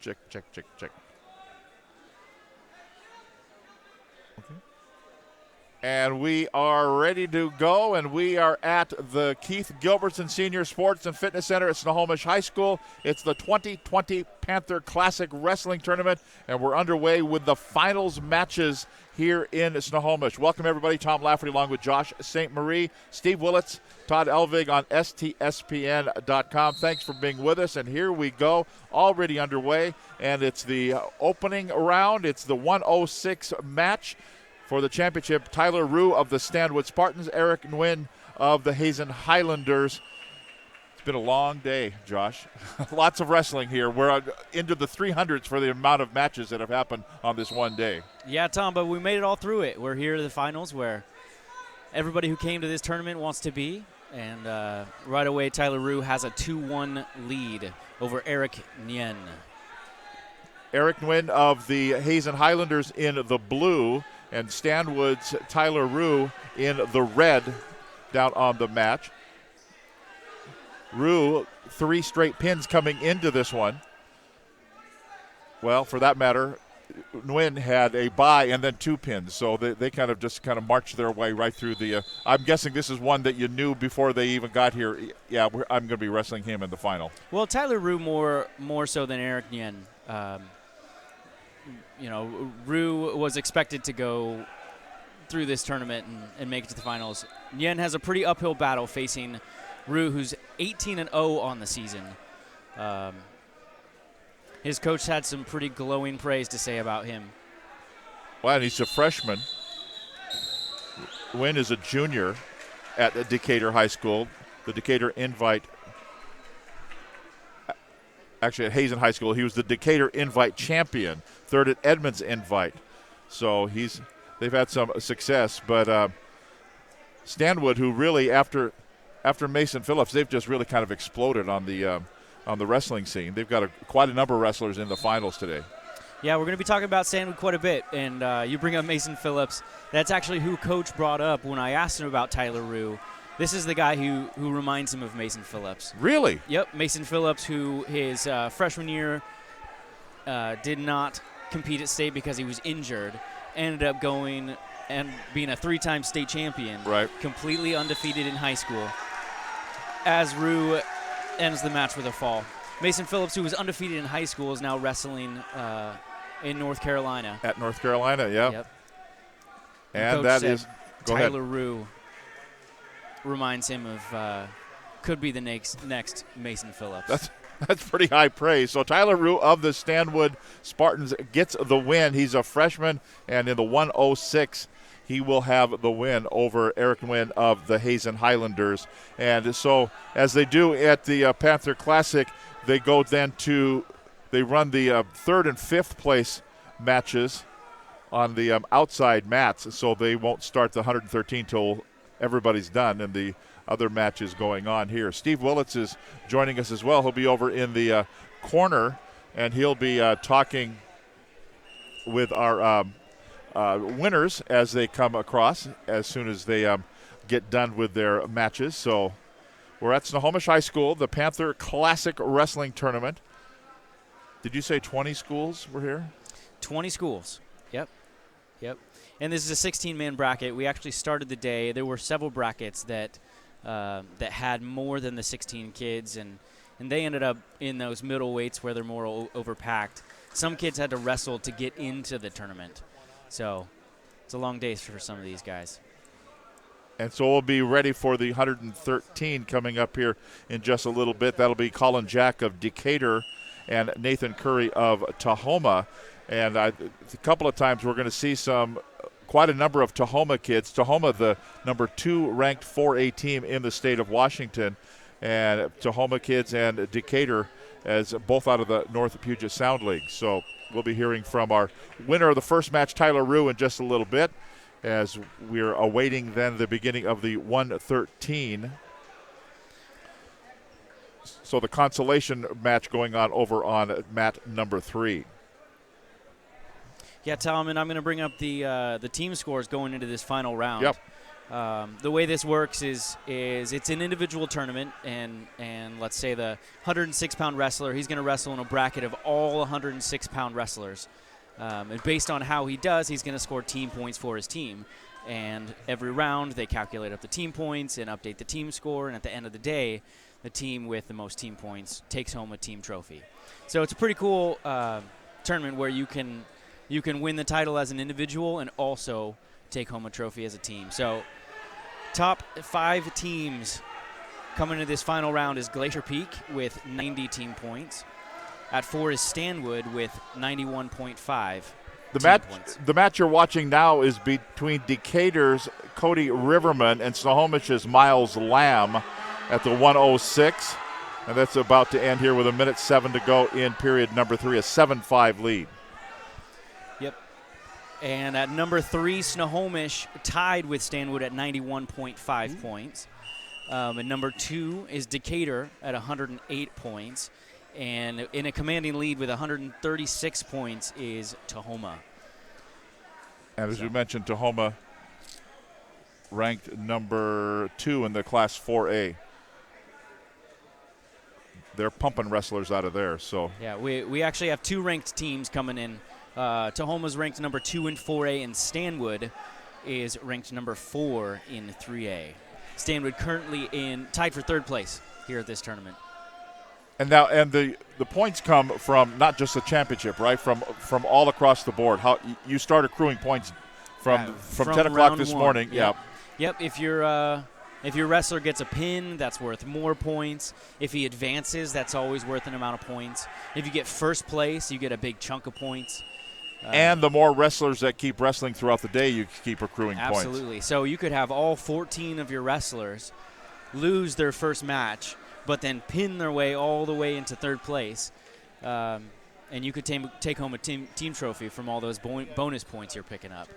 Check. Okay. And we are ready to go, and we are at the Keith Gilbertson Senior Sports and Fitness Center at Snohomish High School. It's the 2020 Panther Classic Wrestling Tournament, and we're underway with the finals matches here in Snohomish. Welcome, everybody. Tom Lafferty along with Josh St. Marie, Steve Willits, Todd Elvig on STSPN.com. Thanks for being with us, and here we go, already underway, and it's the opening round. It's the 106 match. For the championship, Tyler Rue of the Stanwood Spartans, Eric Nguyen of the Hazen Highlanders. It's been a long day, Josh. Lots of wrestling here. We're into the 300s for the amount of matches that have happened on this one day. Yeah, Tom, but we made it all through it. We're here to the finals where everybody who came to this tournament wants to be. And right away, Tyler Rue has a 2-1 lead over Eric Nguyen. Eric Nguyen of the Hazen Highlanders in the blue, and Stanwood's Tyler Rue in the red down on the match. Rue, 3 straight pins coming into this one. Well, for that matter, Nguyen had a bye and then 2 pins, so they kind of marched their way right through the I'm guessing this is one that you knew before they even got here. Yeah, I'm going to be wrestling him in the final. Well, Tyler Rue more so than Eric Nguyen. Rue was expected to go through this tournament and make it to the finals. Nguyen has a pretty uphill battle facing Rue, who's 18-0 on the season. His coach had some pretty glowing praise to say about him. Well, and he's a freshman. Nguyen is a junior at Decatur High School. The Decatur Invite. Actually, at Hazen High School, he was the Decatur Invite champion, third at Edmonds Invite. So they've had some success. But Stanwood, who really after Mason Phillips, they've just really kind of exploded on the wrestling scene. They've got quite a number of wrestlers in the finals today. Yeah, we're going to be talking about Stanwood quite a bit. And you bring up Mason Phillips. That's actually who Coach brought up when I asked him about Tyler Rue. This is the guy who reminds him of Mason Phillips. Really? Yep, Mason Phillips, who his freshman year did not compete at state because he was injured, ended up going and being a 3-time state champion. Right. Completely undefeated in high school. As Rue ends the match with a fall. Mason Phillips, who was undefeated in high school, is now wrestling in North Carolina. At North Carolina, yeah. Yep. And that is Tyler Rue reminds him of could be the next Mason Phillips. That's pretty high praise. So Tyler Rue of the Stanwood Spartans gets the win. He's a freshman, and in the 106, he will have the win over Eric Nguyen of the Hazen Highlanders. And so as they do at the Panther Classic, they go then they run the 3rd and 5th place matches on the outside mats, so they won't start the 113 till everybody's done and the other matches going on here. Steve Willits is joining us as well. He'll be over in the corner, and he'll be talking with our winners as they come across as soon as they get done with their matches. So we're at Snohomish High School, the Panther Classic Wrestling Tournament. Did you say 20 schools were here? 20 schools. Yep. And this is a 16-man bracket. We actually started the day. There were several brackets that had more than the 16 kids, and they ended up in those middle weights where they're more overpacked. Some kids had to wrestle to get into the tournament. So it's a long day for some of these guys. And so we'll be ready for the 113 coming up here in just a little bit. That'll be Colin Jack of Decatur and Nathan Curry of Tahoma. And a couple of times we're going to see quite a number of Tahoma kids. Tahoma, the number 2 ranked 4A team in the state of Washington. And Tahoma kids and Decatur as both out of the North Puget Sound League. So we'll be hearing from our winner of the first match, Tyler Rue, in just a little bit, as we're awaiting then the beginning of the 113. So the consolation match going on over on mat number 3. Yeah, Tom, and I'm going to bring up the team scores going into this final round. Yep. The way this works is it's an individual tournament, and let's say the 106-pound wrestler, he's going to wrestle in a bracket of all 106-pound wrestlers. And based on how he does, he's going to score team points for his team. And every round, they calculate up the team points and update the team score. And at the end of the day, the team with the most team points takes home a team trophy. So it's a pretty cool tournament where you can win the title as an individual and also take home a trophy as a team. So top 5 teams coming into this final round is Glacier Peak with 90 team points. At 4 is Stanwood with 91.5. The match you're watching now is between Decatur's Cody Riverman and Snohomish's Miles Lamb at the 106. And that's about to end here with 1:07 to go in period number 3, a 7-5 lead. Yep. And at number 3, Snohomish tied with Stanwood at 91.5 points. And number 2 is Decatur at 108 points. And in a commanding lead with 136 points is Tahoma. And as we mentioned, Tahoma ranked number 2 in the Class 4A. They're pumping wrestlers out of there. So yeah, we actually have 2 ranked teams coming in. Tahoma's ranked number 2 in 4A, and Stanwood is ranked number 4 in 3A. Stanwood currently tied for 3rd place here at this tournament. And now, the points come from not just the championship, right? From all across the board. How you start accruing points from 10 o'clock this morning. Yep. Yep. If your wrestler gets a pin, that's worth more points. If he advances, that's always worth an amount of points. If you get 1st place, you get a big chunk of points. And the more wrestlers that keep wrestling throughout the day, you keep accruing points. Absolutely. So you could have all 14 of your wrestlers lose their first match, but then pin their way all the way into 3rd place. And you could take home a team trophy from all those bonus points you're picking up.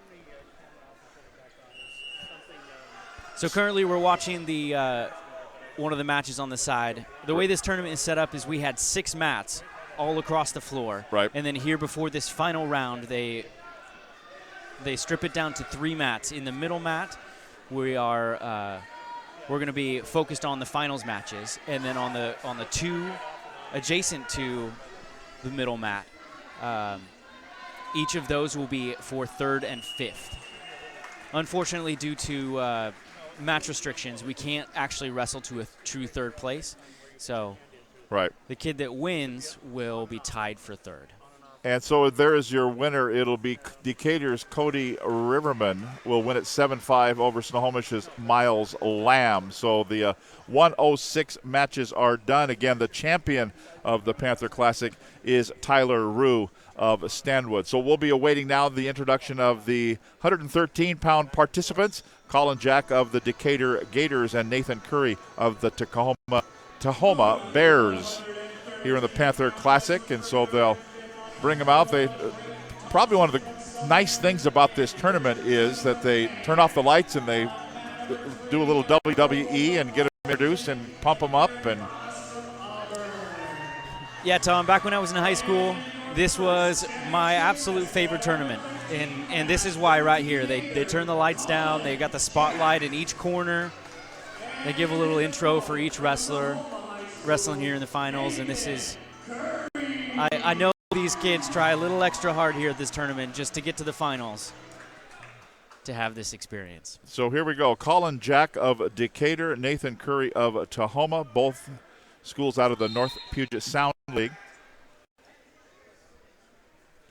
So currently we're watching the one of the matches on the side. The way this tournament is set up is we had 6 mats all across the floor. Right. And then here before this final round, they strip it down to 3 mats. In the middle mat, we're going to be focused on the finals matches, and then on the 2 adjacent to the middle mat, each of those will be for 3rd and 5th. Unfortunately, due to match restrictions, we can't actually wrestle to a true 3rd place. So right, the kid that wins will be tied for 3rd. And so there is your winner. It'll be Decatur's Cody Riverman will win at 7-5 over Snohomish's Miles Lamb. So the 106 matches are done. Again, the champion of the Panther Classic is Tyler Rue of Stanwood. So we'll be awaiting now the introduction of the 113-pound participants, Colin Jack of the Decatur Gators and Nathan Curry of the Tahoma Bears here in the Panther Classic. And so they'll bring them out. They probably one of the nice things about this tournament is that they turn off the lights and they do a little WWE and get them introduced and pump them up. And yeah, Tom, back when I was in high school, this was my absolute favorite tournament. And this is why right here. They turn the lights down. They got the spotlight in each corner. They give a little intro for each wrestler wrestling here in the finals. And this is, I know these kids try a little extra hard here at this tournament just to get to the finals to have this experience. So here we go. Colin Jack of Decatur, Nathan Curry of Tahoma, both schools out of the North Puget Sound League.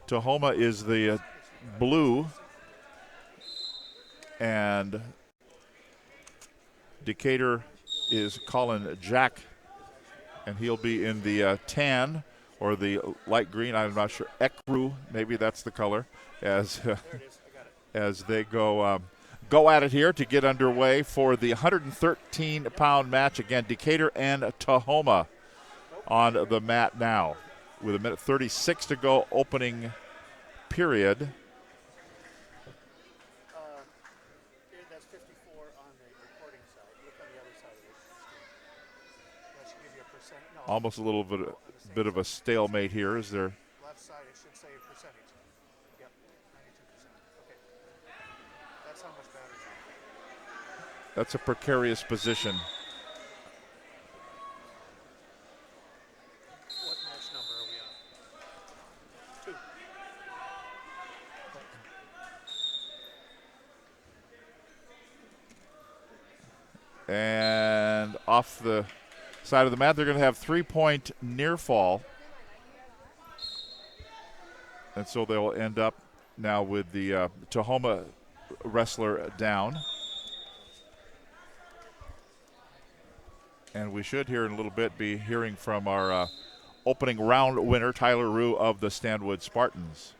Tahoma is the blue, and Decatur is Colin Jack, and he'll be in the tan or the light green. I'm not sure. Ecru, maybe that's the color, as they go at it here to get underway for the 113-pound match. Again, Decatur and Tahoma on the mat now with 1:36 to go, opening period. That's 54 on the recording side. Look on the other side of it. That should give you a percent. No, Almost a little bit of a stalemate here. Is there? left side, it should say percentage. Yep, 92%. Okay. That's how much battery's on. That's a precarious position. What match number are we on? 2. And off the side of the mat, they're going to have 3-point near fall. And so they'll end up now with the Tahoma wrestler down. And we should here in a little bit be hearing from our opening round winner, Tyler Rue of the Stanwood Spartans.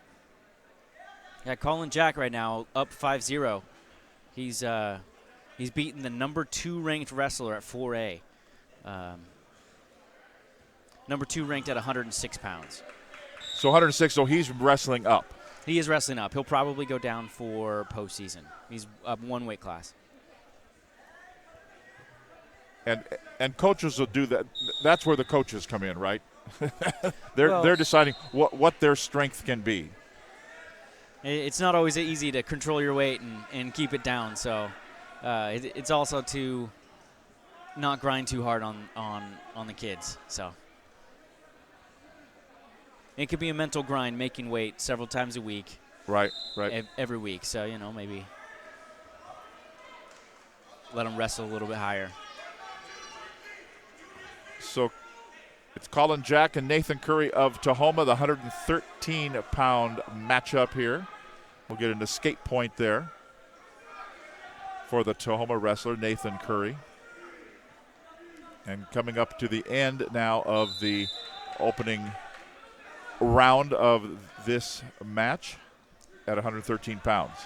Yeah, Colin Jack right now up 5-0. He's beaten the number 2 ranked wrestler at 4A. Number 2 ranked at 106 pounds. So 106, so he's wrestling up. He is wrestling up. He'll probably go down for postseason. He's up 1 weight class. And coaches will do that. That's where the coaches come in, right? They're deciding what their strength can be. It's not always easy to control your weight and keep it down. So it's also to not grind too hard on the kids. So it could be a mental grind, making weight several times a week. Right. Every week. So, maybe let them wrestle a little bit higher. So it's Colin Jack and Nathan Curry of Tahoma, the 113-pound matchup here. We'll get an escape point there for the Tahoma wrestler, Nathan Curry. And coming up to the end now of the opening round of this match at 113 pounds.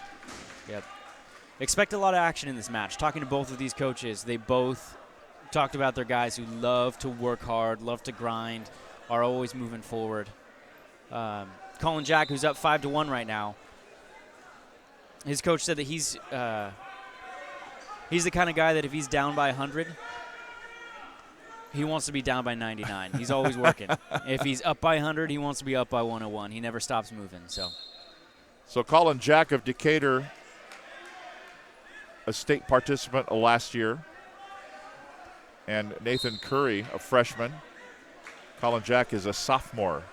Yep. Expect a lot of action in this match. Talking to both of these coaches, they both talked about their guys who love to work hard, love to grind, are always moving forward. Colin Jack, who's up 5-1 right now, his coach said that he's the kind of guy that if he's down by 100, he wants to be down by 99. He's always working. If he's up by 100, he wants to be up by 101. He never stops moving. So Colin Jack of Decatur, a state participant last year. And Nathan Curry, a freshman. Colin Jack is a sophomore.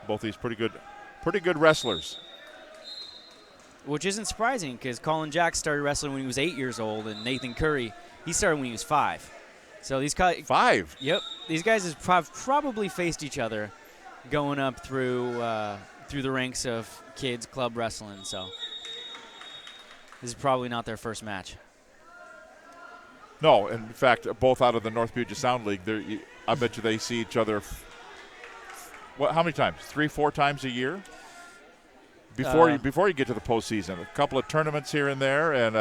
Both these pretty good wrestlers. Which isn't surprising because Colin Jack started wrestling when he was 8 years old, and Nathan Curry, he started when he was 5. So these guys, 5. Yep, these guys have probably faced each other going up through the ranks of kids club wrestling. So this is probably not their first match. No, in fact, both out of the North Puget Sound League. I bet you they see each other. How many times? 3-4 times a year. Before you get to the postseason, a couple of tournaments here and there, and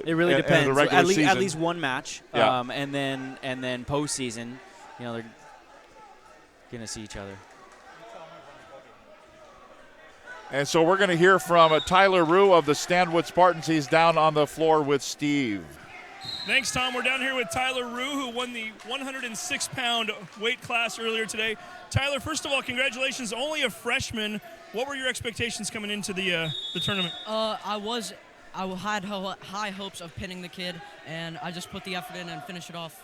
it really depends. And the regular season. At least one match, yeah. and then postseason, they're gonna see each other. And so we're going to hear from Tyler Rue of the Stanwood Spartans. He's down on the floor with Steve. Thanks, Tom. We're down here with Tyler Rue, who won the 106-pound weight class earlier today. Tyler, first of all, congratulations. Only a freshman. What were your expectations coming into the tournament? I had high hopes of pinning the kid, and I just put the effort in and finished it off.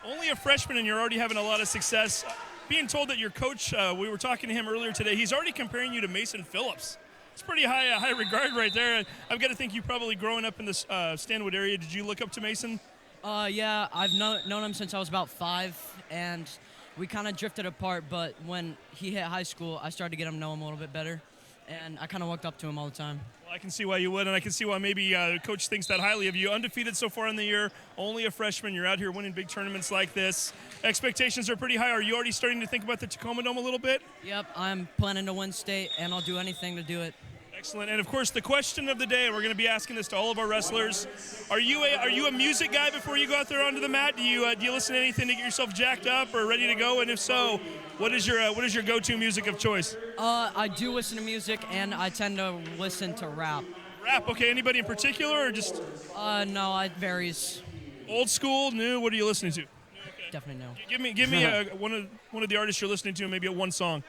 Only a freshman, and you're already having a lot of success. Being told that your coach, we were talking to him earlier today, he's already comparing you to Mason Phillips. It's pretty high regard right there. I've got to think you probably growing up in this Stanwood area. Did you look up to Mason? Yeah, I've known him since I was about 5, and we kind of drifted apart. But when he hit high school, I started to get him to know him a little bit better, and I kind of walked up to him all the time. Well, I can see why you would, and I can see why maybe Coach thinks that highly of you. Undefeated so far in the year, only a freshman. You're out here winning big tournaments like this. Expectations are pretty high. Are you already starting to think about the Tacoma Dome a little bit? Yep, I'm planning to win state, and I'll do anything to do it. Excellent. And, of course, the question of the day, and we're going to be asking this to all of our wrestlers, are you a music guy before you go out there onto the mat? Do you listen to anything to get yourself jacked up or ready to go? And if so, what is your go-to music of choice? I do listen to music, and I tend to listen to rap. Rap, okay. Anybody in particular or just? No, it varies. Old school, new, what are you listening to? Okay. Definitely no. Give me one of the artists you're listening to, maybe one song.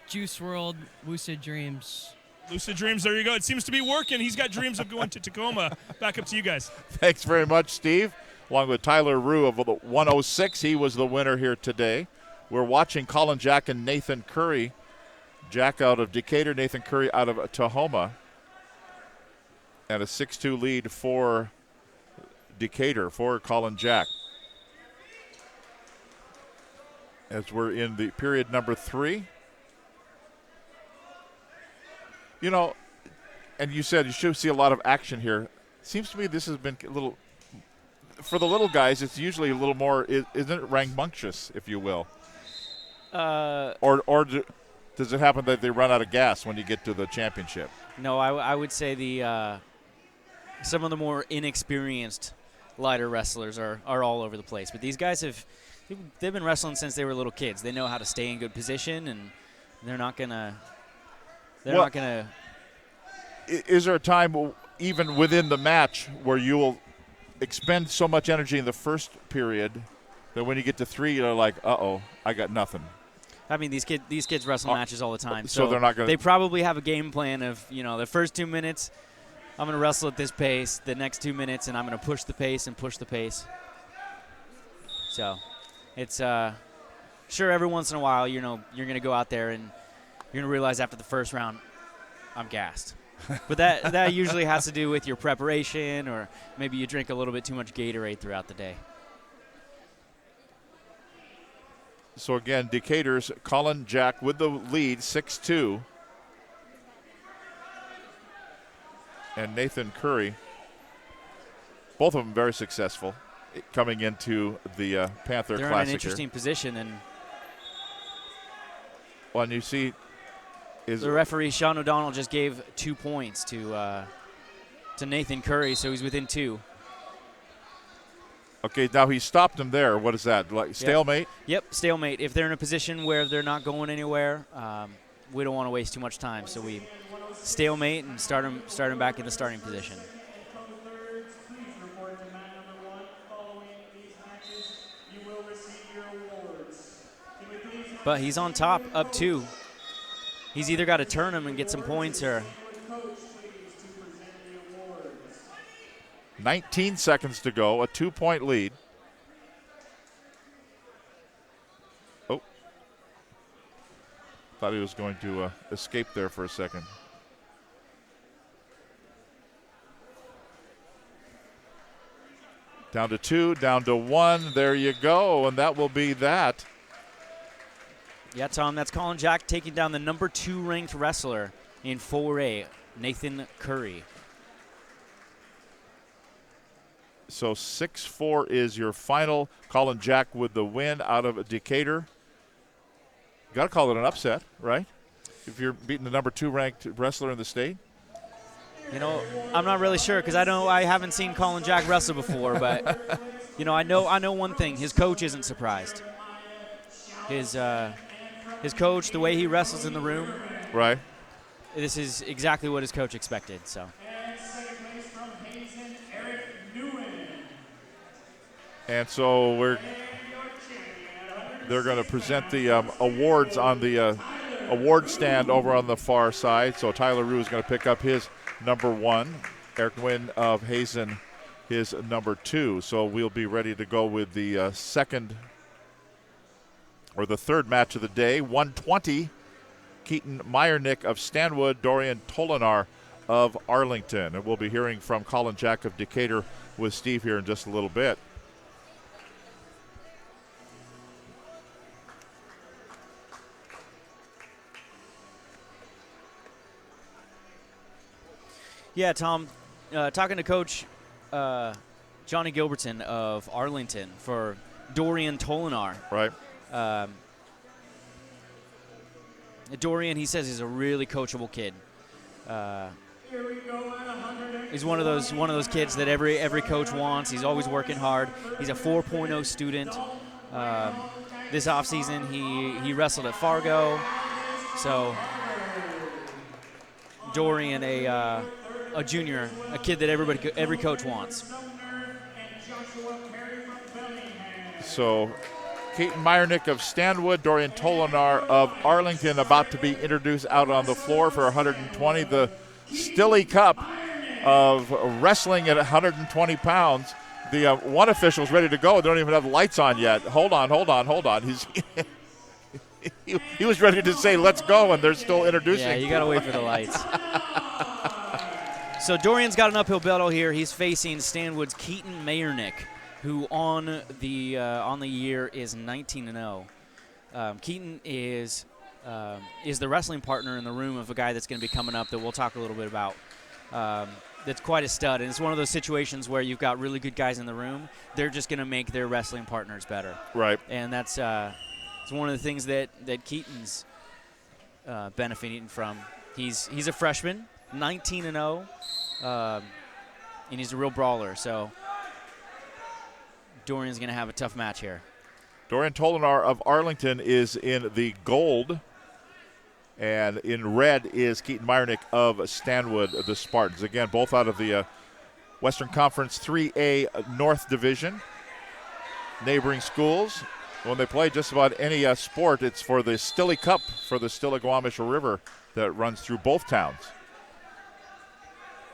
Juice WRLD, Lucid Dreams. Lucid dreams, there you go. It seems to be working. He's got dreams of going to Tacoma. Back up to you guys. Thanks very much, Steve. Along with Tyler Rue of the 106, he was the winner here today. We're watching Colin Jack and Nathan Curry. Jack out of Decatur, Nathan Curry out of Tahoma. And a 6-2 lead for Decatur, for Colin Jack. As we're in the period number 3. You know, and you said you should see a lot of action here. Seems to me this has been a little, for the little guys, it's usually a little more, isn't it, rambunctious, if you will? Or does it happen that they run out of gas when you get to the championship? No, I would say the some of the more inexperienced lighter wrestlers are all over the place. But these guys they've been wrestling since they were little kids. They know how to stay in good position, and they're not gonna. Is there a time, even within the match, where you will expend so much energy in the first period that when you get to 3, you're like, uh-oh, I got nothing? I mean, these kids wrestle matches all the time. So they're not going. They probably have a game plan of, the first 2 minutes, I'm going to wrestle at this pace. The next 2 minutes, and I'm going to push the pace and push the pace. So, it's sure every once in a while, you're going to go out there and you're going to realize after the first round, I'm gassed. But that usually has to do with your preparation, or maybe you drink a little bit too much Gatorade throughout the day. So again, Decatur's Colin Jack with the lead, 6-2. And Nathan Curry, both of them very successful coming into the Panther They're Classic. They're in an interesting position. And when you see the referee, Sean O'Donnell, just gave 2 points to Nathan Curry, so he's within 2. Okay, now he stopped him there. What is that, like stalemate? Yep, stalemate. If they're in a position where they're not going anywhere, we don't want to waste too much time. So we stalemate and start him back in the starting position. But he's on top, up 2. He's either got to turn him and get some points, or 19 seconds to go, a 2-point lead. Oh. Thought he was going to escape there for a second. Down to 2, down to 1. There you go, and that will be that. Yeah, Tom, that's Colin Jack taking down the number 2 ranked wrestler in 4A, Nathan Curry. So 6-4 is your final. Colin Jack with the win out of Decatur. You got to call it an upset, right? If you're beating the number 2 ranked wrestler in the state. I'm not really sure, because I haven't seen Colin Jack wrestle before, but I know one thing: his coach isn't surprised. His coach, the way he wrestles in the room, right? This is exactly what his coach expected. So. And so they're going to present the awards on the award stand over on the far side. So Tyler Rue is going to pick up his number 1. Eric Nguyen of Hazen, his number 2. So we'll be ready to go with the third match of the day. 120, Keaton Meyernick of Stanwood, Dorian Tolinar of Arlington. And we'll be hearing from Colin Jack of Decatur with Steve here in just a little bit. Yeah, Tom, talking to Coach Johnny Gilbertson of Arlington for Dorian Tolinar. Right. Dorian, he says, is a really coachable kid. He's one of those kids that every coach wants. He's always working hard. He's a 4.0 student. This offseason, he wrestled at Fargo. So Dorian, a junior, a kid that every coach wants. So Keaton Meyernick of Stanwood, Dorian Tolinar of Arlington about to be introduced out on the floor for 120. The Stilly Cup of wrestling at 120 pounds. The one official's ready to go. They don't even have the lights on yet. Hold on. He's he was ready to say, let's go, and they're still introducing. Yeah, you got to wait for the lights. So Dorian's got an uphill battle here. He's facing Stanwood's Keaton Meyernick, who on the year is 19-0. Keaton is the wrestling partner in the room of a guy that's going to be coming up that we'll talk a little bit about. That's quite a stud, and it's one of those situations where you've got really good guys in the room. They're just going to make their wrestling partners better. Right. And that's it's one of the things that Keaton's benefiting from. He's a freshman, 19-0, and he's a real brawler. So Dorian's going to have a tough match here. Dorian Tolinar of Arlington is in the gold, and in red is Keaton Meyernick of Stanwood, the Spartans. Again, both out of the Western Conference 3A North Division. Neighboring schools, when they play just about any sport, it's for the Stilly Cup for the Stillaguamish River that runs through both towns.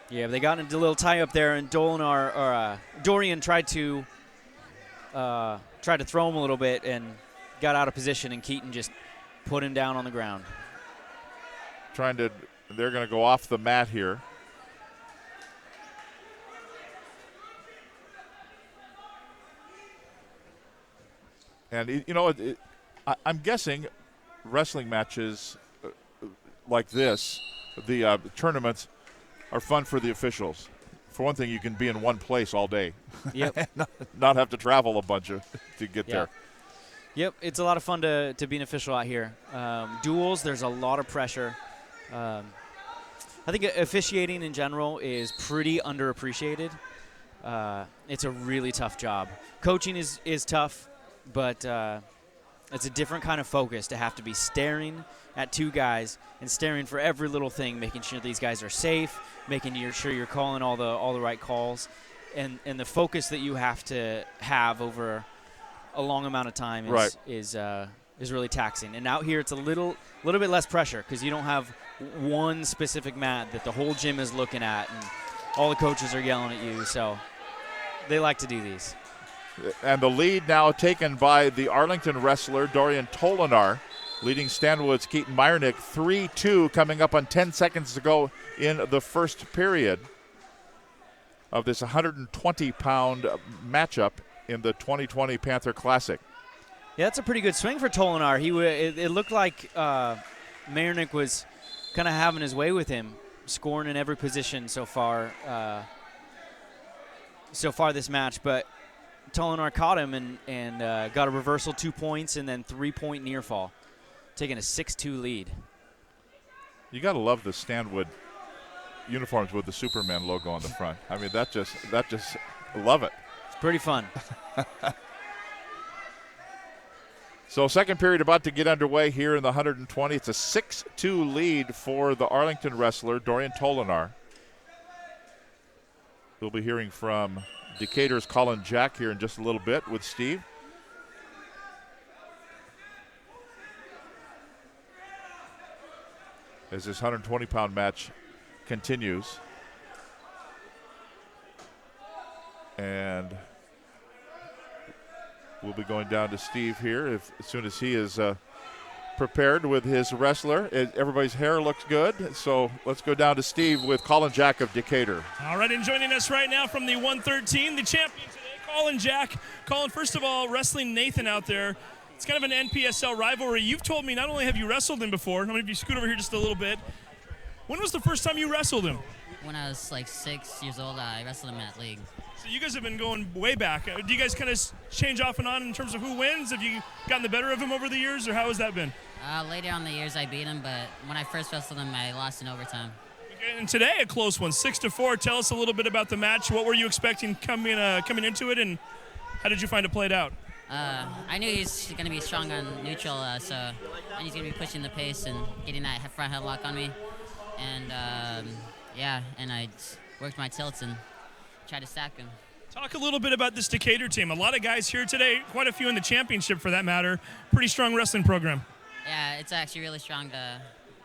Yeah, they got into a little tie up there, and Dorian tried to throw him a little bit and got out of position, and Keaton just put him down on the ground. They're going to go off the mat here. And, I'm guessing wrestling matches like this, the tournaments, are fun for the officials. For one thing, you can be in one place all day. Yep. not have to travel a bunch to get there. Yep, it's a lot of fun to be an official out here. Duels, there's a lot of pressure. I think officiating in general is pretty underappreciated. It's a really tough job. Coaching is tough, but it's a different kind of focus to have to be staring at two guys and staring for every little thing, making sure these guys are safe, making sure you're calling all the right calls, and the focus that you have to have over a long amount of time is really taxing. And out here, it's a little bit less pressure because you don't have one specific mat that the whole gym is looking at and all the coaches are yelling at you. So they like to do these. And the lead now taken by the Arlington wrestler, Dorian Tolinar, leading Stanwood's Keaton Meyernick 3-2, coming up on 10 seconds to go in the first period of this 120-pound matchup in the 2020 Panther Classic. Yeah, that's a pretty good swing for Tolinar. It looked like Meyernick was kind of having his way with him, scoring in every position so far this match, but Tolinar caught him and got a reversal 2 points and then 3-point near fall, taking a 6-2 lead. You got to love the Stanwood uniforms with the Superman logo on the front. I mean, that just love it. It's pretty fun. So second period about to get underway here in the 120. It's a 6-2 lead for the Arlington wrestler, Dorian Tolinar. We'll be hearing from Decatur's Colin Jack here in just a little bit with Steve. As this 120-pound match continues. And we'll be going down to Steve here as soon as he is prepared with his wrestler. Everybody's hair looks good, so let's go down to Steve with Colin Jack of Decatur. All right, and joining us right now from the 113, the champion today, Colin Jack. Colin, first of all, wrestling Nathan out there. It's kind of an NPSL rivalry. You've told me not only have you wrestled him before, I'm going to have you scoot over here just a little bit. When was the first time you wrestled him? When I was like 6 years old, I wrestled him at league. So you guys have been going way back. Do you guys kind of change off and on in terms of who wins? Have you gotten the better of him over the years, or how has that been? Later on in the years, I beat him, but when I first wrestled him, I lost in overtime. Okay, and today, a close one, 6-4. Tell us a little bit about the match. What were you expecting coming into it, and how did you find it played out? I knew he was going to be strong on neutral, and he's going to be pushing the pace and getting that front headlock on me. And, and I worked my tilts and tried to stack him. Talk a little bit about this Decatur team. A lot of guys here today, quite a few in the championship for that matter. Pretty strong wrestling program. Yeah, it's actually really strong.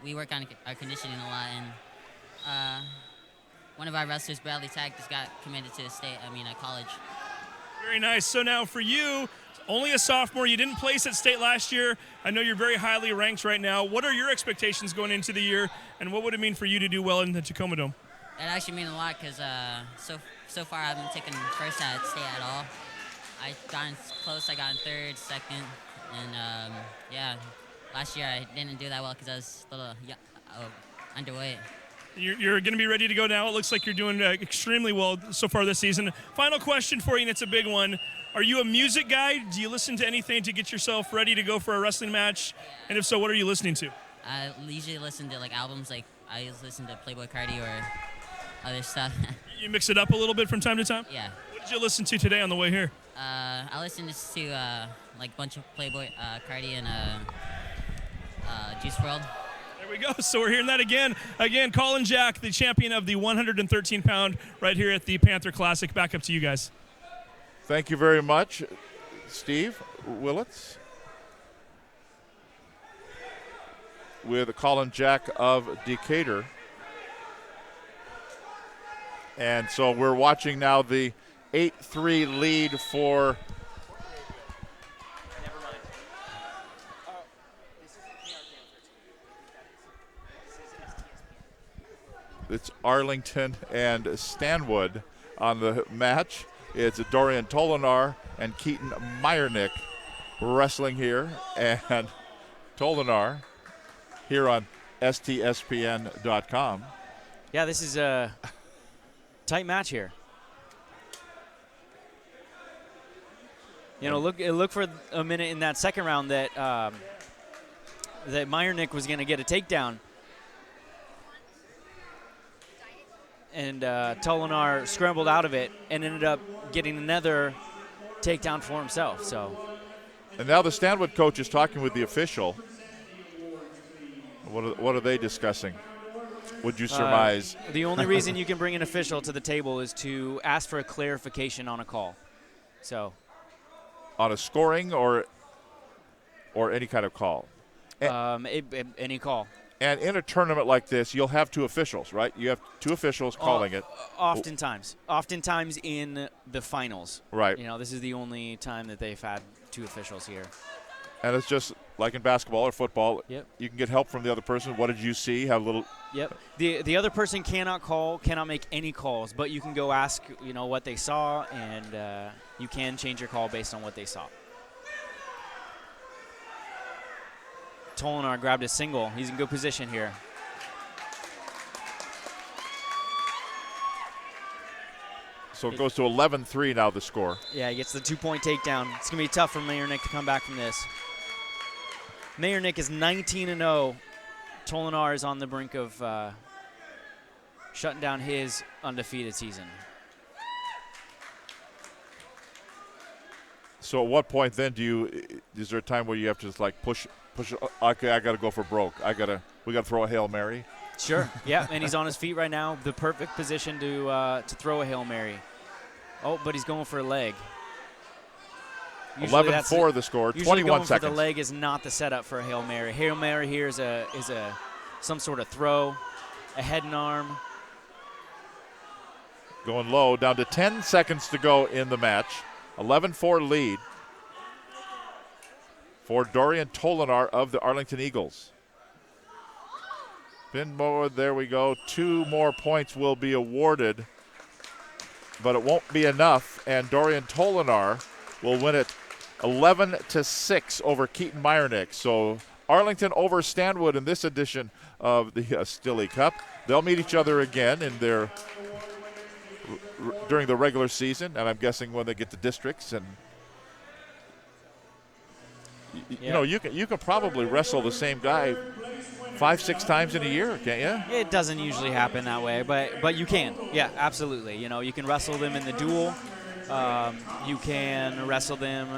We work on our conditioning a lot, and one of our wrestlers, Bradley Tag, just got committed to college. Very nice. So now for you, only a sophomore. You didn't place at state last year. I know you're very highly ranked right now. What are your expectations going into the year, and what would it mean for you to do well in the Tacoma Dome? It actually means a lot because so far I haven't taken first at state at all. I got in close. I got in third, second, and last year I didn't do that well because I was a little underweight. You're going to be ready to go now. It looks like you're doing extremely well so far this season. Final question for you, and it's a big one. Are you a music guy? Do you listen to anything to get yourself ready to go for a wrestling match? And if so, what are you listening to? I usually listen to albums. I listen to Playboy Cardi or other stuff. You mix it up a little bit from time to time? Yeah. What did you listen to today on the way here? I listened to a bunch of Playboy Cardi and Juice WRLD. There we go. So we're hearing that again. Again, Colin Jack, the champion of the 113-pound right here at the Panther Classic. Back up to you guys. Thank you very much, Steve. Willits with Colin Jack of Decatur. And so we're watching now the 8-3 lead for it's Arlington and Stanwood on the match. It's Dorian Tolinar and Keaton Meyernick wrestling here. And Tolinar here on STSPN.com. Yeah, this is a tight match here. You know, look for a minute in that second round that that Meyernick was going to get a takedown. And Tolinar scrambled out of it and ended up getting another takedown for himself. So, and now the Stanwood coach is talking with the official. What are they discussing? Would you surmise? The only reason you can bring an official to the table is to ask for a clarification on a call. So, on a scoring or any kind of call? Any call. And in a tournament like this, you'll have two officials, right? You have two officials calling it. Oftentimes in the finals. Right. You know, this is the only time that they've had two officials here. And it's just like in basketball or football. Yep. You can get help from the other person. What did you see? Have a little. Yep. The other person cannot make any calls, but you can go ask, what they saw, and you can change your call based on what they saw. Tolinar grabbed a single. He's in good position here. So it goes to 11-3 now, the score. Yeah, he gets the 2-point takedown. It's going to be tough for Meyernick to come back from this. Meyernick is 19-0. Tolinar is on the brink of shutting down his undefeated season. So at what point then is there a time where you have to just like push, okay, I got to go for broke. We got to throw a Hail Mary? Sure, yeah, and he's on his feet right now. The perfect position to throw a Hail Mary. Oh, but he's going for a leg. 11-4 the score, 21 seconds. For the leg is not the setup for a Hail Mary. Hail Mary here is some sort of throw, a head and arm. Going low, down to 10 seconds to go in the match. 11-4 lead for Dorian Tolinar of the Arlington Eagles. Pin more, there we go. 2 more points will be awarded, but it won't be enough, and Dorian Tolinar will win it 11-6 over Keaton Meyernick. So Arlington over Stanwood in this edition of the Stilley Cup. They'll meet each other again in their during the regular season, and I'm guessing when they get to districts. And you can probably wrestle the same guy 5-6 times in a year, can't you? It doesn't usually happen that way, but you can. Yeah, absolutely. You can wrestle them in the duel. You can wrestle them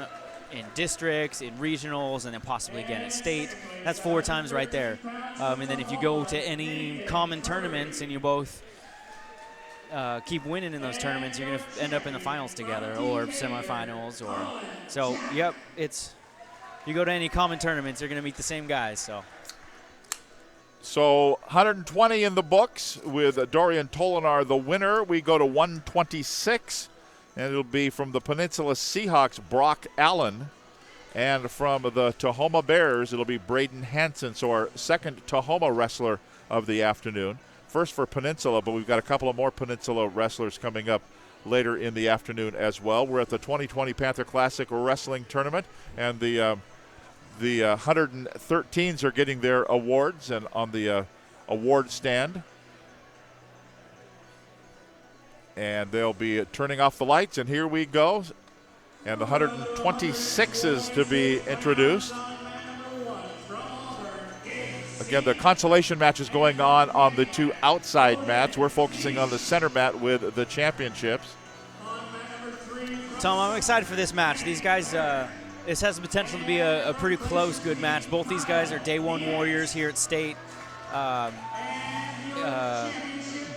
in districts, in regionals, and then possibly again at state. That's 4 times right there. And then if you go to any common tournaments and you both keep winning in those tournaments, you're going to end up in the finals together or semifinals. So, yep, you go to any common tournaments, you're going to meet the same guys. So 120 in the books with Dorian Tolinar the winner. We go to 126, and it'll be from the Peninsula Seahawks, Brock Allen. And from the Tahoma Bears, it'll be Braden Hansen, so our second Tahoma wrestler of the afternoon. First for Peninsula, but we've got a couple of more Peninsula wrestlers coming up later in the afternoon as well. We're at the 2020 Panther Classic Wrestling Tournament, and the 113s are getting their awards and on the award stand. And they'll be turning off the lights, and here we go. And the 126s to be introduced. Again, the consolation match is going on the two outside mats. We're focusing on the center mat with the championships. Tom, I'm excited for this match. These guys, this has the potential to be a pretty close, good match. Both these guys are day one warriors here at State.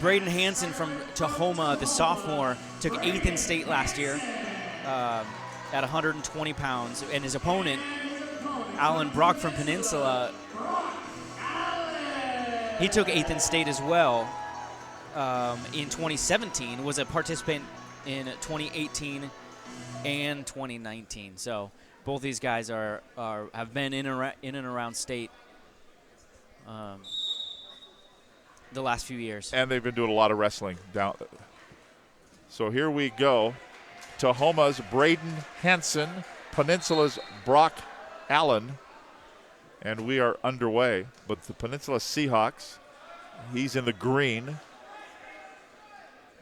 Braden Hansen from Tahoma, the sophomore, took 8th in State last year at 120 pounds. And his opponent, Alan Brock from Peninsula, he took 8th in State as well in 2017, was a participant in 2018 and 2019. So both these guys have been in and around State the last few years. And they've been doing a lot of wrestling down. So here we go. Tahoma's Braden Hansen, Peninsula's Brock Allen. And we are underway. But the Peninsula Seahawks, he's in the green.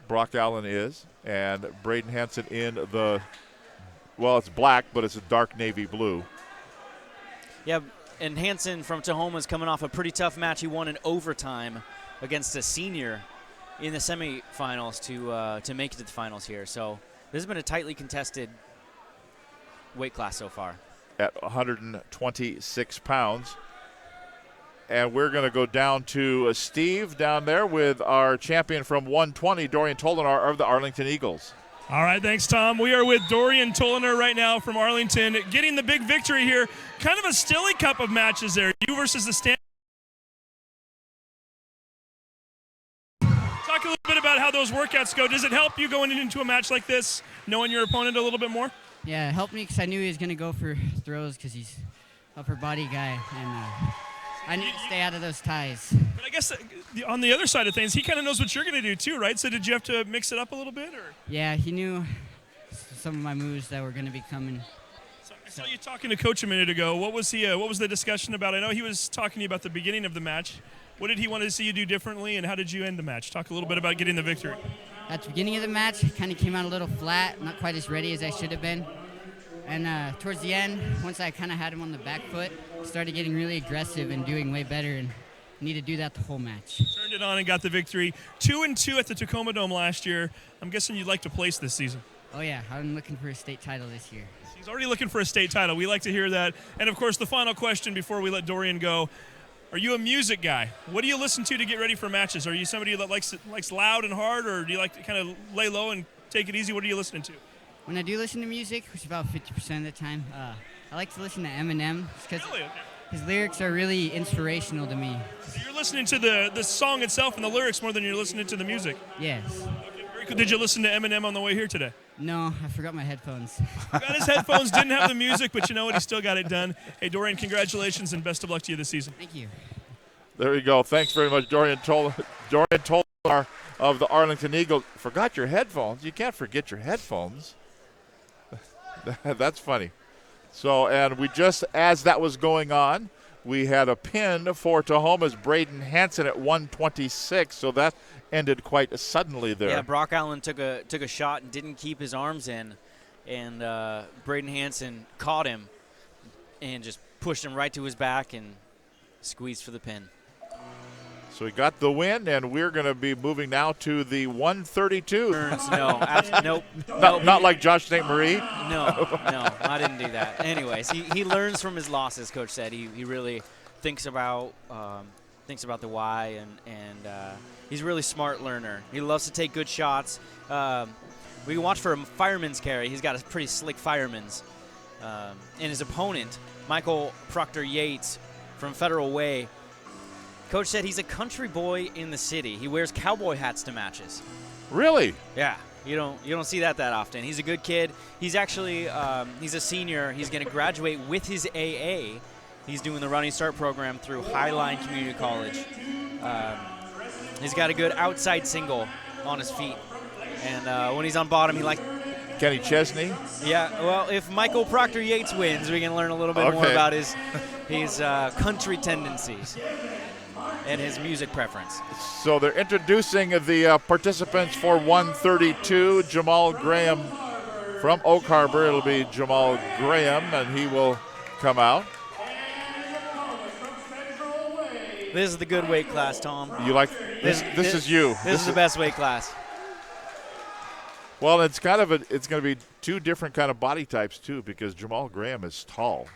Brock Allen is. And Braden Hansen in the, well, it's black, but it's a dark navy blue. Yeah, and Hansen from Tahoma is coming off a pretty tough match. He won in overtime against a senior in the semifinals to make it to the finals here. So this has been a tightly contested weight class so far. At 126 pounds. And we're going to go down to Steve down there with our champion from 120, Dorian Tolinar of the Arlington Eagles. All right, thanks, Tom. We are with Dorian Tolinar right now from Arlington, getting the big victory here. Kind of a Stilly Cup of matches there. You versus the Stanwood. Talk a little bit about how those workouts go. Does it help you going into a match like this, knowing your opponent a little bit more? Yeah, it helped me because I knew he was going to go for throws because he's upper body guy, and I need to stay out of those ties. But I guess on the other side of things, he kind of knows what you're going to do too, right? So did you have to mix it up a little bit? Or? Yeah, he knew some of my moves that were going to be coming. So I saw you talking to Coach a minute ago. What was the discussion about? I know he was talking to you about the beginning of the match. What did he want to see you do differently, and how did you end the match? Talk a little bit about getting the victory. At the beginning of the match, I kind of came out a little flat, not quite as ready as I should have been. And towards the end, once I kind of had him on the back foot, started getting really aggressive and doing way better, and need to do that the whole match. Turned it on and got the victory. 2-2 at the Tacoma Dome last year. I'm guessing you'd like to place this season. Oh yeah, I'm looking for a state title this year. He's already looking for a state title. We like to hear that. And of course, the final question before we let Dorian go. Are you a music guy? What do you listen to get ready for matches? Are you somebody that likes loud and hard, or do you like to kind of lay low and take it easy? What are you listening to? When I do listen to music, which is about 50% of the time, I like to listen to Eminem because his lyrics are really inspirational to me. So you're listening to the song itself and the lyrics more than you're listening to the music? Yes. Okay, very cool. Did you listen to Eminem on the way here today? No, I forgot my headphones. Got his headphones, didn't have the music, but you know what? He still got it done. Hey, Dorian, congratulations and best of luck to you this season. Thank you. There you go. Thanks very much, Dorian Tolinar of the Arlington Eagles. Forgot your headphones? You can't forget your headphones. That's funny. So, and we just, as that was going on, we had a pin for Tahoma's Braden Hansen at 126. So that ended quite suddenly there. Yeah, Brock Allen took a shot and didn't keep his arms in, and Braden Hansen caught him and just pushed him right to his back and squeezed for the pin. So he got the win, and we're going to be moving now to the 132. Nope. Not like Josh St. Marie? No, I didn't do that. Anyways, he learns from his losses, Coach said. He really thinks about thinks about the why, and he's a really smart learner. He loves to take good shots. We can watch for a fireman's carry. He's got a pretty slick fireman's. And his opponent, Michael Proctor Yates from Federal Way, Coach said he's a country boy in the city. He wears cowboy hats to matches. Really? Yeah, you don't see that often. He's a good kid. He's actually he's a senior. He's going to graduate with his AA. He's doing the Running Start program through Highline Community College. He's got a good outside single on his feet, and when he's on bottom, he likes. Kenny Chesney? Yeah, well, if Michael Proctor Yates wins, we can learn a little bit more about his country tendencies and his music preference. So they're introducing the participants for 132. Jamal Graham from Oak Harbor. It'll be Jamal Graham, and he will come out. This is the good weight class, Tom. You like this? This is you. This is the best weight class. Well, it's kind of it's going to be two different kind of body types too, because Jamal Graham is tall.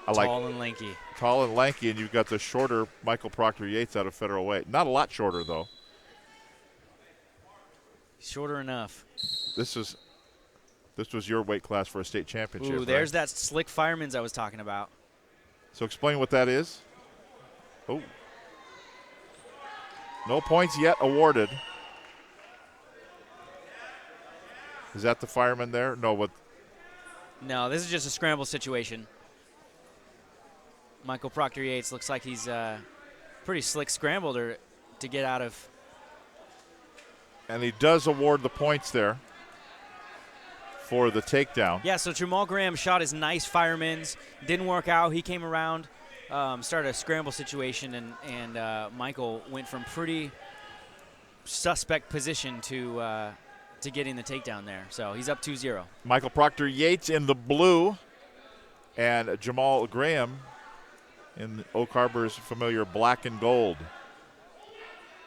Tall and lanky. Tall and lanky, and you've got the shorter Michael Proctor Yates out of Federal Way. Not a lot shorter though. Shorter enough. This was your weight class for a state championship. Ooh, there's that slick fireman's I was talking about. So explain what that is. Oh. No points yet awarded. Is that the fireman there? No, what? No, this is just a scramble situation. Michael Proctor Yates looks like he's pretty slick scramble to get out of. And he does award the points there for the takedown. Yeah, so Jamal Graham shot his nice fireman's. Didn't work out. He came around, started a scramble situation, and Michael went from pretty suspect position to getting the takedown there. So he's up 2-0. Michael Proctor Yates in the blue, and Jamal Graham in Oak Harbor's familiar black and gold.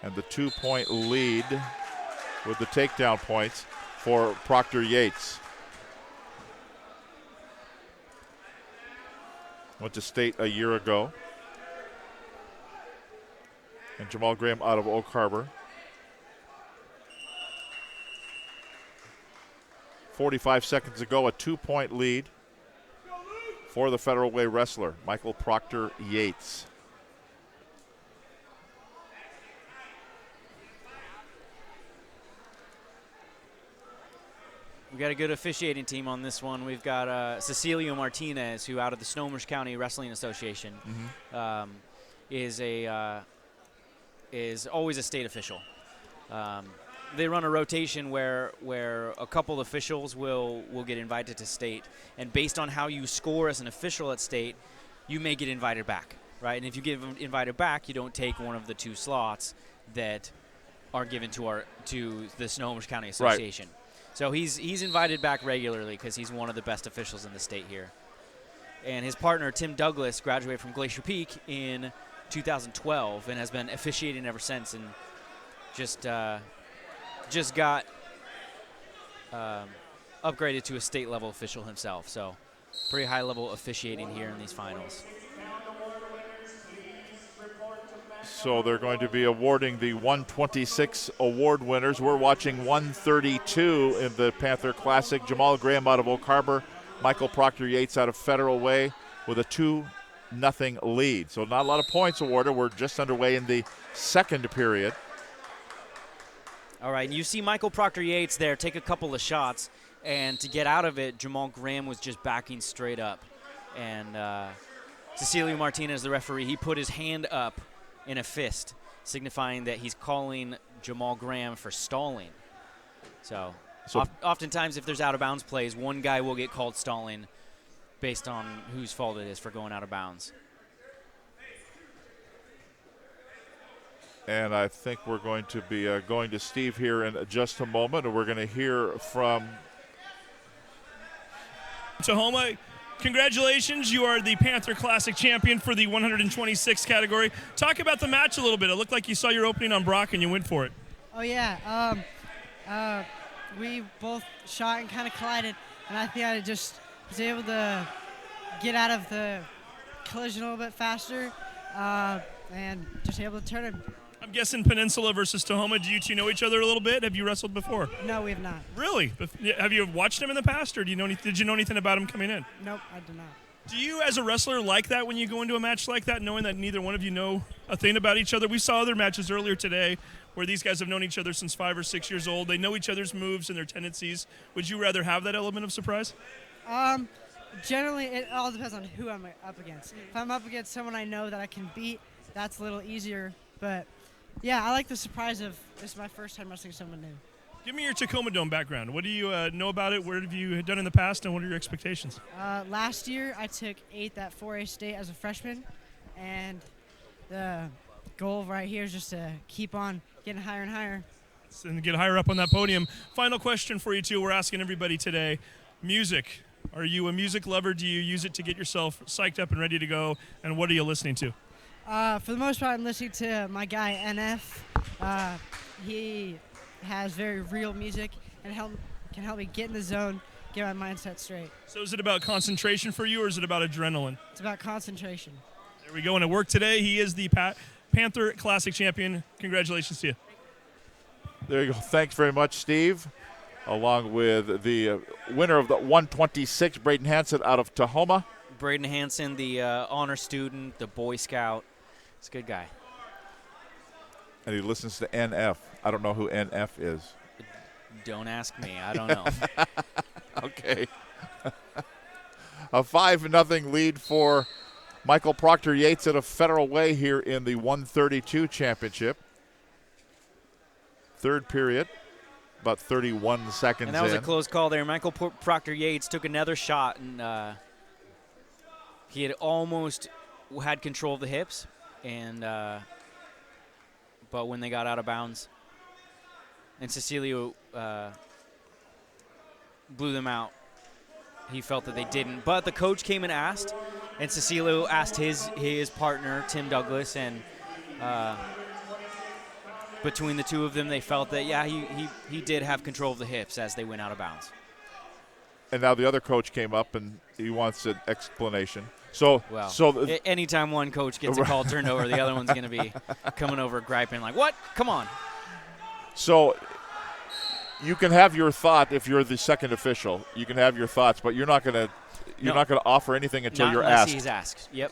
And the 2-point lead with the takedown points for Proctor Yates. Went to state a year ago. And Jamal Graham out of Oak Harbor. 45 seconds ago, a 2-point lead for the Federal Way wrestler, Michael Proctor Yates. We've got a good officiating team on this one. We've got Cecilio Martinez, who out of the Snohomish County Wrestling Association is always a state official. They run a rotation where a couple officials will get invited to state, and based on how you score as an official at state, you may get invited back, right? And if you get invited back, you don't take one of the 2 slots that are given to the Snohomish County Association. Right. So he's invited back regularly because he's one of the best officials in the state here. And his partner, Tim Douglas, graduated from Glacier Peak in 2012 and has been officiating ever since, and just got upgraded to a state-level official himself. So pretty high-level officiating here in these finals. So they're going to be awarding the 126 award winners. We're watching 132 in the Panther Classic. Jamal Graham out of Oak Harbor, Michael Proctor Yates out of Federal Way with a 2-0 lead. So not a lot of points awarded. We're just underway in the second period. All right, and you see Michael Proctor Yates there take a couple of shots, and to get out of it, Jamal Graham was just backing straight up. And Cecilio Martinez, the referee, he put his hand up in a fist, signifying that he's calling Jamal Graham for stalling. So oftentimes if there's out-of-bounds plays, one guy will get called stalling based on whose fault it is for going out of bounds. And I think we're going to be going to Steve here in just a moment, and we're going to hear from Snohomish. Congratulations, you are the Panther Classic champion for the 126 category. Talk about the match a little bit. It looked like you saw your opening on Brock and you went for it. Oh, yeah. We both shot and kind of collided, and I think I just was able to get out of the collision a little bit faster. and just able to turn him. I'm guessing Peninsula versus Snohomish. Do you two know each other a little bit? Have you wrestled before? No, we have not. Really? Have you watched him in the past, or did you know anything about him coming in? Nope, I do not. Do you, as a wrestler, like that when you go into a match like that, knowing that neither one of you know a thing about each other? We saw other matches earlier today where these guys have known each other since 5 or 6 years old. They know each other's moves and their tendencies. Would you rather have that element of surprise? Generally, it all depends on who I'm up against. If I'm up against someone I know that I can beat, that's a little easier. But, yeah, I like the surprise of this is my first time wrestling someone new. Give me your Tacoma Dome background. What do you know about it? What have you done in the past, and what are your expectations? Last year, I took 8th at 4A State as a freshman, and the goal right here is just to keep on getting higher and higher. And get higher up on that podium. Final question for you two. We're asking everybody today. Music. Are you a music lover? Do you use it to get yourself psyched up and ready to go? And what are you listening to? For the most part, I'm listening to my guy NF. He has very real music and can help me get in the zone, get my mindset straight. So is it about concentration for you, or is it about adrenaline? It's about concentration. There we go. And it worked today. He is the Panther Classic champion. Congratulations to you. There you go. Thanks very much, Steve. Along with the winner of the 126, Braden Hansen out of Tahoma. Braden Hansen, the honor student, the Boy Scout. He's a good guy. And he listens to NF. I don't know who NF is. Don't ask me. I don't know. Okay. A 5-0 lead for Michael Proctor Yates at a Federal Way here in the 132 championship. Third period. About 31 seconds and that was in. a close call there. Michael Proctor Yates took another shot, and he had almost had control of the hips, and but when they got out of bounds, and Cecilio blew them out, he felt that they didn't. But the coach came and asked, and Cecilio asked his partner, Tim Douglas, and between the two of them, they felt that, yeah, he did have control of the hips as they went out of bounds. And now the other coach came up, and he wants an explanation. So anytime one coach gets a call turned over, the other one's going to be coming over griping like, what? Come on. So you can have your thought if you're the second official. You can have your thoughts, but you're not going to offer anything until you're asked. He's asked. Yep.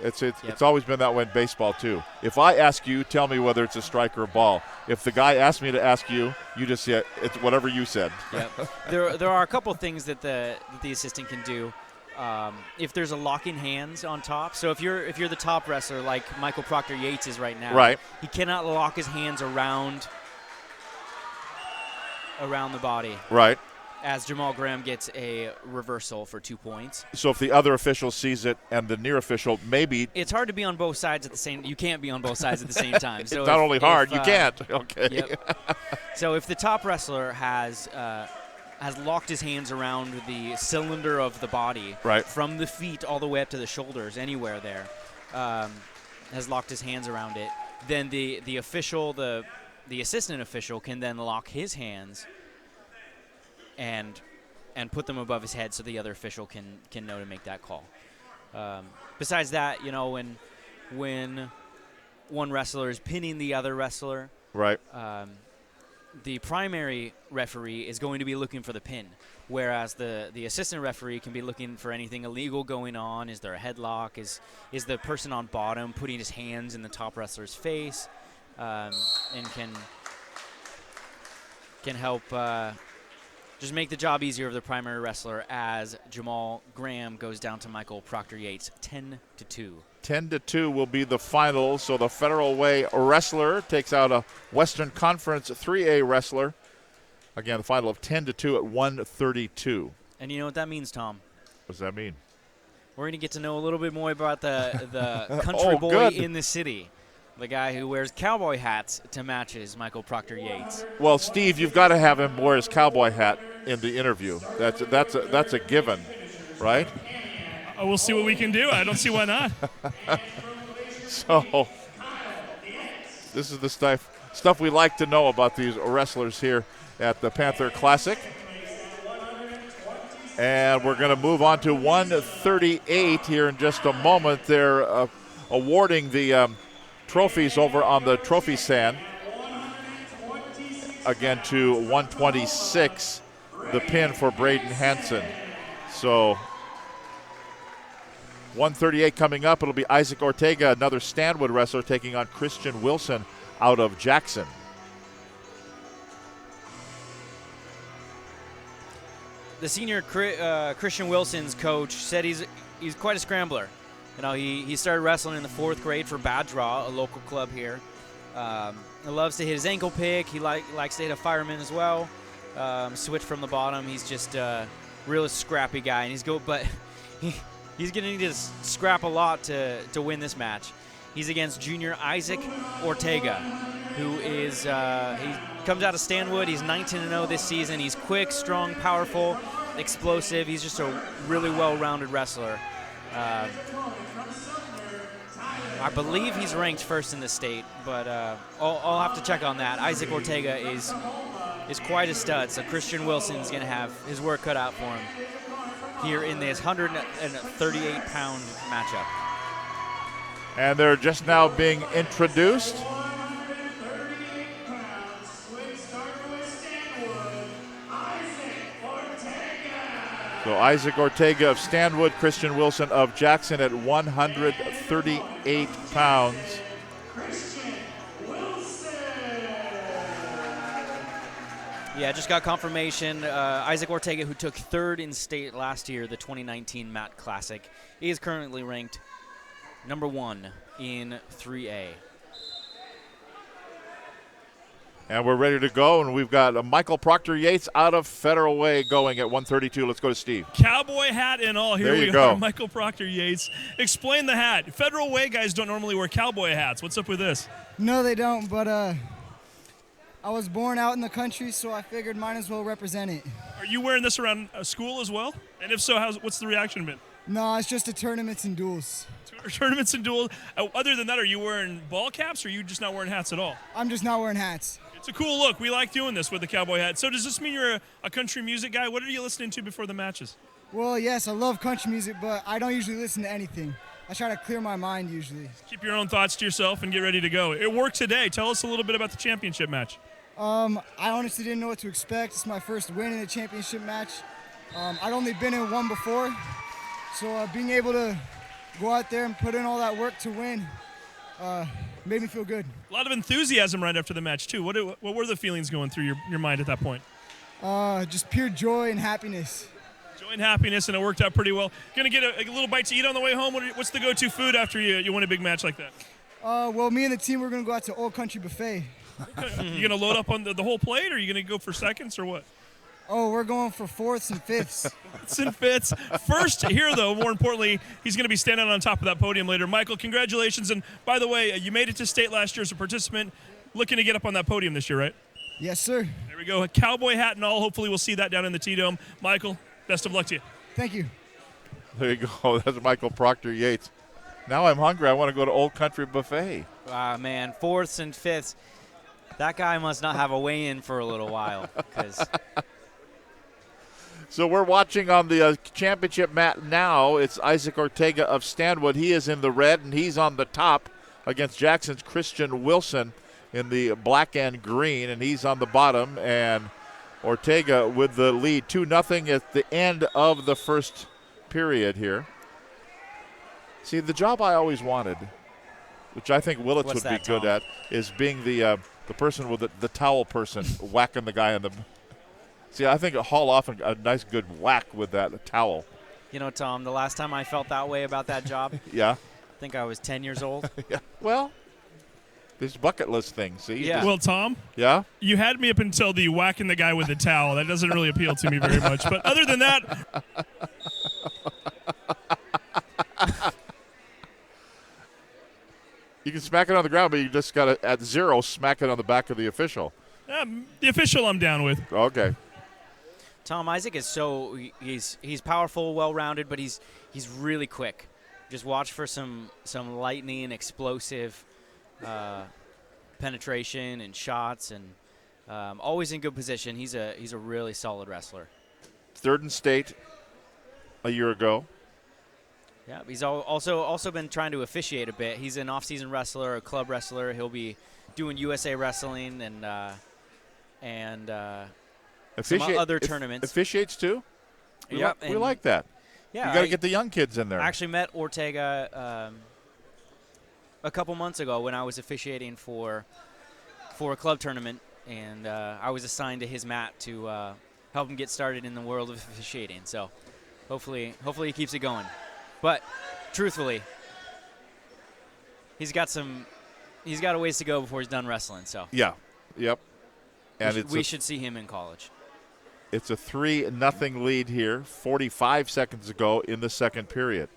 It's always been that way in baseball, too. If I ask you, tell me whether it's a strike or a ball. If the guy asks me to ask you, you just say it's whatever you said. Yep. There are a couple things that the assistant can do. If there's a locking hands on top, so if you're the top wrestler like Michael Proctor Yates is right now, right, he cannot lock his hands around the body. Right. As Jamal Graham gets a reversal for 2 points. So if the other official sees it and the near official maybe. It's hard to be on both sides at the same. You can't be on both sides at the same time. So it's not only hard, you can't. Okay. Yep. So if the top wrestler has locked his hands around the cylinder of the body, right, from the feet all the way up to the shoulders, anywhere there, has locked his hands around it, then the official, the assistant official can then lock his hands and put them above his head so the other official can know to make that call. Besides that, when one wrestler is pinning the other wrestler, right, the primary referee is going to be looking for the pin, whereas the assistant referee can be looking for anything illegal going on. Is there a headlock? Is the person on bottom putting his hands in the top wrestler's face, and can help just make the job easier of the primary wrestler as Jamal Graham goes down to Michael Proctor Yates 10-2. 10-2 will be the final. So the Federal Way wrestler takes out a Western Conference 3A wrestler. Again, the final of 10-2 at 132. And you know what that means, Tom? What does that mean? We're going to get to know a little bit more about the country boy in the city. The guy who wears cowboy hats to match his Michael Proctor Yates. Well, Steve, you've got to have him wear his cowboy hat in the interview. That's a given, right? We'll see what we can do. I don't see why not. So this is the stuff we like to know about these wrestlers here at the Panther Classic. And we're going to move on to 138 here in just a moment. They're awarding the trophies over on the trophy stand. Again to 126, the pin for Braden Hansen. So 138 coming up. It'll be Isaac Ortega, another Stanwood wrestler, taking on Christian Wilson out of Jackson. The senior Christian Wilson's coach said he's quite a scrambler. You know, he started wrestling in the 4th grade for Bad Draw, a local club here. He loves to hit his ankle pick. He likes to hit a fireman as well. Switch from the bottom. He's just a real scrappy guy, and he's going to need to scrap a lot to win this match. He's against junior Isaac Ortega, who is he comes out of Stanwood. He's 19-0 this season. He's quick, strong, powerful, explosive. He's just a really well-rounded wrestler. I believe he's ranked 1st in the state, but I'll have to check on that. Isaac Ortega is quite a stud, so Christian Wilson's going to have his work cut out for him here in this 138-pound matchup. And they're just now being introduced. So Isaac Ortega of Stanwood, Christian Wilson of Jackson at 138 pounds. Yeah, just got confirmation. Isaac Ortega, who took 3rd in state last year, the 2019 Matt Classic, is currently ranked number 1 in 3A. And we're ready to go, and we've got Michael Proctor Yates out of Federal Way going at 132. Let's go to Steve. Cowboy hat and all. Here we go. are, Michael Proctor Yates. Explain the hat. Federal Way guys don't normally wear cowboy hats. What's up with this? No, they don't, but I was born out in the country, so I figured might as well represent it. Are you wearing this around school as well? And if so, what's the reaction been? No, it's just the tournaments and duels. Tournaments and duels. Other than that, are you wearing ball caps, or are you just not wearing hats at all? I'm just not wearing hats. It's a cool look. We like doing this with the cowboy hat. So does this mean you're a country music guy? What are you listening to before the matches? Well, yes, I love country music, but I don't usually listen to anything. I try to clear my mind usually. Keep your own thoughts to yourself and get ready to go. It worked today. Tell us a little bit about the championship match. I honestly didn't know what to expect. It's my first win in a championship match. I'd only been in one before, so being able to go out there and put in all that work to win made me feel good. A lot of enthusiasm right after the match, too. What were the feelings going through your mind at that point? Just pure joy and happiness. Joy and happiness, and it worked out pretty well. Going to get a little bite to eat on the way home? What's the go-to food after you win a big match like that? Well, me and the team, we're going to go out to Old Country Buffet. You going to load up on the whole plate, or are you going to go for seconds, or what? Oh, we're going for 4ths and 5ths. 4ths and 5ths. First here, though, more importantly, he's going to be standing on top of that podium later. Michael, congratulations. And by the way, you made it to state last year as a participant. Looking to get up on that podium this year, right? Yes, sir. There we go. A cowboy hat and all. Hopefully we'll see that down in the T-Dome. Michael, best of luck to you. Thank you. There you go. That's Michael Proctor Yates. Now I'm hungry. I want to go to Old Country Buffet. Man, 4ths and 5ths. That guy must not have a weigh-in for a little while. So we're watching on the championship mat now. It's Isaac Ortega of Stanwood. He is in the red, and he's on the top against Jackson's Christian Wilson in the black and green, and he's on the bottom. And Ortega with the lead, 2-0 at the end of the first period here. See, the job I always wanted, which I think Willits would be good at, is being the person with the towel person whacking the guy in the. See, I think haul off a nice good whack with that towel. You know, Tom, the last time I felt that way about that job, yeah, I think I was 10 years old. Yeah. Well, this bucket list thing, see? Yeah. Well, Tom, yeah, you had me up until the whacking the guy with the towel. That doesn't really appeal to me very much. But other than that, you can smack it on the ground, but you just got to, at 0, smack it on the back of the official. The official I'm down with. Okay. Tom, Isaac is he's powerful, well-rounded, but he's really quick. Just watch for some lightning and explosive penetration and shots, and always in good position. He's a really solid wrestler. 3rd in state a year ago. Yeah, he's also been trying to officiate a bit. He's an off-season wrestler, a club wrestler. He'll be doing USA Wrestling and some other tournaments. Officiates too? Yep, We like that. Yeah, you got to get the young kids in there. I actually met Ortega a couple months ago when I was officiating for a club tournament, and I was assigned to his mat to help him get started in the world of officiating. So hopefully he keeps it going. But truthfully, he's got a ways to go before he's done wrestling. So yeah, yep. And we should see him in college. It's a 3-0 lead here. 45 seconds ago in the second period.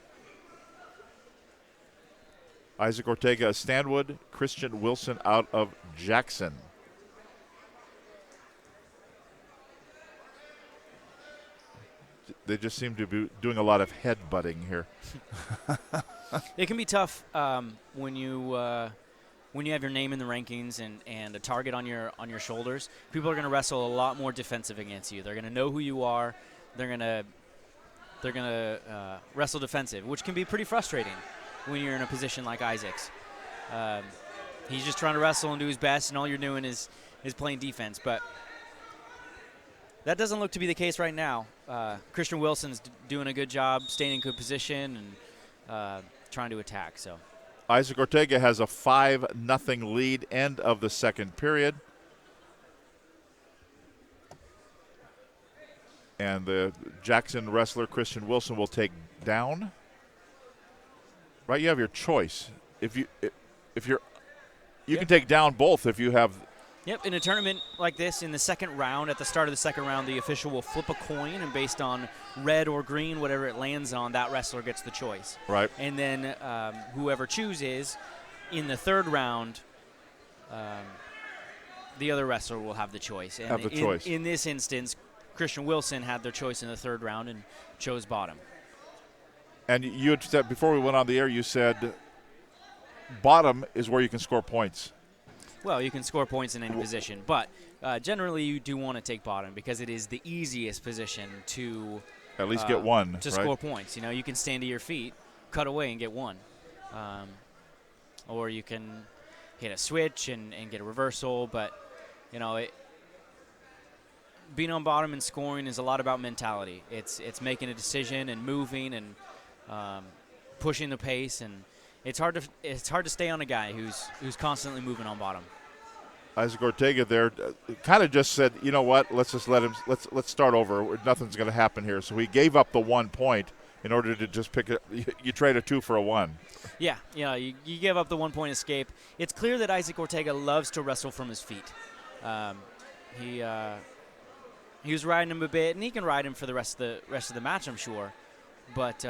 Isaac Ortega of Stanwood, Christian Wilson out of Jackson. They just seem to be doing a lot of head-butting here. It can be tough when you have your name in the rankings and a target on your shoulders. People are going to wrestle a lot more defensive against you. They're going to know who you are. They're going to wrestle defensive, which can be pretty frustrating when you're in a position like Isaac's. He's just trying to wrestle and do his best, and all you're doing is playing defense. But that doesn't look to be the case right now. Christian Wilson's doing a good job, staying in good position and trying to attack. So Isaac Ortega has a 5-0 lead, end of the second period. And the Jackson wrestler, Christian Wilson, will take down. Right, you have your choice. If you can take down both if you have. Yep, in a tournament like this, in the second round, at the start of the second round, the official will flip a coin, and based on red or green, whatever it lands on, that wrestler gets the choice. Right. And then whoever chooses, in the third round, the other wrestler will have the choice. And choice. In this instance, Christian Wilson had their choice in the third round and chose bottom. And you had said, before we went on the air, you said bottom is where you can score points. Well, you can score points in any position, but generally you do want to take bottom because it is the easiest position to at least get one to right? score points. You know, you can stand to your feet, cut away, and get one, or you can hit a switch and get a reversal. But you know, being on bottom and scoring is a lot about mentality. It's making a decision and moving and pushing the pace, and it's hard to stay on a guy who's constantly moving on bottom. Isaac Ortega there kind of just said, you know what, let's just let him, let's start over. Nothing's going to happen here. So he gave up the 1 point in order to just pick it. You trade a 2 for a 1. Yeah, you give up the 1 point escape. It's clear that Isaac Ortega loves to wrestle from his feet. He was riding him a bit, and he can ride him for the rest of the match, I'm sure. But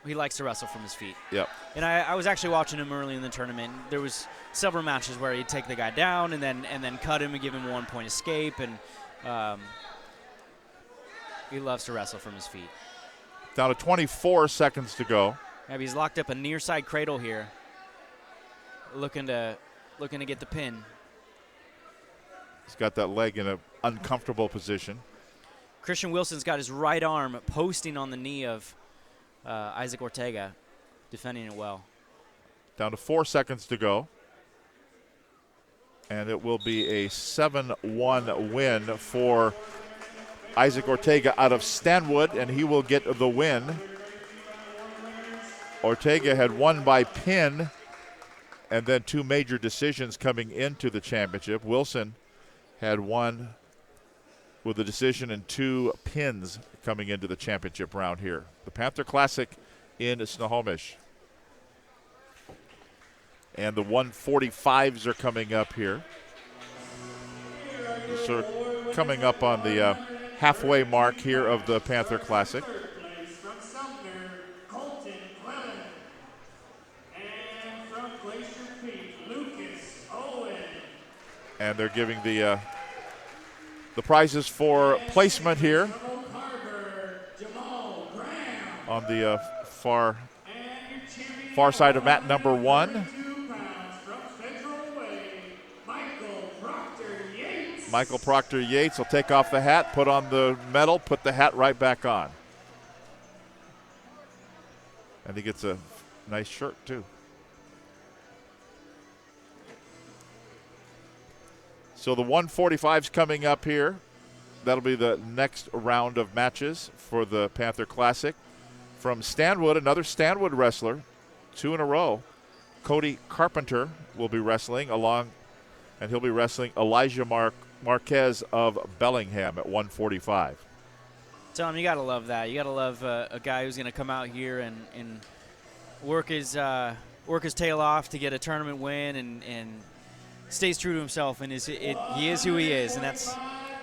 he likes to wrestle from his feet. Yep. And I was actually watching him early in the tournament. There was several matches where he'd take the guy down and then cut him and give him 1 point escape, and he loves to wrestle from his feet. Down to 24 seconds to go. Maybe he's locked up a near side cradle here, looking to get the pin. He's got that leg in an uncomfortable position. Christian Wilson's got his right arm posting on the knee of Isaac Ortega, defending it well. Down to 4 seconds to go. And it will be a 7-1 win for Isaac Ortega out of Stanwood, and he will get the win. Ortega had won by pin and then 2 major decisions coming into the championship. Wilson had won with a decision and 2 pins coming into the championship round here. The Panther Classic in Snohomish. And the 145s are coming up here. So coming up on the halfway mark here of the Panther Classic. And they're giving the prizes for placement here on the far side of mat number 1. Michael Proctor Yates will take off the hat, put on the medal, put the hat right back on. And he gets a nice shirt, too. So the 145's coming up here. That'll be the next round of matches for the Panther Classic. From Stanwood, another Stanwood wrestler, 2 in a row. Cody Carpenter will be wrestling and he'll be wrestling Elijah Marquez of Bellingham at 145. Tom, you got to love that. You got to love a guy who's going to come out here and work his tail off to get a tournament win and stays true to himself. And he is who he is, and that's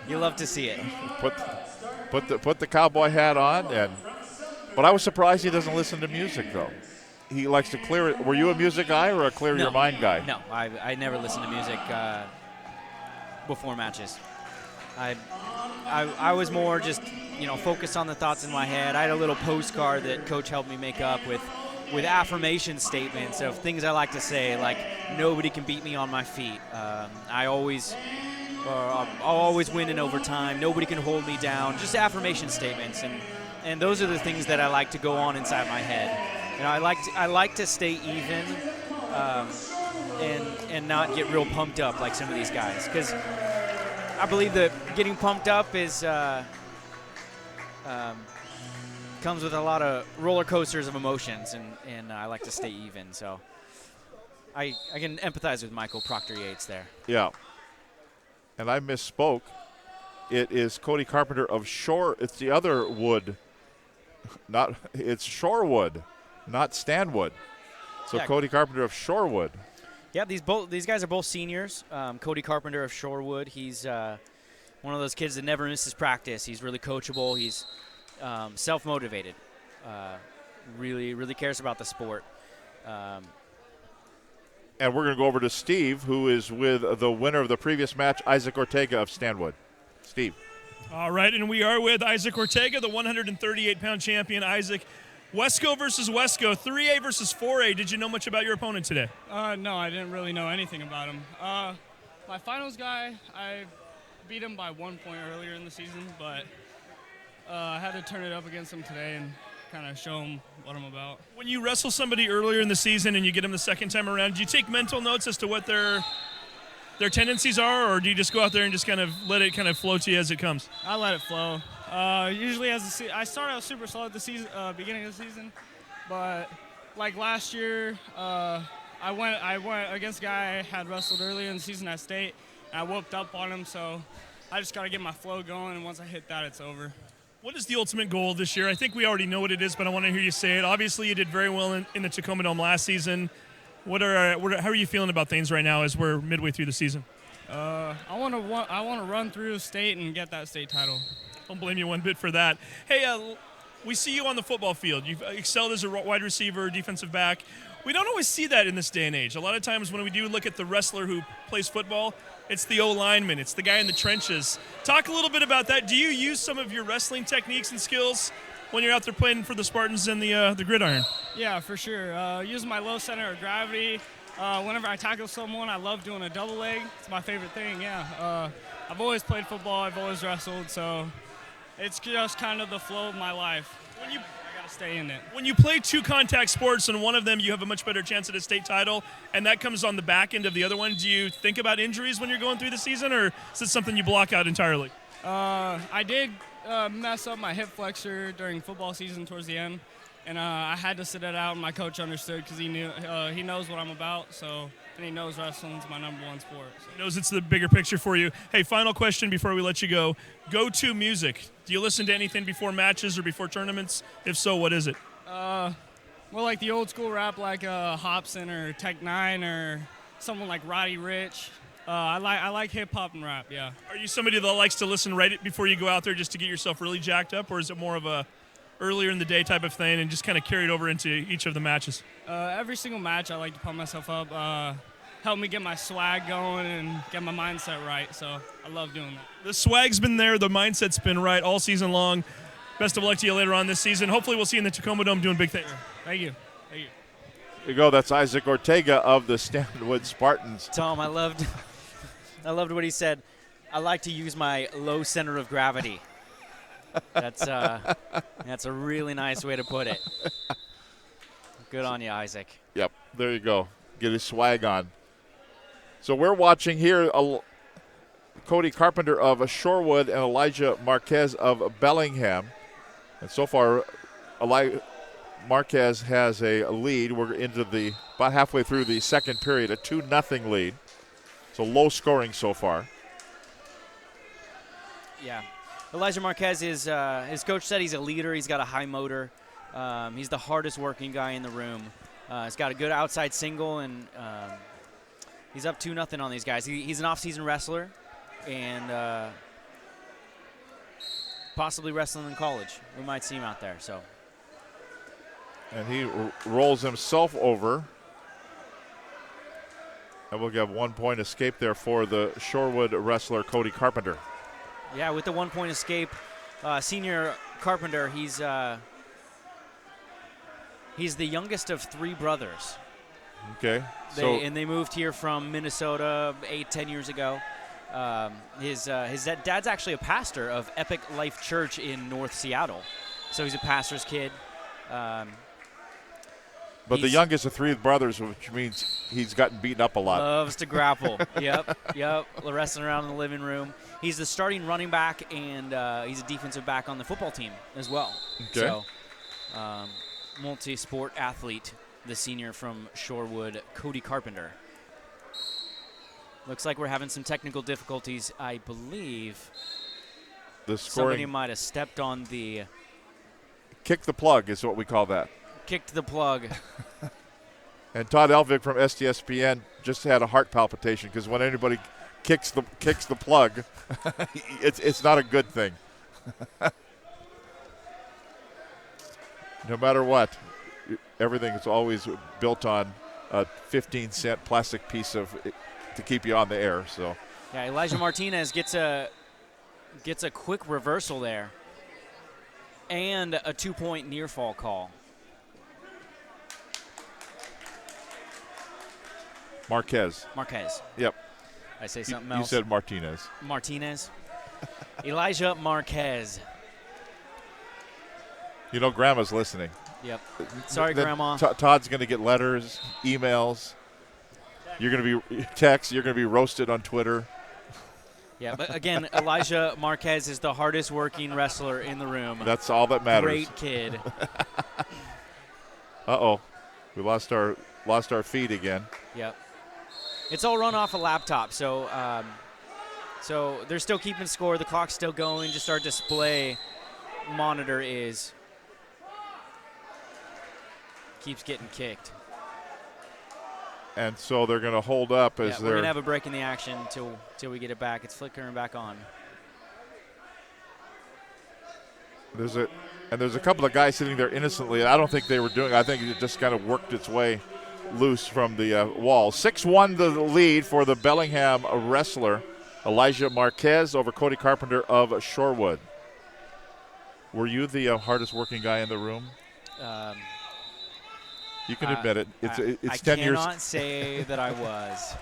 you love to see it. Put the cowboy hat on, but I was surprised he doesn't listen to music though. He likes to clear it. Were you a music guy or a clear your mind guy? No, I never listen to music before matches. I was more just focused on the thoughts in my head. I had a little postcard that Coach helped me make up with affirmation statements of things I like to say, like nobody can beat me on my feet. I'll always win in overtime. Nobody can hold me down. Just affirmation statements, and those are the things that I like to go on inside my head. I like to stay even and not get real pumped up like some of these guys, because I believe that getting pumped up is comes with a lot of roller coasters of emotions, and I like to stay even. So I can empathize with Michael Proctor Yates there. Yeah. And I misspoke. It is Cody Carpenter of Shore. It's the other Wood. It's Shorewood, not Stanwood. So yeah. Cody Carpenter of Shorewood. Yeah, these guys are both seniors. Cody Carpenter of Shorewood. He's one of those kids that never misses practice. He's really coachable. He's self-motivated. Really cares about the sport. And we're going to go over to Steve, who is with the winner of the previous match, Isaac Ortega of Stanwood. Steve. All right, and we are with Isaac Ortega, the 138-pound champion. Isaac, Wesco versus Wesco, 3A versus 4A. Did you know much about your opponent today? No, I didn't really know anything about him. My finals guy, I beat him by 1 point earlier in the season, but I had to turn it up against him today and kind of show him what I'm about. When you wrestle somebody earlier in the season and you get them the second time around, do you take mental notes as to what their tendencies are, or do you just go out there and just kind of let it kind of flow to you as it comes? I let it flow. Usually I start out super slow at the season, beginning of the season, but like last year, I went against a guy I had wrestled earlier in the season at state, and I whooped up on him, so I just got to get my flow going, and once I hit that, it's over. What is the ultimate goal this year? I think we already know what it is, but I want to hear you say it. Obviously, you did very well in the Tacoma Dome last season. How are you feeling about things right now as we're midway through the season? I want to run through state and get that state title. Don't blame you one bit for that. Hey, we see you on the football field. You've excelled as a wide receiver, defensive back. We don't always see that in this day and age. A lot of times when we do look at the wrestler who plays football, it's the O-lineman. It's the guy in the trenches. Talk a little bit about that. Do you use some of your wrestling techniques and skills when you're out there playing for the Spartans and the gridiron? Yeah, for sure. Using my low center of gravity. Whenever I tackle someone, I love doing a double leg. It's my favorite thing, yeah. I've always played football. I've always wrestled, so it's just kind of the flow of my life. I got to stay in it. When you play two contact sports and one of them you have a much better chance at a state title, and that comes on the back end of the other one, do you think about injuries when you're going through the season, or is it something you block out entirely? I did mess up my hip flexor during football season towards the end, and I had to sit it out, and my coach understood because he knew he knows what I'm about, and he knows wrestling's my number one sport. So. He knows it's the bigger picture for you. Hey, final question before we let you go. Go-to music. Do you listen to anything before matches or before tournaments? If so, what is it? Well, like the old school rap, like Hobson or Tech Nine or someone like Roddy Ricch. I like hip hop and rap. Yeah. Are you somebody that likes to listen right before you go out there just to get yourself really jacked up, or is it more of a earlier in the day type of thing and just kind of carry it over into each of the matches? Every single match, I like to pump myself up, help me get my swag going and get my mindset right. So I love doing that. The swag's been there. The mindset's been right all season long. Best of luck to you later on this season. Hopefully we'll see you in the Tacoma Dome doing big things. Thank you. Thank you. There you go. That's Isaac Ortega of the Stanwood Spartans. Tom, I loved what he said. I like to use my low center of gravity. That's a really nice way to put it. Good on you, Isaac. Yep, there you go. Get his swag on. So we're watching here Cody Carpenter of Shorewood and Elijah Marquez of Bellingham. And so far, Marquez has a lead. We're into about halfway through the second period, a 2-0 lead. So low scoring so far. Yeah. Elijah Marquez is, his coach said he's a leader. He's got a high motor. He's the hardest working guy in the room. He's got a good outside single, and he's up 2-0 on these guys. He's an off-season wrestler, and possibly wrestling in college. We might see him out there. So. And he rolls himself over. And we'll get 1 point escape there for the Shorewood wrestler Cody Carpenter. Yeah, with the 1 point escape, senior Carpenter, he's the youngest of 3 brothers. Okay. And they moved here from Minnesota 8-10 years ago. His dad's actually a pastor of Epic Life Church in North Seattle. So he's a pastor's kid. But the youngest of 3 brothers, which means he's gotten beaten up a lot. Loves to grapple. Yep. Wrestling around in the living room. He's the starting running back, and he's a defensive back on the football team as well. Okay. So, multi-sport athlete, the senior from Shorewood, Cody Carpenter. Looks like we're having some technical difficulties. I believe somebody might have stepped on the... Kick the plug is what we call that. Kicked the plug. And Todd Elvig from STSPN just had a heart palpitation because when anybody kicks the plug, it's not a good thing. No matter what, everything is always built on a 15-cent plastic piece to keep you on the air. So yeah, Elijah Martinez gets a quick reversal there, and a 2-point near fall call. Marquez. Yep. I say something else. You said Martinez. Elijah Marquez. You know Grandma's listening. Yep. Sorry, Grandma. Todd's going to get letters, emails. You're going to be texts. You're going to be roasted on Twitter. Yeah, but again, Elijah Marquez is the hardest working wrestler in the room. That's all that matters. Great kid. Uh-oh. We lost our feed again. Yep. It's all run off a laptop, so they're still keeping score. The clock's still going. Just our display monitor keeps getting kicked. And so they're going to hold up as we're going to have a break in the action till we get it back. It's flickering back on. There's a couple of guys sitting there innocently. I don't think they were doing. I think it just kind of worked its way loose from the wall. 6-1 the lead for the Bellingham wrestler Elijah Marquez over Cody Carpenter of Shorewood. Were you the hardest working guy in the room? You can admit it. It's 10 years. I cannot say that I was.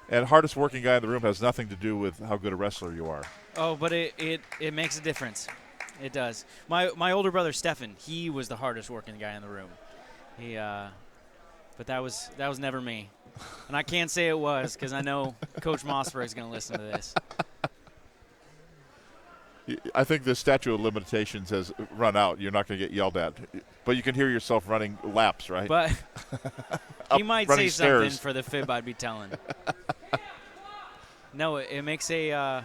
And hardest working guy in the room has nothing to do with how good a wrestler you are. Oh, but it makes a difference. It does. My older brother Stefan, he was the hardest working guy in the room. But that was never me, and I can't say it was because I know Coach Mossberg is going to listen to this. I think the statute of limitations has run out. You're not going to get yelled at, but you can hear yourself running laps, right? But he might say stairs. something for the fib I'd be telling. No, it makes a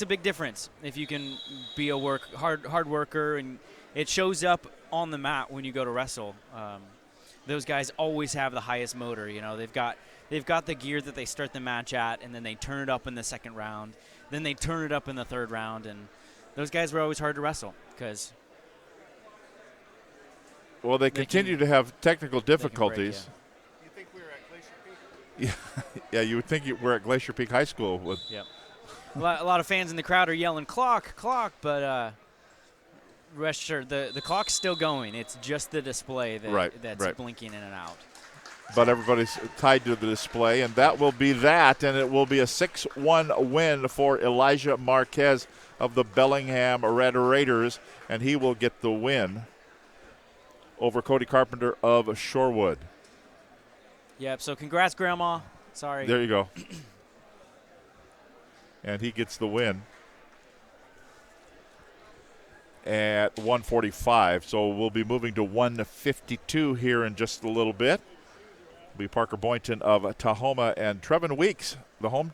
big difference if you can be a hard worker, and it shows up on the mat when you go to wrestle. Those guys always have the highest motor. You know, they've got the gear that they start the match at, and then they turn it up in the second round. Then they turn it up in the third round, and those guys were always hard to wrestle because. Well, they continue to have technical difficulties. You think we were at Glacier Peak? Yeah, you would think we're at Glacier Peak High School with. Yep. A lot of fans in the crowd are yelling clock, but rest assured the clock's still going. It's just the display that's blinking in and out. but everybody's tied to the display, and that will be that, and it will be a 6-1 win for Elijah Marquez of the Bellingham Red Raiders, and he will get the win over Cody Carpenter of Shorewood. Yep, so congrats, Grandma. Sorry. There you go. And he gets the win at 145. So we'll be moving to 152 here in just a little bit. It'll be Parker Boynton of Tahoma and Trevin Weeks, the home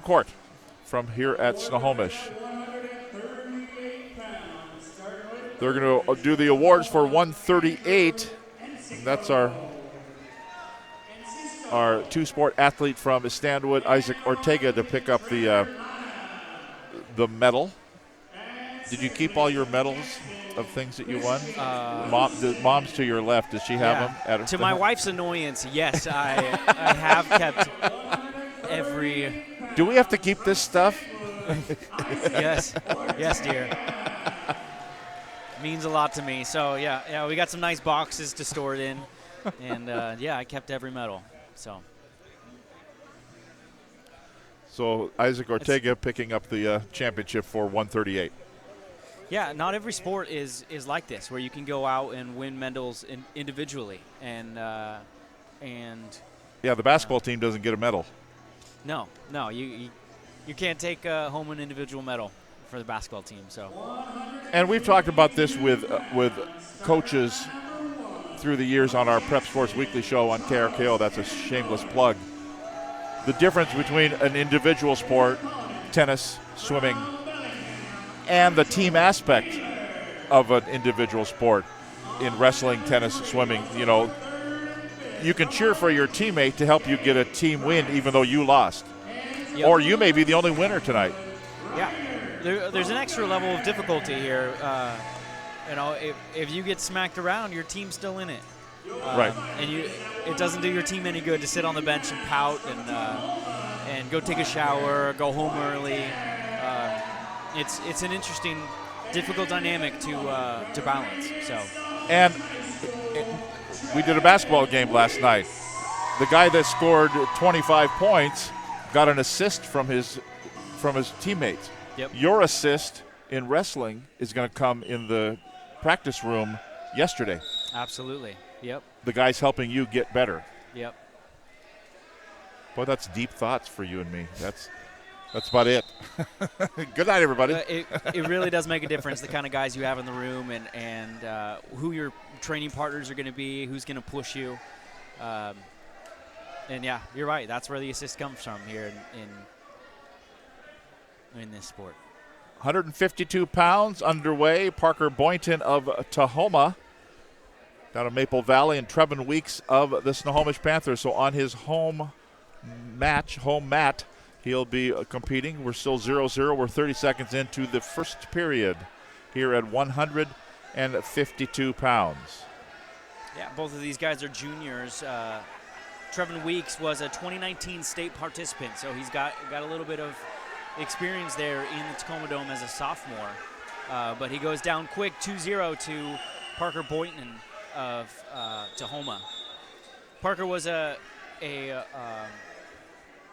court from here at Snohomish. They're going to do the awards for 138. That's our two-sport athlete from Stanwood, Isaac Ortega, to pick up the medal. Did you keep all your medals of things that you won? Mom's to your left. Does she have them? To my wife's annoyance, yes, I have kept every. Do we have to keep this stuff? Yes, dear. Means a lot to me. So yeah, we got some nice boxes to store it in, and I kept every medal. So Isaac Ortega picking up the championship for 138. Yeah, not every sport is like this, where you can go out and win medals individually, and the basketball team doesn't get a medal. No, you can't take home an individual medal for the basketball team. So, and we've talked about this with coaches through the years on our Prep Sports Weekly show on KRKO. That's a shameless plug. The difference between an individual sport, tennis, swimming, and the team aspect of an individual sport in wrestling, tennis, swimming, you can cheer for your teammate to help you get a team win even though you lost. Yep. Or you may be the only winner tonight. Yeah, there's an extra level of difficulty here. If you get smacked around, your team's still in it. Right. And it doesn't do your team any good to sit on the bench and pout and go take a shower, go home early. It's an interesting, difficult dynamic to balance. So. And we did a basketball game last night. The guy that scored 25 points got an assist from his teammates. Yep. Your assist in wrestling is going to come in the practice room yesterday. Absolutely. Yep. The guy's helping you get better. Yep. Boy, that's deep thoughts for you and me. That's about it. Good night, everybody. It really does make a difference, the kind of guys you have in the room and who your training partners are going to be, who's going to push you. And yeah, you're right. That's where the assist comes from here in this sport. 152 pounds underway. Parker Boynton of Tahoma down in Maple Valley, and Trevin Weeks of the Snohomish Panthers. So on his home mat, he'll be competing. We're still 0-0. We're 30 seconds into the first period here at 152 pounds. Yeah, both of these guys are juniors. Trevin Weeks was a 2019 state participant, so he's got a little bit of experience there in the Tacoma Dome as a sophomore. But he goes down quick, 2-0 to Parker Boynton of Tahoma. Parker was a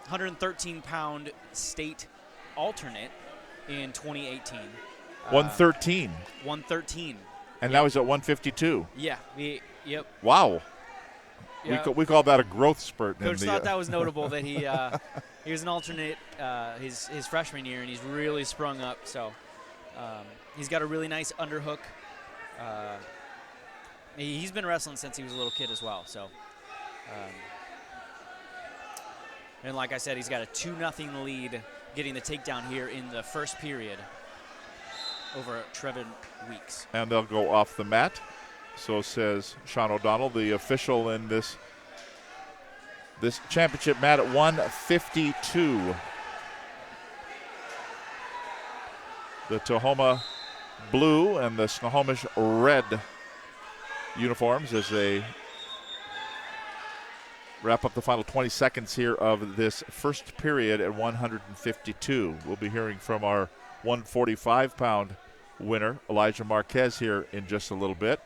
113-pound state alternate in 2018. 113. 113. And now he's at 152. Yeah. Yep. Wow. Yeah. We call that a growth spurt. Coach thought that was notable that he was an alternate his freshman year, and he's really sprung up. So he's got a really nice underhook. He's been wrestling since he was a little kid as well. So, and like I said, he's got a 2-0 lead, getting the takedown here in the first period over Trevin Weeks. And they'll go off the mat. So says Sean O'Donnell, the official in this championship mat at 152. The Tahoma blue and the Snohomish red uniforms as they wrap up the final 20 seconds here of this first period at 152. We'll be hearing from our 145-pound winner, Elijah Marquez, here in just a little bit.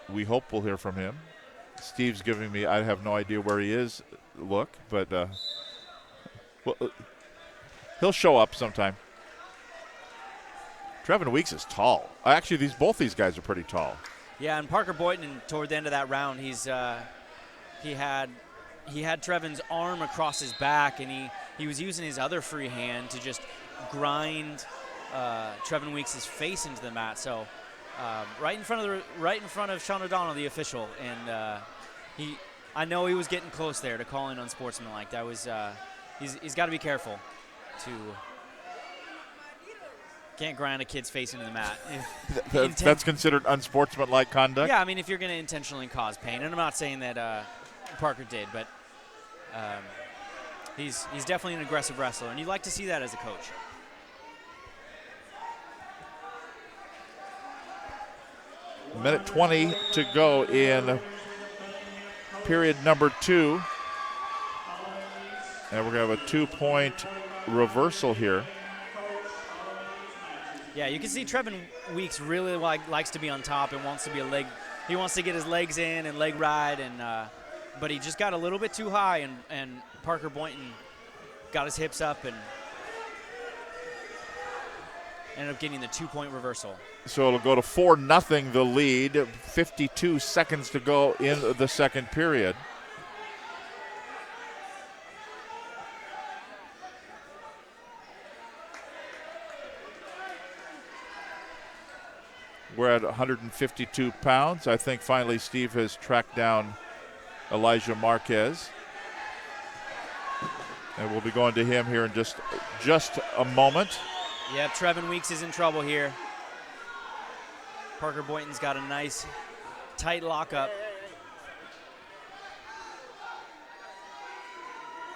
we hope we'll hear from him. Steve's giving me, I have no idea where he is, look, but well, he'll show up sometime. Trevin Weeks is tall. Actually, both these guys are pretty tall. Yeah, and Parker Boynton, toward the end of that round, he had Trevin's arm across his back, and he was using his other free hand to just grind Trevin Weeks' face into the mat. So right in front of Sean O'Donnell, the official, and I know he was getting close there to calling unsportsmanlike. That was he's got to be careful to. Can't grind a kid's face into the mat. That's considered unsportsmanlike conduct? Yeah, I mean, if you're going to intentionally cause pain. And I'm not saying that Parker did, but he's definitely an aggressive wrestler, and you'd like to see that as a coach. Minute 20 to go in period number 2. And we're going to have a 2-point reversal here. Yeah, you can see Trevin Weeks really likes to be on top and wants to be he wants to get his legs in and leg ride, and but he just got a little bit too high, and Parker Boynton got his hips up and ended up getting the 2-point reversal. So it'll go to 4-0 the lead. 52 seconds to go in the second period. We're at 152 pounds. I think finally Steve has tracked down Elijah Marquez. And we'll be going to him here in just a moment. Yeah, Trevin Weeks is in trouble here. Parker Boynton's got a nice, tight lockup.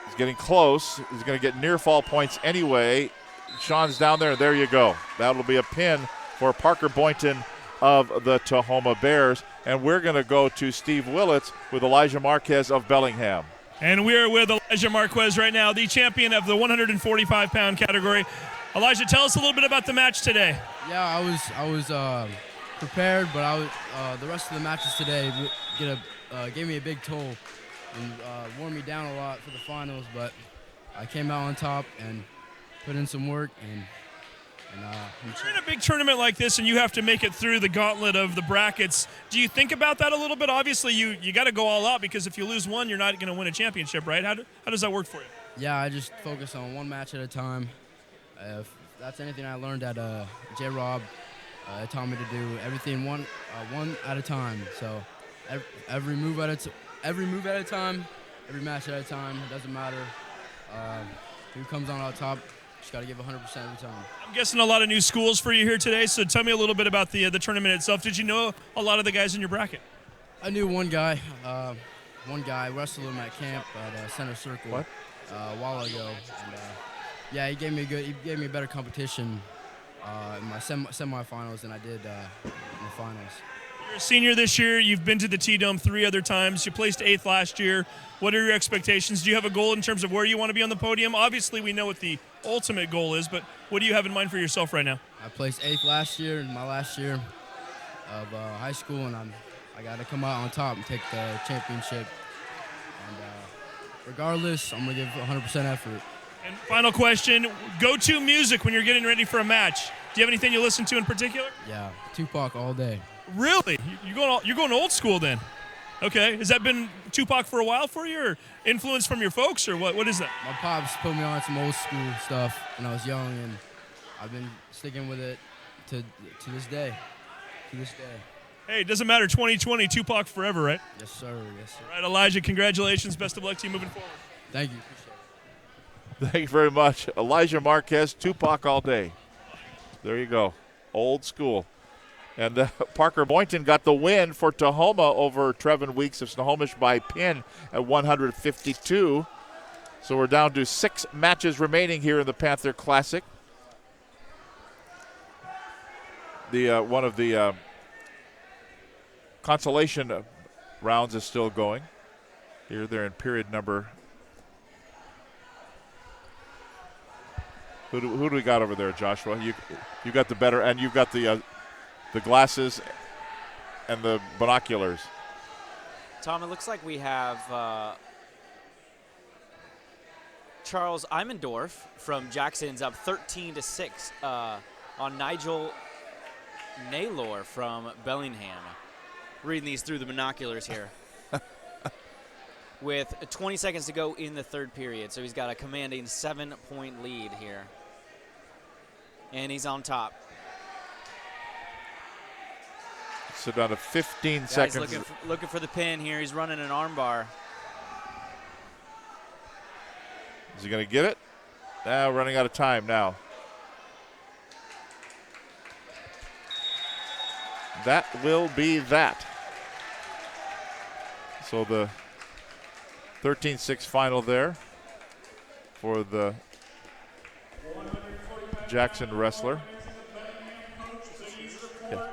He's getting close. He's going to get near fall points anyway. Sean's down there. There you go. That'll be a pin for Parker Boynton of the Tahoma Bears. And we're going to go to Steve Willits with Elijah Marquez of Bellingham. And we're with Elijah Marquez right now, the champion of the 145-pound category. Elijah, tell us a little bit about the match today. Yeah, I was prepared, but the rest of the matches today gave me a big toll and wore me down a lot for the finals. But I came out on top and put in some work, and you're in a big tournament like this, and you have to make it through the gauntlet of the brackets. Do you think about that a little bit? Obviously, you got to go all out, because if you lose one, you're not going to win a championship, right? How does that work for you? Yeah, I just focus on one match at a time. If that's anything I learned at J-Rob. It taught me to do everything one at a time. So every move at a time, every match at a time. It doesn't matter who comes on top. Just got to give 100% every time. I'm guessing a lot of new schools for you here today, so tell me a little bit about the tournament itself. Did you know a lot of the guys in your bracket? I knew one guy. Wrestled him at camp at Center Circle a while ago. And, yeah, he gave me better competition in my semifinals than I did in the finals. You're a senior this year. You've been to the T-Dome 3 other times. You placed 8th last year. What are your expectations? Do you have a goal in terms of where you want to be on the podium? Obviously, we know what the ultimate goal is, but what do you have in mind for yourself right now? I placed 8th last year, in my last year of high school, and I got to come out on top and take the championship. And regardless, I'm going to give 100% effort. And final question, go-to music when you're getting ready for a match. Do you have anything you listen to in particular? Yeah, Tupac all day. Really? You're going old school then? Okay. Has that been Tupac for a while for you, or influence from your folks, or what is that? My pops put me on some old school stuff when I was young, and I've been sticking with it to this day. Hey, it doesn't matter, 2020, Tupac forever, right? Yes, sir. Yes, sir. All right, Elijah, congratulations. Best of luck to you moving forward. Thank you. Thank you very much. Elijah Marquez, Tupac all day. There you go. Old school. And Parker Boynton got the win for Tahoma over Trevin Weeks of Snohomish by pin at 152. So we're down to 6 matches remaining here in the Panther Classic. One of the consolation rounds is still going. Here they're in period number. Who do we got over there, Joshua? You got the better, and you've got the glasses. and the binoculars. Tom, it looks like we have Charles Eimendorf from Jackson's up 13-6 on Nigel Naylor from Bellingham. Reading these through the binoculars here. With 20 seconds to go in the third period. So he's got a commanding 7-point lead here. And he's on top. So down to 15 seconds. He's looking for the pin here. He's running an armbar. Is he going to get it? Now running out of time now. That will be that. So the 13-6 final there for the Jackson wrestler. Yeah.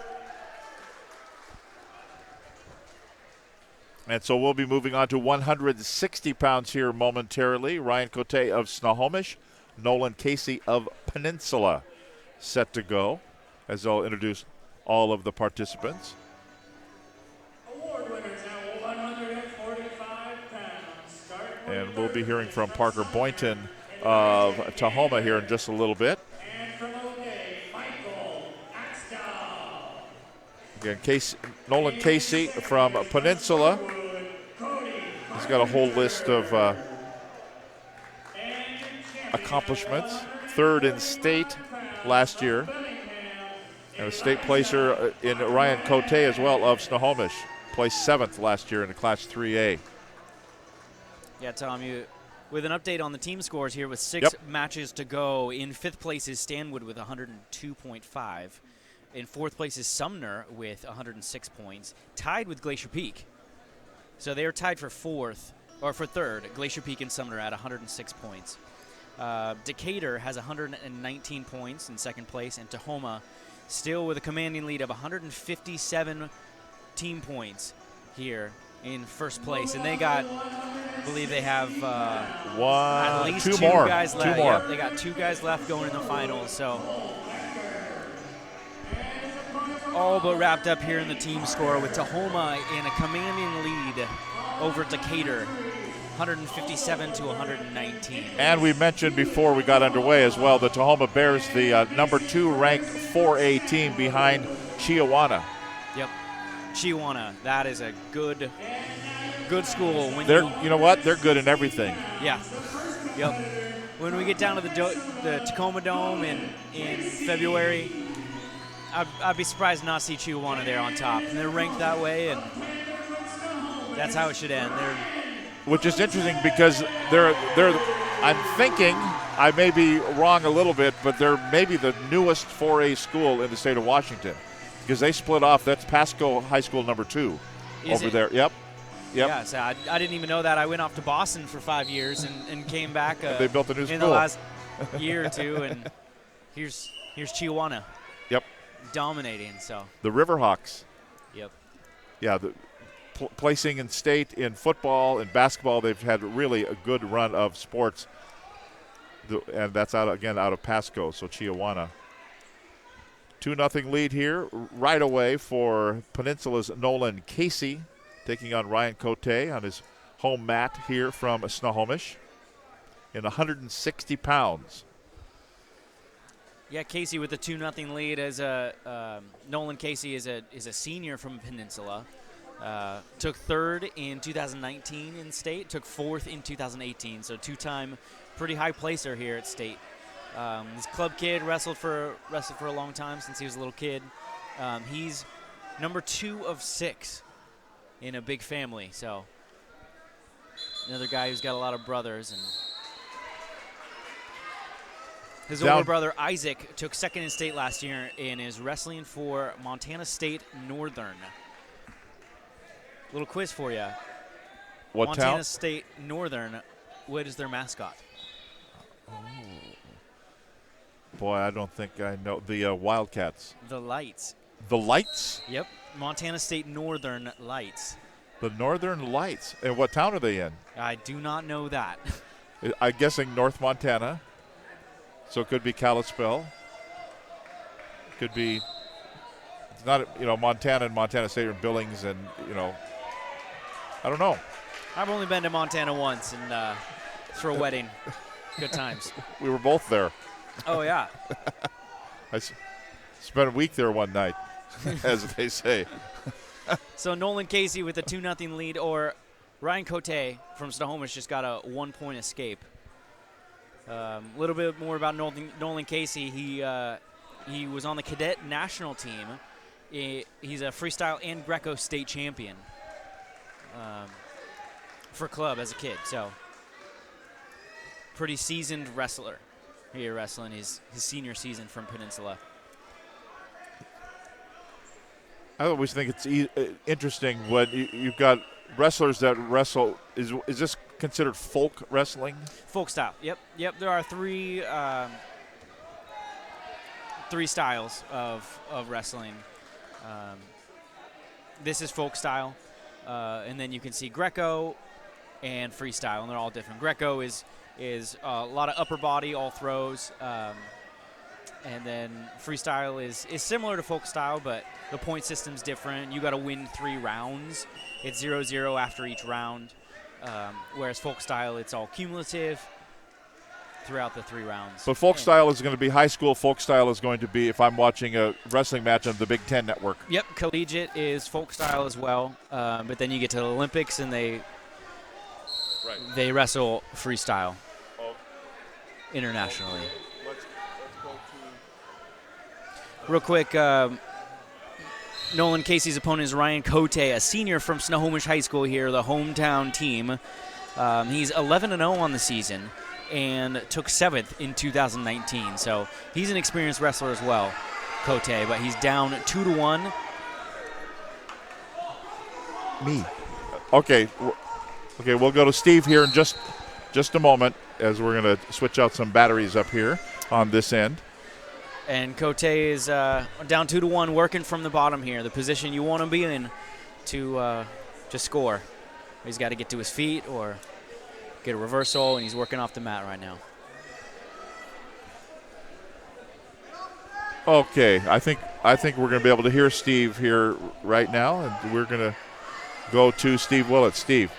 And so we'll be moving on to 160 pounds here momentarily. Ryan Cote of Snohomish, Nolan Casey of Peninsula set to go as they'll introduce all of the participants. Award winners at 145 pounds. And we'll be hearing from Parker Boynton of Tahoma here in just a little bit. And from O'Day, Michael Axtell. Again, Nolan Casey from Peninsula. He's got a whole list of accomplishments. Third in state last year. And a state placer in Ryan Cote as well of Snohomish. Placed 7th last year in the Class 3A. Yeah, Tom, with an update on the team scores here with 6 matches to go. In 5th place is Stanwood with 102.5. In 4th place is Sumner with 106 points, tied with Glacier Peak. So they are tied for 3rd, Glacier Peak and Sumner at 106 points. Decatur has 119 points in 2nd place, and Tahoma still with a commanding lead of 157 team points here in 1st place. And they got, I believe they have at least two guys left. Two more. Yep, they got 2 guys left going in the finals. So all but wrapped up here in the team score with Tahoma in a commanding lead over Decatur, 157 to 119. And we mentioned before we got underway as well that Tahoma bears the number 2 ranked 4A team behind Chiawana. Yep, Chiawana. That is a good school. You know what? They're good in everything. Yeah. Yep. When we get down to the Tacoma Dome in February, I'd be surprised not to see Chiawana there on top. And they're ranked that way, and that's how it should end. Which is interesting because they're I'm thinking, I may be wrong a little bit, but they're maybe the newest 4A school in the state of Washington because they split off. That's Pasco High School number 2 over there. Yep. Yeah, so I didn't even know that. I went off to Boston for 5 years and came back they built a new in school the last year or two, and here's Chiawana. Yep. Dominating, so. The Riverhawks. Yep. Yeah, placing in state in football and basketball. They've had really a good run of sports, and that's out of Pasco. So Chiawana, 2-0 lead here right away for Peninsula's Nolan Casey, taking on Ryan Cote on his home mat here from Snohomish in 160 pounds. Yeah, Casey with the 2-0 lead as Nolan Casey is a senior from Peninsula. Took 3rd in 2019 in state, took 4th in 2018, so 2-time pretty high placer here at state. He's a club kid, wrestled for a long time since he was a little kid. He's number 2 of 6 in a big family, so another guy who's got a lot of brothers. And his older brother Isaac took 2nd in state last year and is wrestling for Montana State Northern. Little quiz for you. What Montana town? State Northern, what is their mascot? Oh. Boy, I don't think I know. The Wildcats. The Lights. The Lights? Yep. Montana State Northern Lights. The Northern Lights. And what town are they in? I do not know that. I'm guessing North Montana. So it could be Kalispell. Could be It's not, Montana and Montana State are in Billings, and, I don't know. I've only been to Montana once, and for a wedding. Good times. We were both there. Oh, yeah. I spent a week there one night, as they say. So Nolan Casey with a 2-0 lead, or Ryan Cote from Snohomish just got a 1-point escape. A little bit more about Nolan Casey. He was on the cadet national team. He's a freestyle and Greco state champion for club as a kid. So pretty seasoned wrestler here, wrestling his senior season from Peninsula. I always think it's interesting when you've got wrestlers that wrestle. Is this considered folk wrestling? Folk style. Yep. There are three styles of wrestling. This is folk style, and then you can see Greco and freestyle, and they're all different. Greco is a lot of upper body, all throws. And then freestyle is similar to folk style, but the point system's different. You got to win 3 rounds. It's 0-0 after each round, whereas folk style, it's all cumulative throughout the 3 rounds. But folk style is going to be high school. Folk style is going to be if I'm watching a wrestling match on the Big Ten Network. Yep, collegiate is folk style as well. But then you get to the Olympics, and they wrestle freestyle internationally. Real quick, Nolan Casey's opponent is Ryan Cote, a senior from Snohomish High School here, the hometown team. He's 11-0 on the season and took 7th in 2019. So he's an experienced wrestler as well, Cote, but he's down 2-1. Me. Okay, we'll go to Steve here in just a moment as we're going to switch out some batteries up here on this end. And Cote is down 2-1, working from the bottom here, the position you want to be in to score. He's got to get to his feet or get a reversal, and he's working off the mat right now. Okay, I think we're going to be able to hear Steve here right now, and we're going to go to Steve Willits. Steve.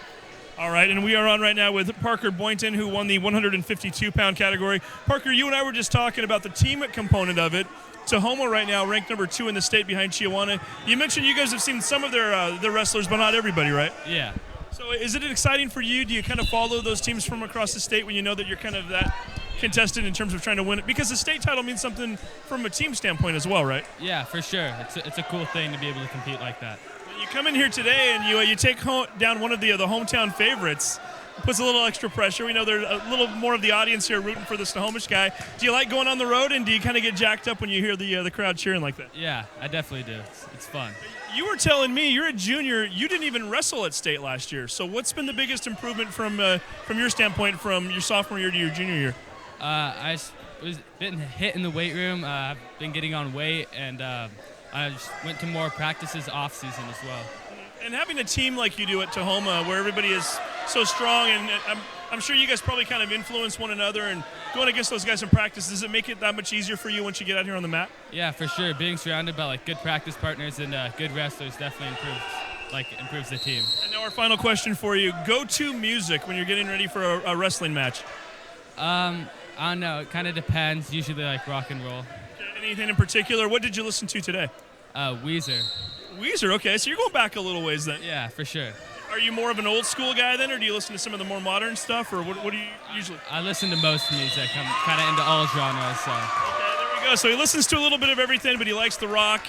All right, and we are on right now with Parker Boynton, who won the 152-pound category. Parker, you and I were just talking about the team component of it. Tahoma right now ranked number 2 in the state behind Chiawana. You mentioned you guys have seen some of their wrestlers, but not everybody, right? Yeah. So is it exciting for you? Do you kind of follow those teams from across the state when you know that you're kind of that contested in terms of trying to win it? Because the state title means something from a team standpoint as well, right? Yeah, for sure. It's a cool thing to be able to compete like that. You come in here today and you take down one of the hometown favorites. It puts a little extra pressure. We know there's a little more of the audience here rooting for the Snohomish guy. Do you like going on the road, and do you kind of get jacked up when you hear the crowd cheering like that? Yeah, I definitely do. It's fun. You were telling me you're a junior. You didn't even wrestle at state last year. So what's been the biggest improvement from your standpoint from your sophomore year to your junior year? I was been hit in the weight room. I've been getting on weight, and I just went to more practices off season as well. And having a team like you do at Tahoma, where everybody is so strong, and I'm sure you guys probably kind of influence one another, and going against those guys in practice, does it make it that much easier for you once you get out here on the mat? Yeah, for sure. Being surrounded by good practice partners and good wrestlers definitely improves the team. And now our final question for you: go-to music when you're getting ready for a wrestling match? I don't know. It kind of depends. Usually rock and roll. Anything in particular? What did you listen to today? Weezer. Weezer, okay. So you're going back a little ways then. Yeah, for sure. Are you more of an old school guy then, or do you listen to some of the more modern stuff, or what do you usually? I listen to most music. I'm kind of into all genres. So. Okay, there we go. So he listens to a little bit of everything, but he likes the rock.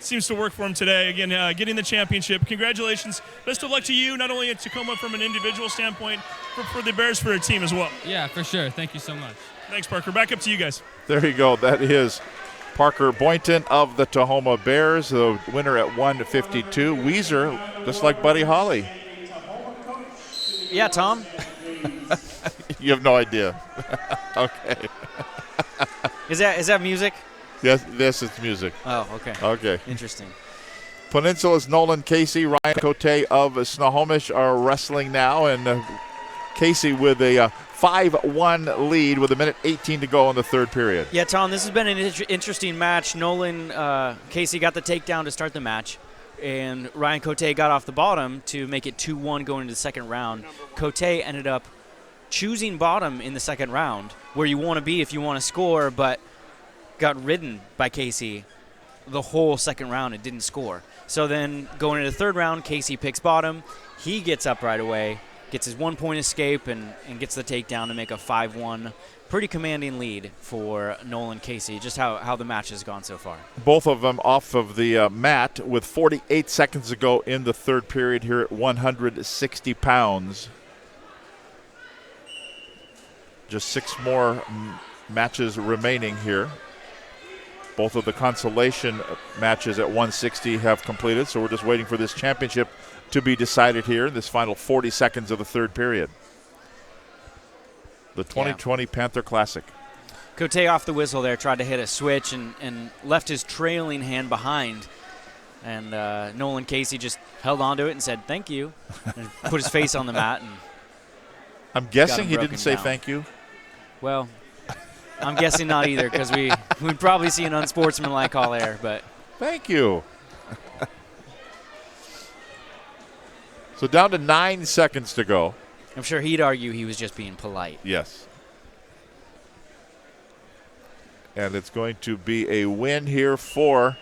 Seems to work for him today. Again, getting the championship. Congratulations. Best of luck to you, not only at Tacoma from an individual standpoint, for the Bears for a team as well. Yeah, for sure. Thank you so much. Thanks, Parker. Back up to you guys. There you go. That is Parker Boynton of the Tahoma Bears, the winner at 152. Weezer, just like Buddy Holly. Yeah, Tom. You have no idea. Okay. Is that music? Yes, this is music. Oh, okay. Okay. Interesting. Peninsula's Nolan Casey, Ryan Cote of Snohomish are wrestling now, and Casey with a 5-1 lead with 1:18 to go in the third period. Yeah, Tom, this has been an interesting match. Nolan, Casey got the takedown to start the match, and Ryan Cote got off the bottom to make it 2-1 going into the second round. Cote ended up choosing bottom in the second round, where you want to be if you want to score, but got ridden by Casey the whole second round and didn't score. So then going into the third round, Casey picks bottom. He gets up right away, gets his 1-point escape, and gets the takedown to make a 5-1. Pretty commanding lead for Nolan Casey, just how the match has gone so far. Both of them off of the mat with 48 seconds to go in the third period here at 160 pounds. Just 6 more matches remaining here. Both of the consolation matches at 160 have completed, so we're just waiting for this championship to be decided here in this final 40 seconds of the third period. The 2020 Panther Classic. Cote off the whistle there, tried to hit a switch and left his trailing hand behind. And Nolan Casey just held onto it and said, "Thank you," and put his face on the mat. And I'm guessing he didn't say thank you. Well, I'm guessing not either, because we'd probably see an unsportsmanlike call there. But thank you. So down to 9 seconds to go. I'm sure he'd argue he was just being polite. Yes. And it's going to be a win here for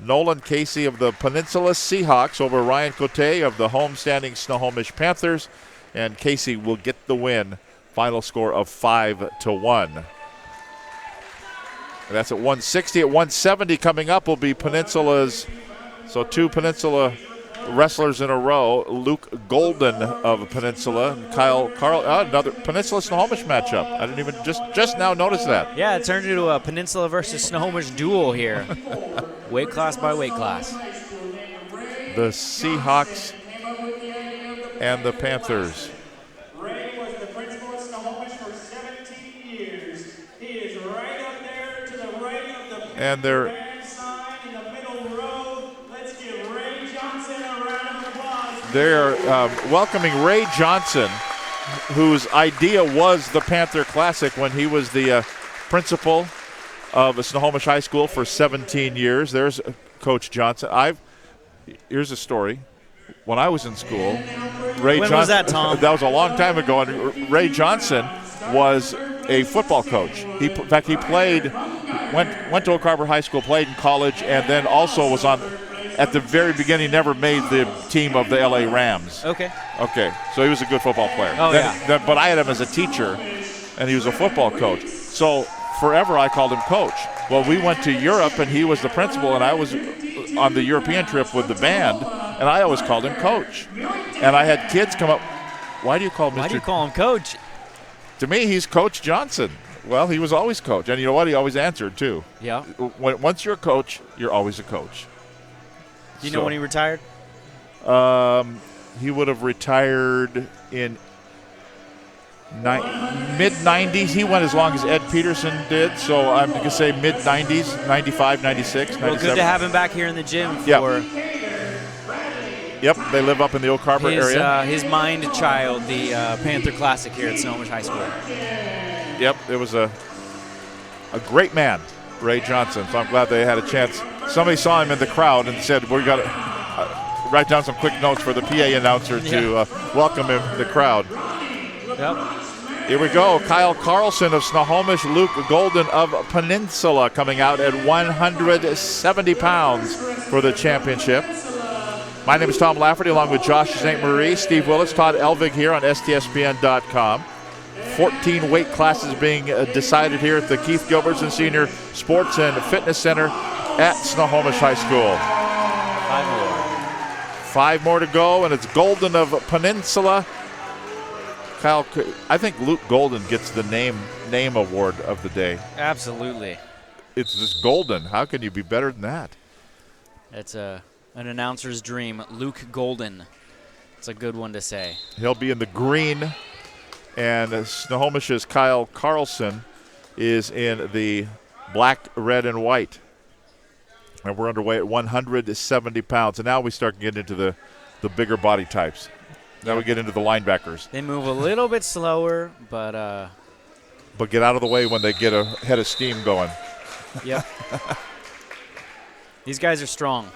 Nolan Casey of the Peninsula Seahawks over Ryan Cote of the homestanding Snohomish Panthers. And Casey will get the win. Final score of 5-1. And that's at 160. At 170 coming up will be Peninsula's. So 2 Peninsula wrestlers in a row. Luke Golden of Peninsula and Kyle Carl. Another Peninsula Snohomish matchup. I didn't even just now notice that. Yeah, it turned into a Peninsula versus Snohomish duel here. Weight class by weight class. The Seahawks and the Panthers. Ray was the principal at Snohomish for 17 years. He is right up there to the right of the And they're sign in the middle row. Let's give Ray Johnson a round of applause. They're welcoming Ray Johnson, whose idea was the Panther Classic when he was the principal of Snohomish High School for 17 years. There's Coach Johnson. Here's a story. When I was in school, Ray When Johnson. was that, Tom? That was a long time ago. And Ray Johnson was a football coach. In fact, he played, went to Oak Harbor High School, played in college, and then also was on. At the very beginning, never made the team of the LA Rams. Okay. So he was a good football player. Oh, But I had him as a teacher, and he was a football coach. So forever I called him Coach. Well, we went to Europe, and he was the principal, and I was on the European trip with the band, and I always called him Coach. And I had kids come up, why do you call Why do you call him Coach? To me, he's Coach Johnson. Well, he was always Coach. And you know what? He always answered, too. Yeah. Once you're a coach, you're always a coach. Do you know when he retired? He would have retired in mid-90s. He went as long as Ed Peterson did, so I'm going to say mid-90s, 95, 96, 97. Well, good to have him back here in the gym for Yep, they live up in the Oak Harbor area. His mind child, the Panther Classic here at Snohomish High School. Yep, it was a great man, Ray Johnson, so I'm glad they had a chance. Somebody saw him in the crowd and said, we got to write down some quick notes for the PA announcer to welcome him in the crowd. Yep. Here we go. Kyle Carlson of Snohomish, Luke Golden of Peninsula coming out at 170 pounds for the championship. My name is Tom Lafferty along with Josh St. Marie, Steve Willits, Todd Elvig here on STSPN.com. 14 weight classes being decided here at the Keith Gilbertson Senior Sports and Fitness Center at Snohomish High School. 5 more to go, and it's Golden of Peninsula. Kyle, I think Luke Golden gets the name award of the day. Absolutely. It's just Golden. How can you be better than that? It's an announcer's dream. Luke Golden. It's a good one to say. He'll be in the green, and Snohomish's Kyle Carlson is in the black, red, and white. And we're underway at 170 pounds. And now we start getting into the bigger body types. Now we get into the linebackers. They move a little bit slower, but get out of the way when they get a head of steam going. Yep. These guys are strong.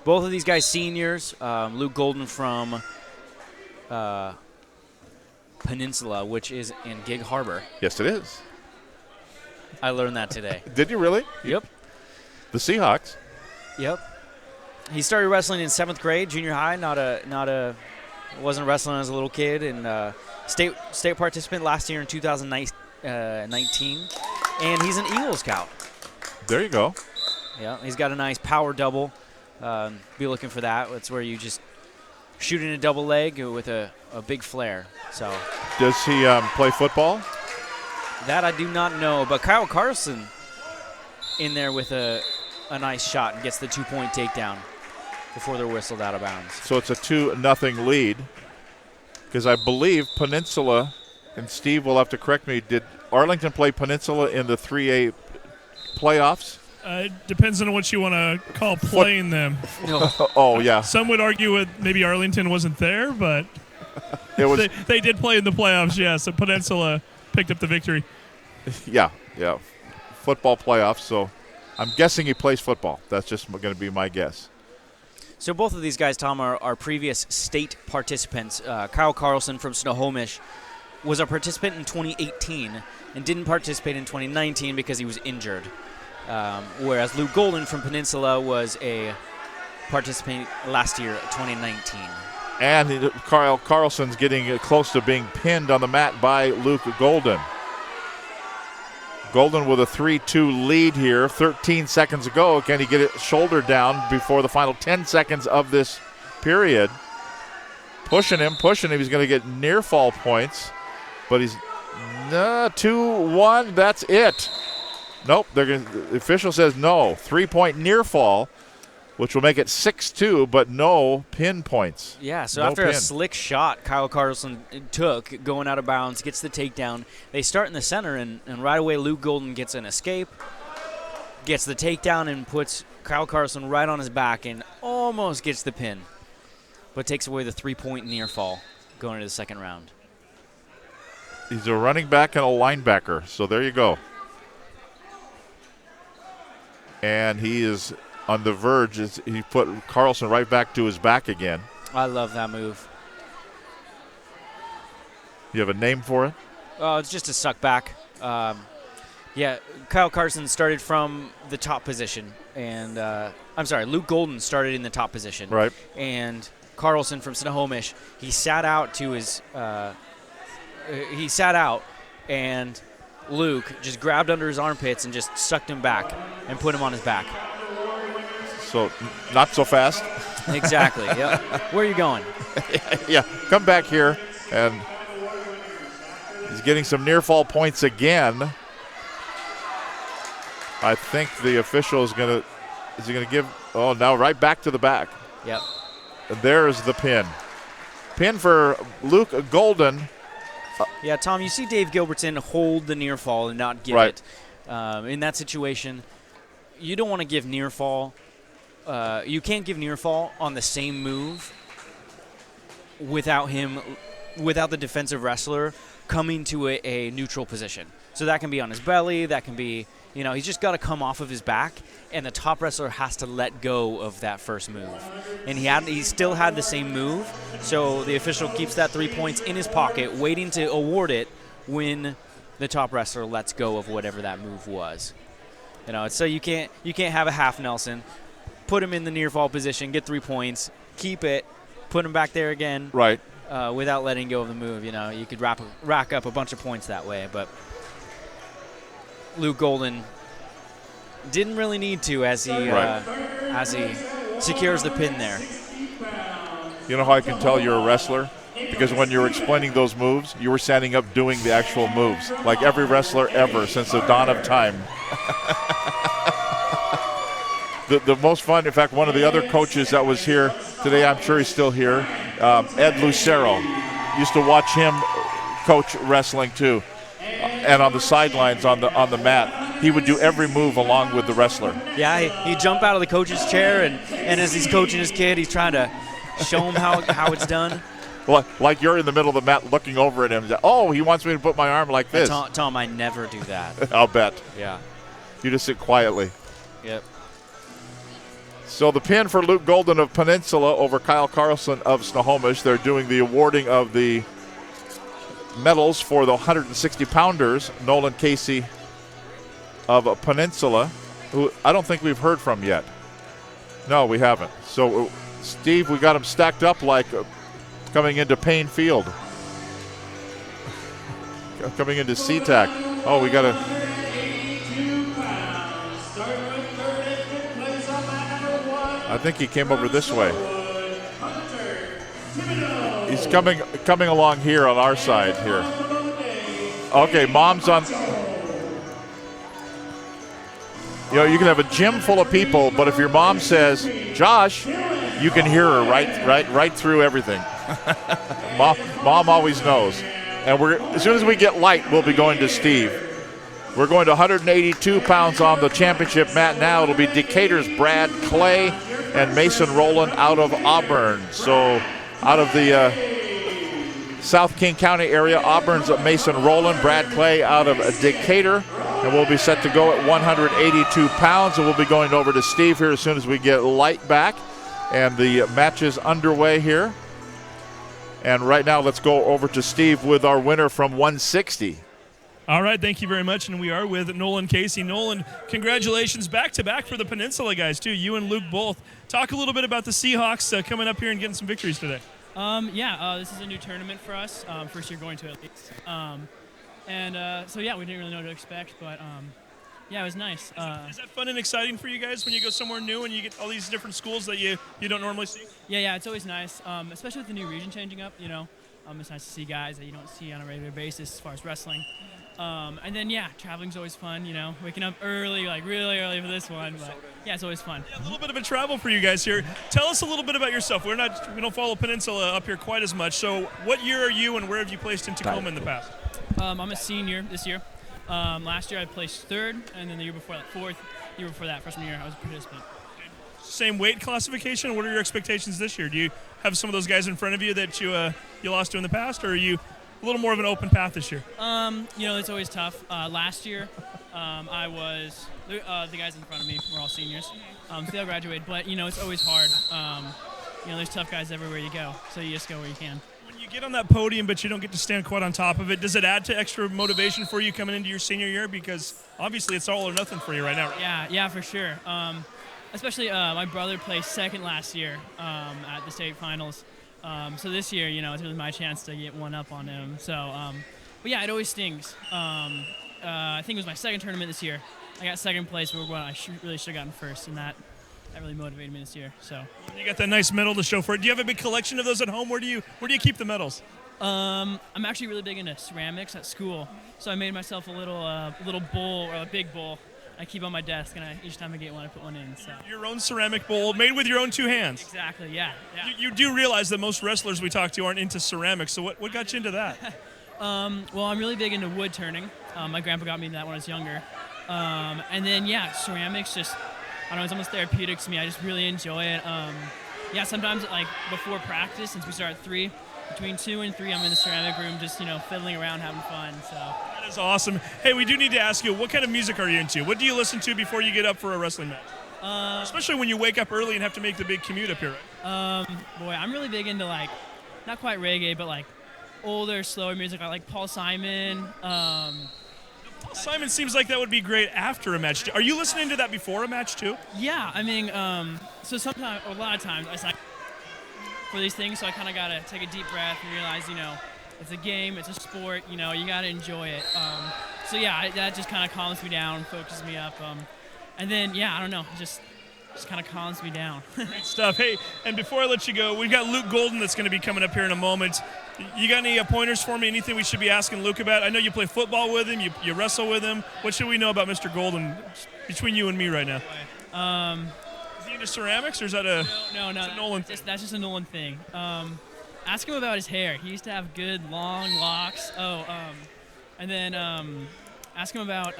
Both of these guys seniors. Luke Golden from Peninsula, which is in Gig Harbor. Yes, it is. I learned that today. Did you really? Yep. The Seahawks. Yep. He started wrestling in 7th grade, junior high. Wasn't wrestling as a little kid, and state participant last year in 2019, and he's an Eagle Scout. There you go. Yeah, he's got a nice power double. Be looking for that. It's where you just shoot in a double leg with a big flare. So. Does he play football? That I do not know, but Kyle Carlson in there with a nice shot and gets the 2-point takedown before they're whistled out of bounds. So it's a 2-0 lead, because I believe Peninsula, and Steve will have to correct me, did Arlington play Peninsula in the 3A playoffs? It depends on what you want to call playing them. Oh, yeah. Some would argue with maybe Arlington wasn't there, but they did play in the playoffs, yeah, so Peninsula picked up the victory. Yeah. Football playoffs, so I'm guessing he plays football. That's just going to be my guess. So both of these guys, Tom, are previous state participants. Kyle Carlson from Snohomish was a participant in 2018 and didn't participate in 2019 because he was injured. Whereas Luke Golden from Peninsula was a participant last year, 2019. And Kyle Carlson's getting close to being pinned on the mat by Luke Golden. Golden with a 3-2 lead here. 13 seconds ago. Can he get it shoulder down before the final 10 seconds of this period? Pushing him. He's going to get near fall points. But he's 2-1. That's it. Nope. The official says no. 3-point near fall, which will make it 6-2, but no pin points. Yeah, so no after pin. A slick shot Kyle Carlson took, going out of bounds, gets the takedown. They start in the center, and right away Luke Golden gets an escape, gets the takedown, and puts Kyle Carlson right on his back and almost gets the pin, but takes away the 3-point near fall going into the second round. He's a running back and a linebacker, so there you go. And he is on the verge. He put Carlson right back to his back again. I love that move. You have a name for it? Oh, it's just a suck back. Yeah, Kyle Carlson started from the top position. And Luke Golden started in the top position. Right. And Carlson from Snohomish, he sat out, and Luke just grabbed under his armpits and just sucked him back and put him on his back. So not so fast. Exactly. Yep. Where are you going? Yeah, come back here, and he's getting some near fall points again. I think the official is going to give. Oh, now right back to the back. Yep. And there's the pin. Pin for Luke Golden. Yeah, Tom, you see Dave Gilbertson hold the near fall and not give right. it. In that situation, you don't want to give near fall. You can't give near fall on the same move without the defensive wrestler coming to a neutral position. So that can be on his belly. That can be, he's just got to come off of his back, and the top wrestler has to let go of that first move. And he still had the same move, so the official keeps that 3 points in his pocket, waiting to award it when the top wrestler lets go of whatever that move was. So you can't have a half Nelson. Put him in the near fall position, get 3 points, keep it, put him back there again. Right. Without letting go of the move. You could rack up a bunch of points that way, but Luke Golden didn't really need to as he secures the pin there. You know how I can tell you're a wrestler? Because when you were explaining those moves, you were standing up doing the actual moves, like every wrestler ever since the dawn of time. The most fun, in fact, one of the other coaches that was here today, I'm sure he's still here, Ed Lucero. Used to watch him coach wrestling too. And on the sidelines on the mat, he would do every move along with the wrestler. Yeah, he'd jump out of the coach's chair, and as he's coaching his kid, he's trying to show him how it's done. like you're in the middle of the mat looking over at him. Oh, he wants me to put my arm like this. Tell him I never do that. I'll bet. Yeah. You just sit quietly. Yep. So the pin for Luke Golden of Peninsula over Kyle Carlson of Snohomish. They're doing the awarding of the medals for the 160-pounders. Nolan Casey of Peninsula, who I don't think we've heard from yet. No, we haven't. So, Steve, we got them stacked up like coming into Payne Field. Coming into SeaTac. Oh, we got to... I think he came over this way. He's coming along here on our side here. Okay, Mom's on... You know, you can have a gym full of people, but if your mom says, Josh, you can hear her right through everything. Mom always knows. And as soon as we get light, we'll be going to Steve. We're going to 182 pounds on the championship mat now. It'll be Decatur's Brad Clay and Mason Roland out of Auburn. So out of the South King County area, Auburn's Mason Roland, Brad Clay out of Decatur. And we'll be set to go at 182 pounds. And we'll be going over to Steve here as soon as we get light back. And the match is underway here. And right now, let's go over to Steve with our winner from 160. All right, thank you very much. And we are with Nolan Casey. Nolan, congratulations back-to-back for the Peninsula guys, too. You and Luke both. Talk a little bit about the Seahawks coming up here and getting some victories today. This is a new tournament for us. First year going to at least. So, we didn't really know what to expect, but, it was nice. Is that fun and exciting for you guys when you go somewhere new and you get all these different schools that you don't normally see? Yeah, it's always nice, especially with the new region changing up, It's nice to see guys that you don't see on a regular basis as far as wrestling. Traveling's always fun, waking up early, like really early for this one, but it's always fun. Yeah, a little bit of a travel for you guys here. Tell us a little bit about yourself. We don't follow Peninsula up here quite as much, so what year are you and where have you placed in Tacoma in the past? I'm a senior this year. Last year I placed third, and then the year before that fourth. The year before that, freshman year, I was a participant. Same weight classification? What are your expectations this year? Do you have some of those guys in front of you that you lost to in the past, or are you a little more of an open path this year? It's always tough. Last year, I was the guys in front of me were all seniors, so they all graduated. But it's always hard. There's tough guys everywhere you go, so you just go where you can. When you get on that podium, but you don't get to stand quite on top of it, does it add to extra motivation for you coming into your senior year? Because obviously it's all or nothing for you right now. Right? Yeah, for sure. Especially my brother placed second last year at the state finals. So this year, it's really my chance to get one up on him. So, it always stings. I think it was my second tournament this year. I got second place, but I really should have gotten first, and that really motivated me this year. So you got that nice medal to show for it. Do you have a big collection of those at home? Where do you keep the medals? I'm actually really big into ceramics at school, so I made myself a little bowl or a big bowl. I keep on my desk, and each time I get one, I put one in. So your own ceramic bowl made with your own two hands. Exactly. Yeah. You do realize that most wrestlers we talk to aren't into ceramics. So what got you into that? I'm really big into wood turning. My grandpa got me into that when I was younger. Ceramics just, I don't know, it's almost therapeutic to me. I just really enjoy it. Sometimes before practice, since we start at 3, between 2 and 3, I'm in the ceramic room just, fiddling around, having fun. So that is awesome. Hey, we do need to ask you, what kind of music are you into? What do you listen to before you get up for a wrestling match? Especially when you wake up early and have to make the big commute up here, right? I'm really big into not quite reggae, but older, slower music. I like Paul Simon. Paul Simon seems like that would be great after a match. Are you listening to that before a match too? Yeah, so sometimes, a lot of times, for these things, so I kind of got to take a deep breath and realize, it's a game, it's a sport, you got to enjoy it. That just kind of calms me down, focuses me up. I don't know, just kind of calms me down. Great stuff. Hey, and before I let you go, we've got Luke Golden that's going to be coming up here in a moment. You got any pointers for me, anything we should be asking Luke about? I know you play football with him, you wrestle with him. What should we know about Mr. Golden between you and me right now? Is he into ceramics, or is that a Nolan thing? That's just a Nolan thing. Ask him about his hair. He used to have good long locks. Ask him about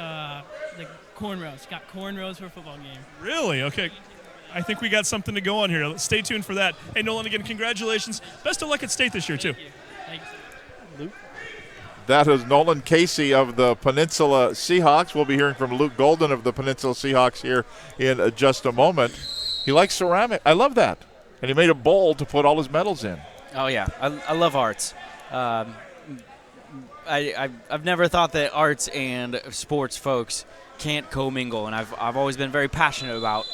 the cornrows. Got cornrows for a football game. Really? Okay. I think we got something to go on here. Stay tuned for that. Hey, Nolan, again, congratulations. Best of luck at state this year, too. Thank you. Luke? That is Nolan Casey of the Peninsula Seahawks. We'll be hearing from Luke Golden of the Peninsula Seahawks here in just a moment. He likes ceramic. I love that. And he made a bowl to put all his medals in. Oh, yeah. I love arts. I've never thought that arts and sports folks can't commingle, and I've always been very passionate about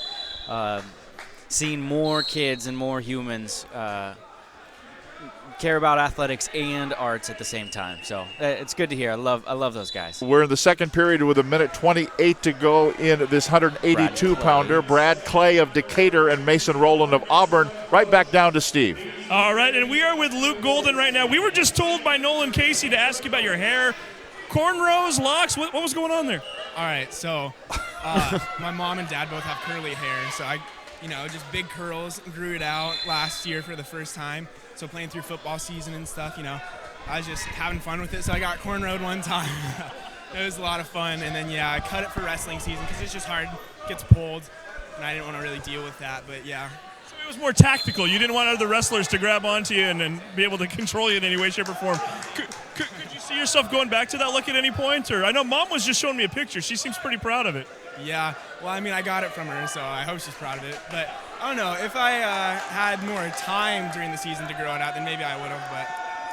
seeing more kids and more humans care about athletics and arts at the same time. So it's good to hear. I love those guys. We're in the second period with 1:28 to go in this 182-pounder. Brad Clay of Decatur and Mason Roland of Auburn. Right back down to Steve. All right, and we are with Luke Golden right now. We were just told by Nolan Casey to ask you about your hair. Cornrows, locks, what was going on there? All right, so my mom and dad both have curly hair, so I, just big curls, grew it out last year for the first time. So playing through football season and stuff, I was just having fun with it. So I got cornrowed one time. It was a lot of fun. And then, I cut it for wrestling season because it's just hard, gets pulled, and I didn't want to really deal with that. But, yeah. So it was more tactical. You didn't want other wrestlers to grab onto you and be able to control you in any way, shape, or form. Could you see yourself going back to that look at any point? Or I know Mom was just showing me a picture. She seems pretty proud of it. Yeah. Well, I got it from her, so I hope she's proud of it. But I don't know. If I had more time during the season to grow it out, then maybe I would have. But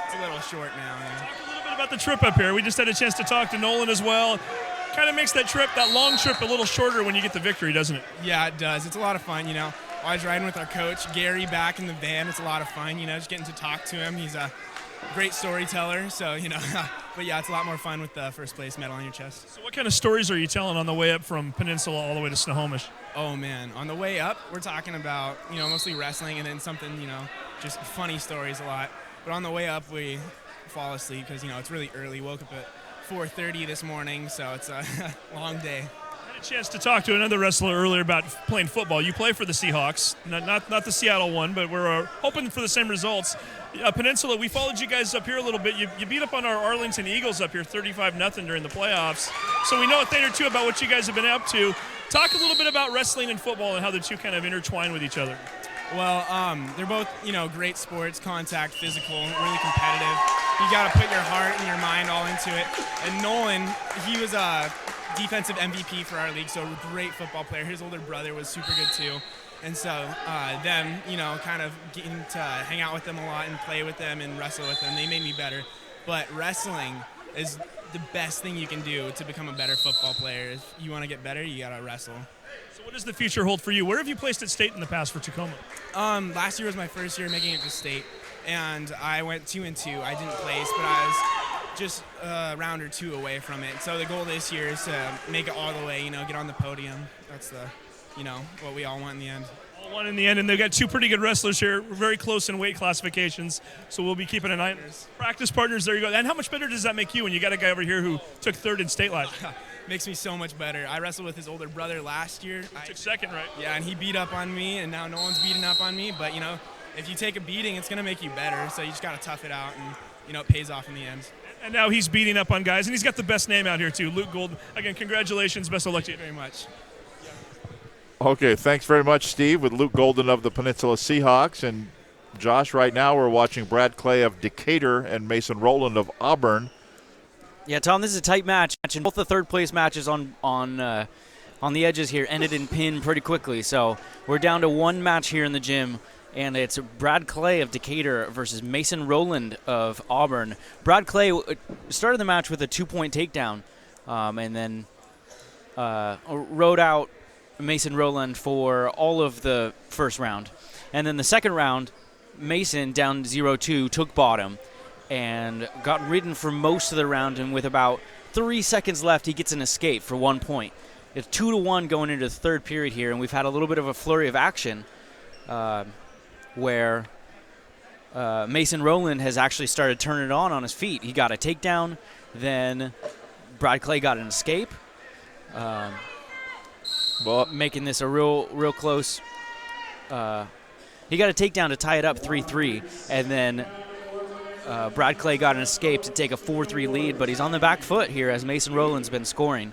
it's a little short now. Talk a little bit about the trip up here. We just had a chance to talk to Nolan as well. Kind of makes that long trip, a little shorter when you get the victory, doesn't it? Yeah, it does. It's a lot of fun, I was riding with our coach, Gary, back in the van. It's a lot of fun, just getting to talk to him. He's a great storyteller, so, but yeah, it's a lot more fun with the first place medal on your chest. So what kind of stories are you telling on the way up from Peninsula all the way to Snohomish? Oh, man. On the way up, we're talking about, mostly wrestling and then something, just funny stories a lot. But on the way up, we fall asleep because, it's really early. Woke up at 4:30 this morning, so it's a long day. I had a chance to talk to another wrestler earlier about playing football. You play for the Seahawks, not the Seattle one, but we're hoping for the same results. Peninsula, we followed you guys up here a little bit. You beat up on our Arlington Eagles up here 35-0 during the playoffs. So we know a thing or two about what you guys have been up to. Talk a little bit about wrestling and football and how the two kind of intertwine with each other. Well, they're both, great sports, contact, physical, really competitive. You got to put your heart and your mind all into it. And Nolan, he was a defensive MVP for our league, so a great football player. His older brother was super good too. And so them, kind of getting to hang out with them a lot and play with them and wrestle with them, they made me better. But wrestling is the best thing you can do to become a better football player. If you want to get better, you got to wrestle. So what does the future hold for you? Where have you placed at state in the past for Tacoma? Last year was my first year making it to state, and I went 2-2. I didn't place, but I was just a round or two away from it. So the goal this year is to make it all the way, get on the podium. That's the, what we all want in the end. All one in the end, and they've got two pretty good wrestlers here, very close in weight classifications, so we'll be keeping an eye on this. Practice partners, there you go. And how much better does that make you when you got a guy over here who took third in state last year? Makes me so much better. I wrestled with his older brother last year. He took second, right? Yeah, and he beat up on me, and now Nolan's beating up on me. But, if you take a beating, it's going to make you better. So you just got to tough it out, and, it pays off in the end. And now he's beating up on guys, and he's got the best name out here, too, Luke Golden. Again, congratulations. Best of luck to you. Thank you very much. Okay, thanks very much, Steve, with Luke Golden of the Peninsula Seahawks. And, Josh, right now we're watching Brad Clay of Decatur and Mason Roland of Auburn. Yeah, Tom, this is a tight match, and both the third-place matches on the edges here ended in pin pretty quickly. So we're down to one match here in the gym, and it's Brad Clay of Decatur versus Mason Roland of Auburn. Brad Clay started the match with a 2-point takedown, and then rode out Mason Roland for all of the first round. And then the second round, Mason, down 0-2, took bottom and got ridden for most of the round, and with about 3 seconds left, he gets an escape for 1 point. It's 2-1 going into the third period here, and we've had a little bit of a flurry of action where Mason Roland has actually started turning it on his feet. He got a takedown, then Brad Clay got an escape, making this a real close. He got a takedown to tie it up 3-3, and then Brad Clay got an escape to take a 4-3 lead, but he's on the back foot here as Mason Roland's been scoring.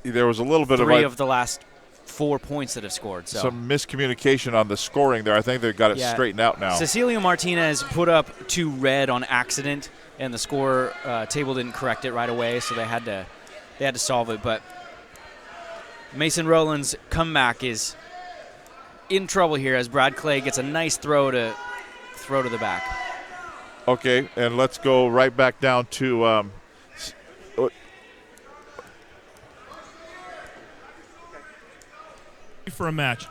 There was a little bit of the last 4 points that have scored. So some miscommunication on the scoring there. I think they've got it straightened out now. Cecilio Martinez put up 2 red on accident, and the score table didn't correct it right away, so they had to solve it. But Mason Rowland's comeback is in trouble here as Brad Clay gets a nice throw to the back. Okay, and let's go right back down to for a match.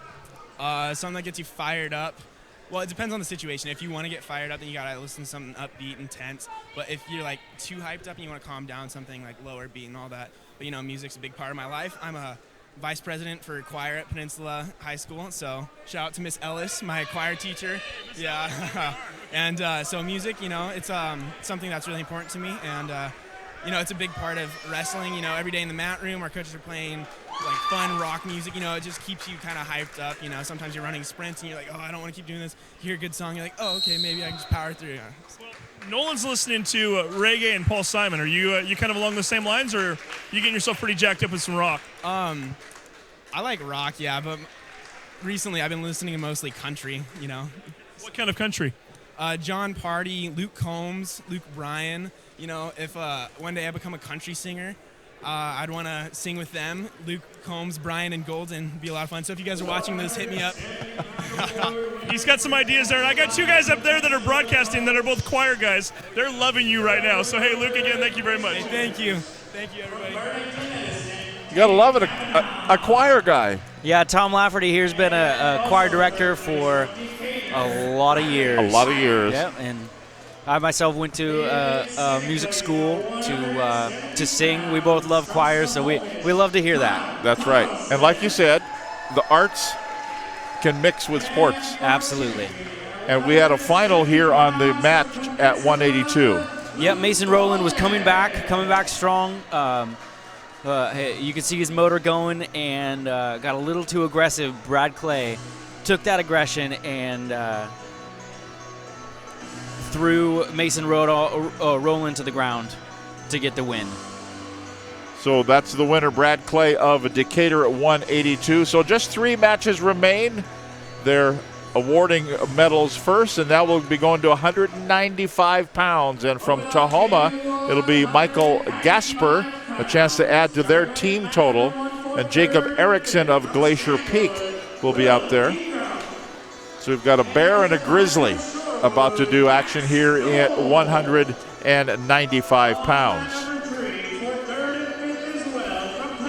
Something that gets you fired up. Well, it depends on the situation. If you want to get fired up, then you gotta listen to something upbeat, intense. But if you're like too hyped up and you want to calm down, something like lower beat and all that. But music's a big part of my life. I'm a vice president for choir at Peninsula High School, so shout out to Miss Ellis, my choir teacher. Yeah, and so music, it's something that's really important to me, and it's a big part of wrestling. Every day in the mat room, our coaches are playing like fun rock music. It just keeps you kind of hyped up. Sometimes you're running sprints and you're like, oh, I don't want to keep doing this. You hear a good song, you're like, oh, okay, maybe I can just power through. Nolan's listening to reggae and Paul Simon. Are you kind of along the same lines, or you getting yourself pretty jacked up with some rock? I like rock, yeah, but recently I've been listening to mostly country. What kind of country? John Party, Luke Combs, Luke Bryan. If one day I become a country singer, I'd want to sing with them. Luke Combs, Bryan, and Golden would be a lot of fun. So if you guys are watching this, hit me up. He's got some ideas there. And I got 2 guys up there that are broadcasting that are both choir guys. They're loving you right now. So, hey, Luke, again, thank you very much. Hey, thank you. Thank you, everybody. You got to love it, a choir guy. Yeah, Tom Lafferty here's been a choir director for a lot of years. A lot of years. Yeah, and I myself went to a music school to sing. We both love choirs, so we love to hear that. That's right. And like you said, the arts can mix with sports. Absolutely. And we had a final here on the match at 182. Yep, Mason Roland was coming back strong. You could see his motor going and got a little too aggressive. Brad Clay took that aggression and threw Mason Roland to the ground to get the win. So that's the winner, Brad Clay of Decatur at 182. So just 3 matches remain. They're awarding medals first, and that will be going to 195 pounds. And from Tahoma, it'll be Michael Gasper, a chance to add to their team total. And Jacob Erickson of Glacier Peak will be out there. So we've got a bear and a grizzly about to do action here at 195 pounds.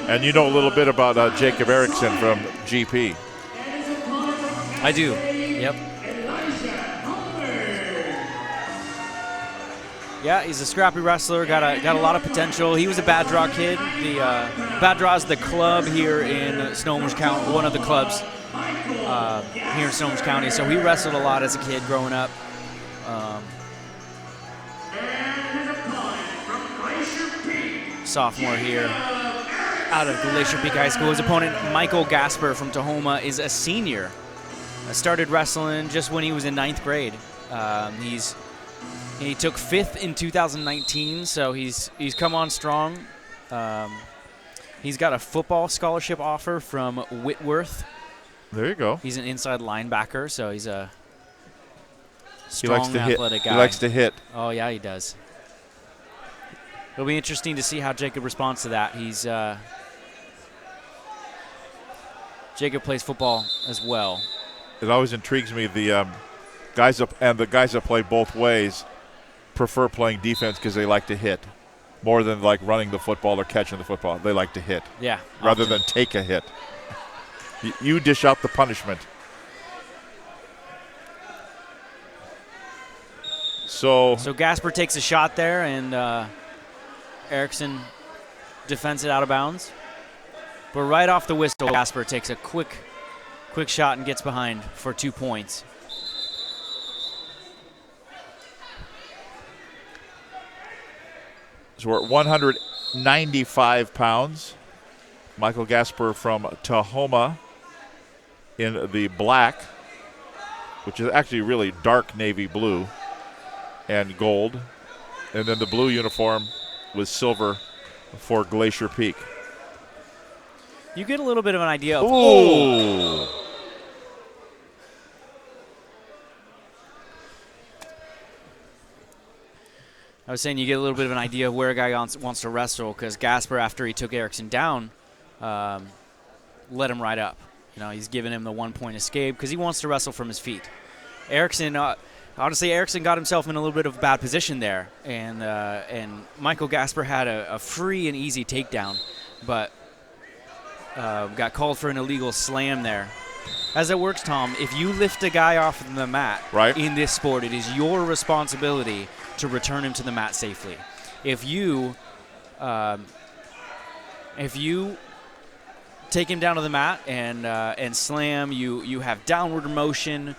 And you know a little bit about Jacob Erickson from GP. I do. Yep. Yeah, he's a scrappy wrestler. Got a lot of potential. He was a Bad Draw kid. The Bad Draw is the club here in Snohomish County, one of the clubs here in Snohomish County. So he wrestled a lot as a kid growing up. Sophomore here out of Glacier Peak High School. His opponent, Michael Gasper from Tahoma, is a senior. Started wrestling just when he was in 9th grade. He took 5th in 2019, so he's come on strong. He's got a football scholarship offer from Whitworth. There you go. He's an inside linebacker, so he's a strong, athletic guy. He likes to hit. Oh, yeah, he does. It'll be interesting to see how Jacob responds to that. Jacob plays football as well. It always intrigues me. The guys that play both ways prefer playing defense because they like to hit more than like running the football or catching the football. They like to hit. Yeah. Rather than take a hit. You dish out the punishment. So Gasper takes a shot there, and Erickson defends it out of bounds. But right off the whistle, Gasper takes a quick shot and gets behind for 2 points. So we're at 195 pounds. Michael Gasper from Tahoma in the black, which is actually really dark navy blue and gold. And then the blue uniform with silver for Glacier Peak. You get a little bit of an idea of. Ooh. I was saying you get a little bit of an idea of where a guy wants to wrestle, because Gasper, after he took Erickson down, let him right up. He's giving him the 1-point escape because he wants to wrestle from his feet. Erickson, honestly, Erickson got himself in a little bit of a bad position there, and Michael Gasper had a free and easy takedown, but got called for an illegal slam there. As it works, Tom, if you lift a guy off the mat in this sport, it is your responsibility to return him to the mat safely. If you take him down to the mat and slam, you have downward motion.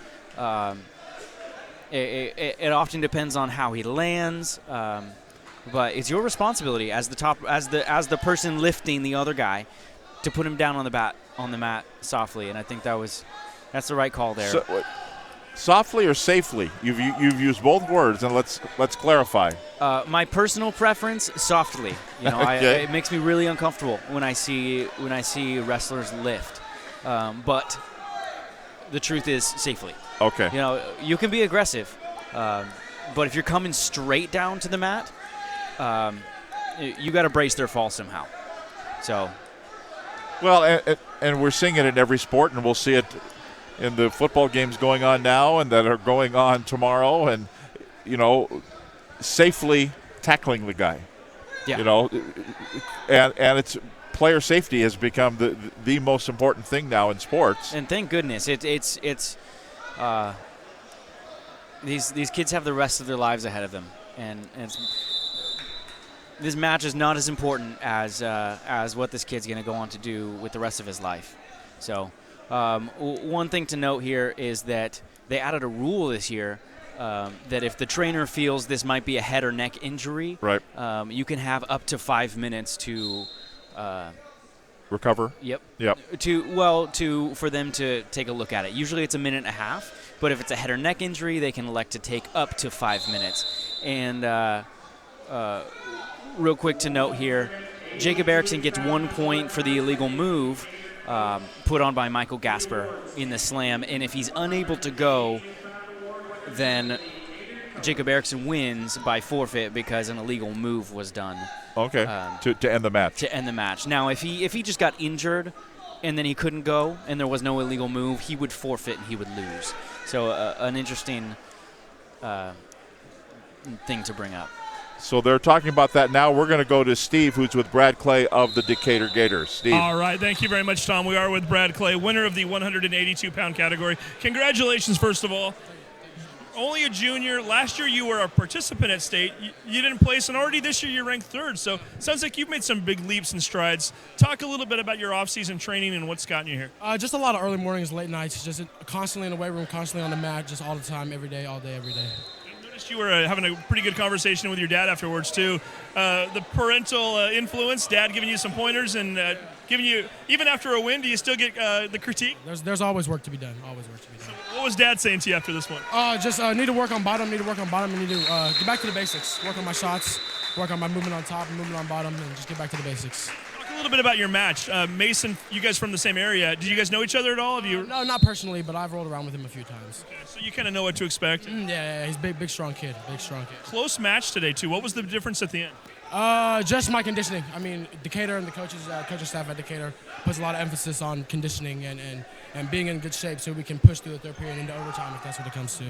It often depends on how he lands, but it's your responsibility as the person lifting the other guy to put him down on the mat softly. And I think that's the right call there. So, softly or safely? You've used both words, and let's clarify. My personal preference, softly. Okay. It makes me really uncomfortable when I see wrestlers lift. But the truth is, safely. Okay. You can be aggressive, but if you're coming straight down to the mat, you got to brace their fall somehow. So. Well, and we're seeing it in every sport, and we'll see it in the football games going on now and that are going on tomorrow, and safely tackling the guy. Yeah. And it's player safety has become the most important thing now in sports. And thank goodness it's these kids have the rest of their lives ahead of them, and this match is not as important as what this kid's going to go on to do with the rest of his life. So. One thing to note here is that they added a rule this year that if the trainer feels this might be a head or neck injury, you can have up to 5 minutes to recover. Yep. For them to take a look at it. Usually it's a minute and a half, but if it's a head or neck injury, they can elect to take up to 5 minutes. And real quick to note here, Jacob Erickson gets 1 point for the illegal move put on by Michael Gasper in the slam, and if he's unable to go, then Jacob Erickson wins by forfeit because an illegal move was done. Okay, to end the match. To end the match. Now, if he just got injured and then he couldn't go and there was no illegal move, he would forfeit and he would lose. So an interesting thing to bring up. So they're talking about that now. We're going to go to Steve, who's with Brad Clay of the Decatur Gators. Steve. All right. Thank you very much, Tom. We are with Brad Clay, winner of the 182-pound category. Congratulations, first of all. Only a junior. Last year you were a participant at state. You didn't place, and already this year you're ranked third. So it sounds like you've made some big leaps and strides. Talk a little bit about your off-season training and what's gotten you here. Just a lot of early mornings, late nights, just constantly in the weight room, constantly on the mat, just all the time, every day, all day, every day. You were having a pretty good conversation with your dad afterwards, too. The parental influence, dad giving you some pointers and giving you, even after a win, do you still get the critique? There's always work to be done, always work to be done. So what was dad saying to you after this one? Just need to work on bottom, and need to get back to the basics, work on my shots, work on my movement on top and movement on bottom, and just get back to the basics. A little bit about your match. Mason, you guys from the same area. Did you guys know each other at all? No, not personally, but I've rolled around with him a few times. Okay, so you kind of know what to expect? Yeah, he's big, strong kid. Close match today, too. What was the difference at the end? Just my conditioning. I mean, Decatur and the coaching staff at Decatur puts a lot of emphasis on conditioning and being in good shape so we can push through the third period into overtime if that's what it comes to.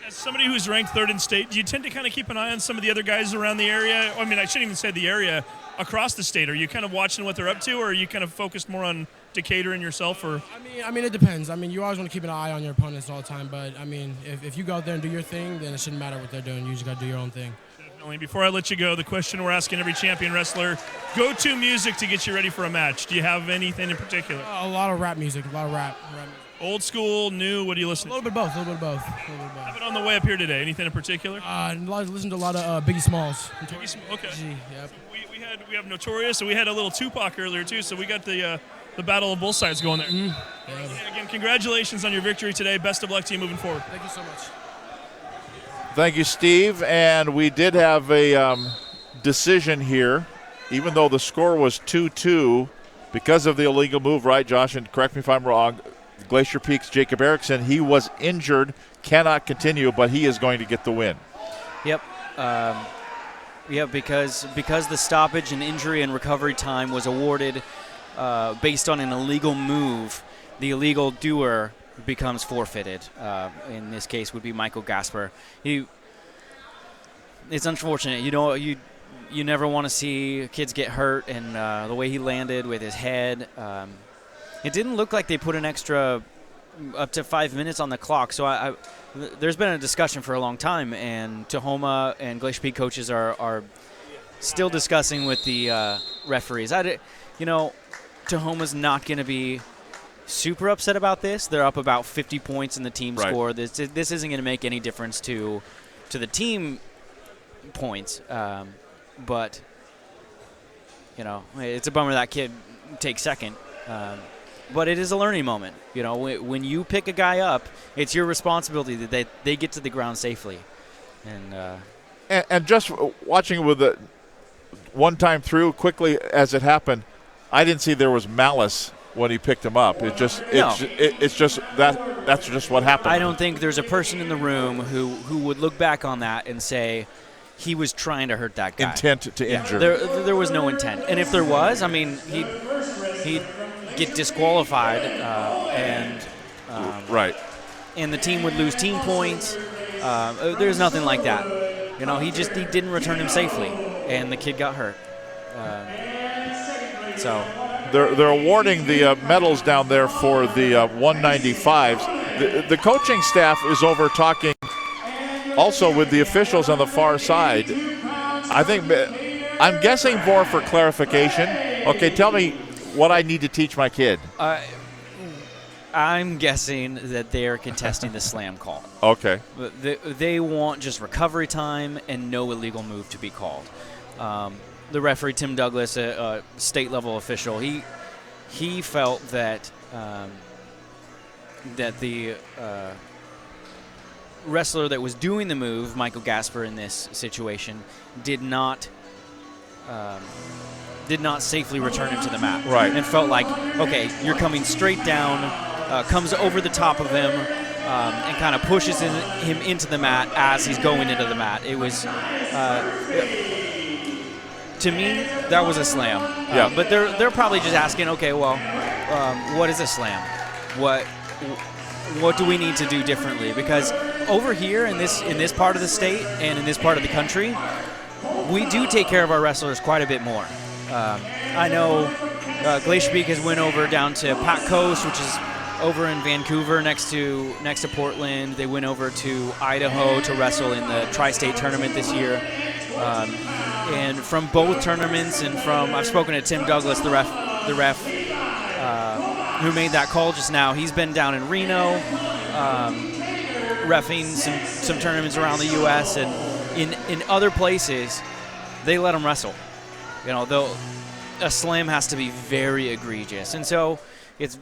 As somebody who's ranked third in state, do you tend to kind of keep an eye on some of the other guys around the area? I mean, I shouldn't even say the area, across the state. Are you kind of watching what they're up to, or are you kind of focused more on Decatur and yourself? Or I mean, it depends. I mean, you always want to keep an eye on your opponents all the time, but I mean, if you go out there and do your thing, then it shouldn't matter what they're doing. You just got to do your own thing. Definitely. Before I let you go, the question we're asking every champion wrestler: go-to music to get you ready for a match. Do you have anything in particular? A lot of rap music, a lot of rap. Old school, new, what do you listen to? A little bit of both. How about on the way up here today? Anything in particular? Listen to a lot of Biggie Smalls. Okay. Yep. So we have Notorious, and we had a little Tupac earlier too. So we got the battle of both sides going there. Yeah, again, congratulations on your victory today. Best of luck to you moving forward. Thank you so much. Thank you, Steve. And we did have a decision here, even though the score was 2-2. because of the illegal move, right, Josh? And correct me if I'm wrong. Glacier Peak's Jacob Erickson, he was injured, cannot continue, but he is going to get the win. Yep. Because the stoppage and injury and recovery time was awarded based on an illegal move, the illegal doer becomes forfeited. In this case would be Michael Gasper. It's unfortunate. You never want to see kids get hurt, and the way he landed with his head, it didn't look like they put an extra up to 5 minutes on the clock. So there's been a discussion for a long time, and Tahoma and Glacier Peak coaches are still discussing with the referees. Tahoma's not going to be super upset about this. They're up about 50 points in the team score. This isn't going to make any difference to the team points. But it's a bummer that kid takes second. But it is a learning moment. When you pick a guy up, it's your responsibility that they get to the ground safely. And just watching with the one time through quickly as it happened, I didn't see there was malice when he picked him up. It's just that's just what happened. I don't think there's a person in the room who would look back on that and say he was trying to hurt that guy. Intent to injure. There was no intent. And if there was, he'd get disqualified and the team would lose team points. There's nothing like that. He didn't return him safely, and the kid got hurt. So they're awarding the medals down there for the 195s. The coaching staff is over talking also with the officials on the far side. I'm guessing more for clarification. Okay, tell me what I need to teach my kid. I'm guessing that they are contesting the slam call. Okay. They want just recovery time and no illegal move to be called. The referee, Tim Douglas, a state-level official, he felt that the wrestler that was doing the move, Michael Gasper, in this situation, did not safely return him to the mat. Right. And felt like, okay, you're coming straight down, comes over the top of him, and kind of pushes him into the mat as he's going into the mat. It was, to me, that was a slam. Yeah. But they're probably just asking, okay, well, what is a slam? What do we need to do differently? Because over here in this part of the state and in this part of the country, we do take care of our wrestlers quite a bit more. I know Glacier Peak has went over down to Pat Coast, which is over in Vancouver next to Portland. They went over to Idaho to wrestle in the Tri-State tournament this year. And from both tournaments and I've spoken to Tim Douglas, the ref who made that call just now. He's been down in Reno, reffing some tournaments around the U.S. and in other places, they let them wrestle. Though a slam has to be very egregious. And so it's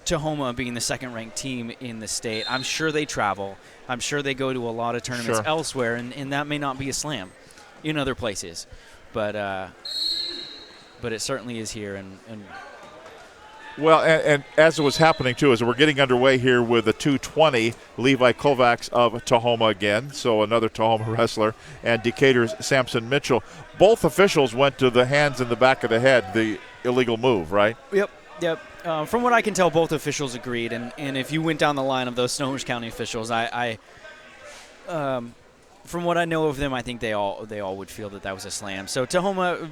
Tahoma being the second-ranked team in the state. I'm sure they travel. I'm sure they go to a lot of tournaments elsewhere, and that may not be a slam in other places. But it certainly is here. And well, and as it was happening, too, as we're getting underway here with the 220, Levi Kovacs of Tahoma again, so another Tahoma wrestler, and Decatur's Samson Mitchell. Both officials went to the hands in the back of the head, the illegal move, right? Yep. From what I can tell, both officials agreed, and if you went down the line of those Snohomish County officials, from what I know of them, I think they all would feel that was a slam. So Tahoma,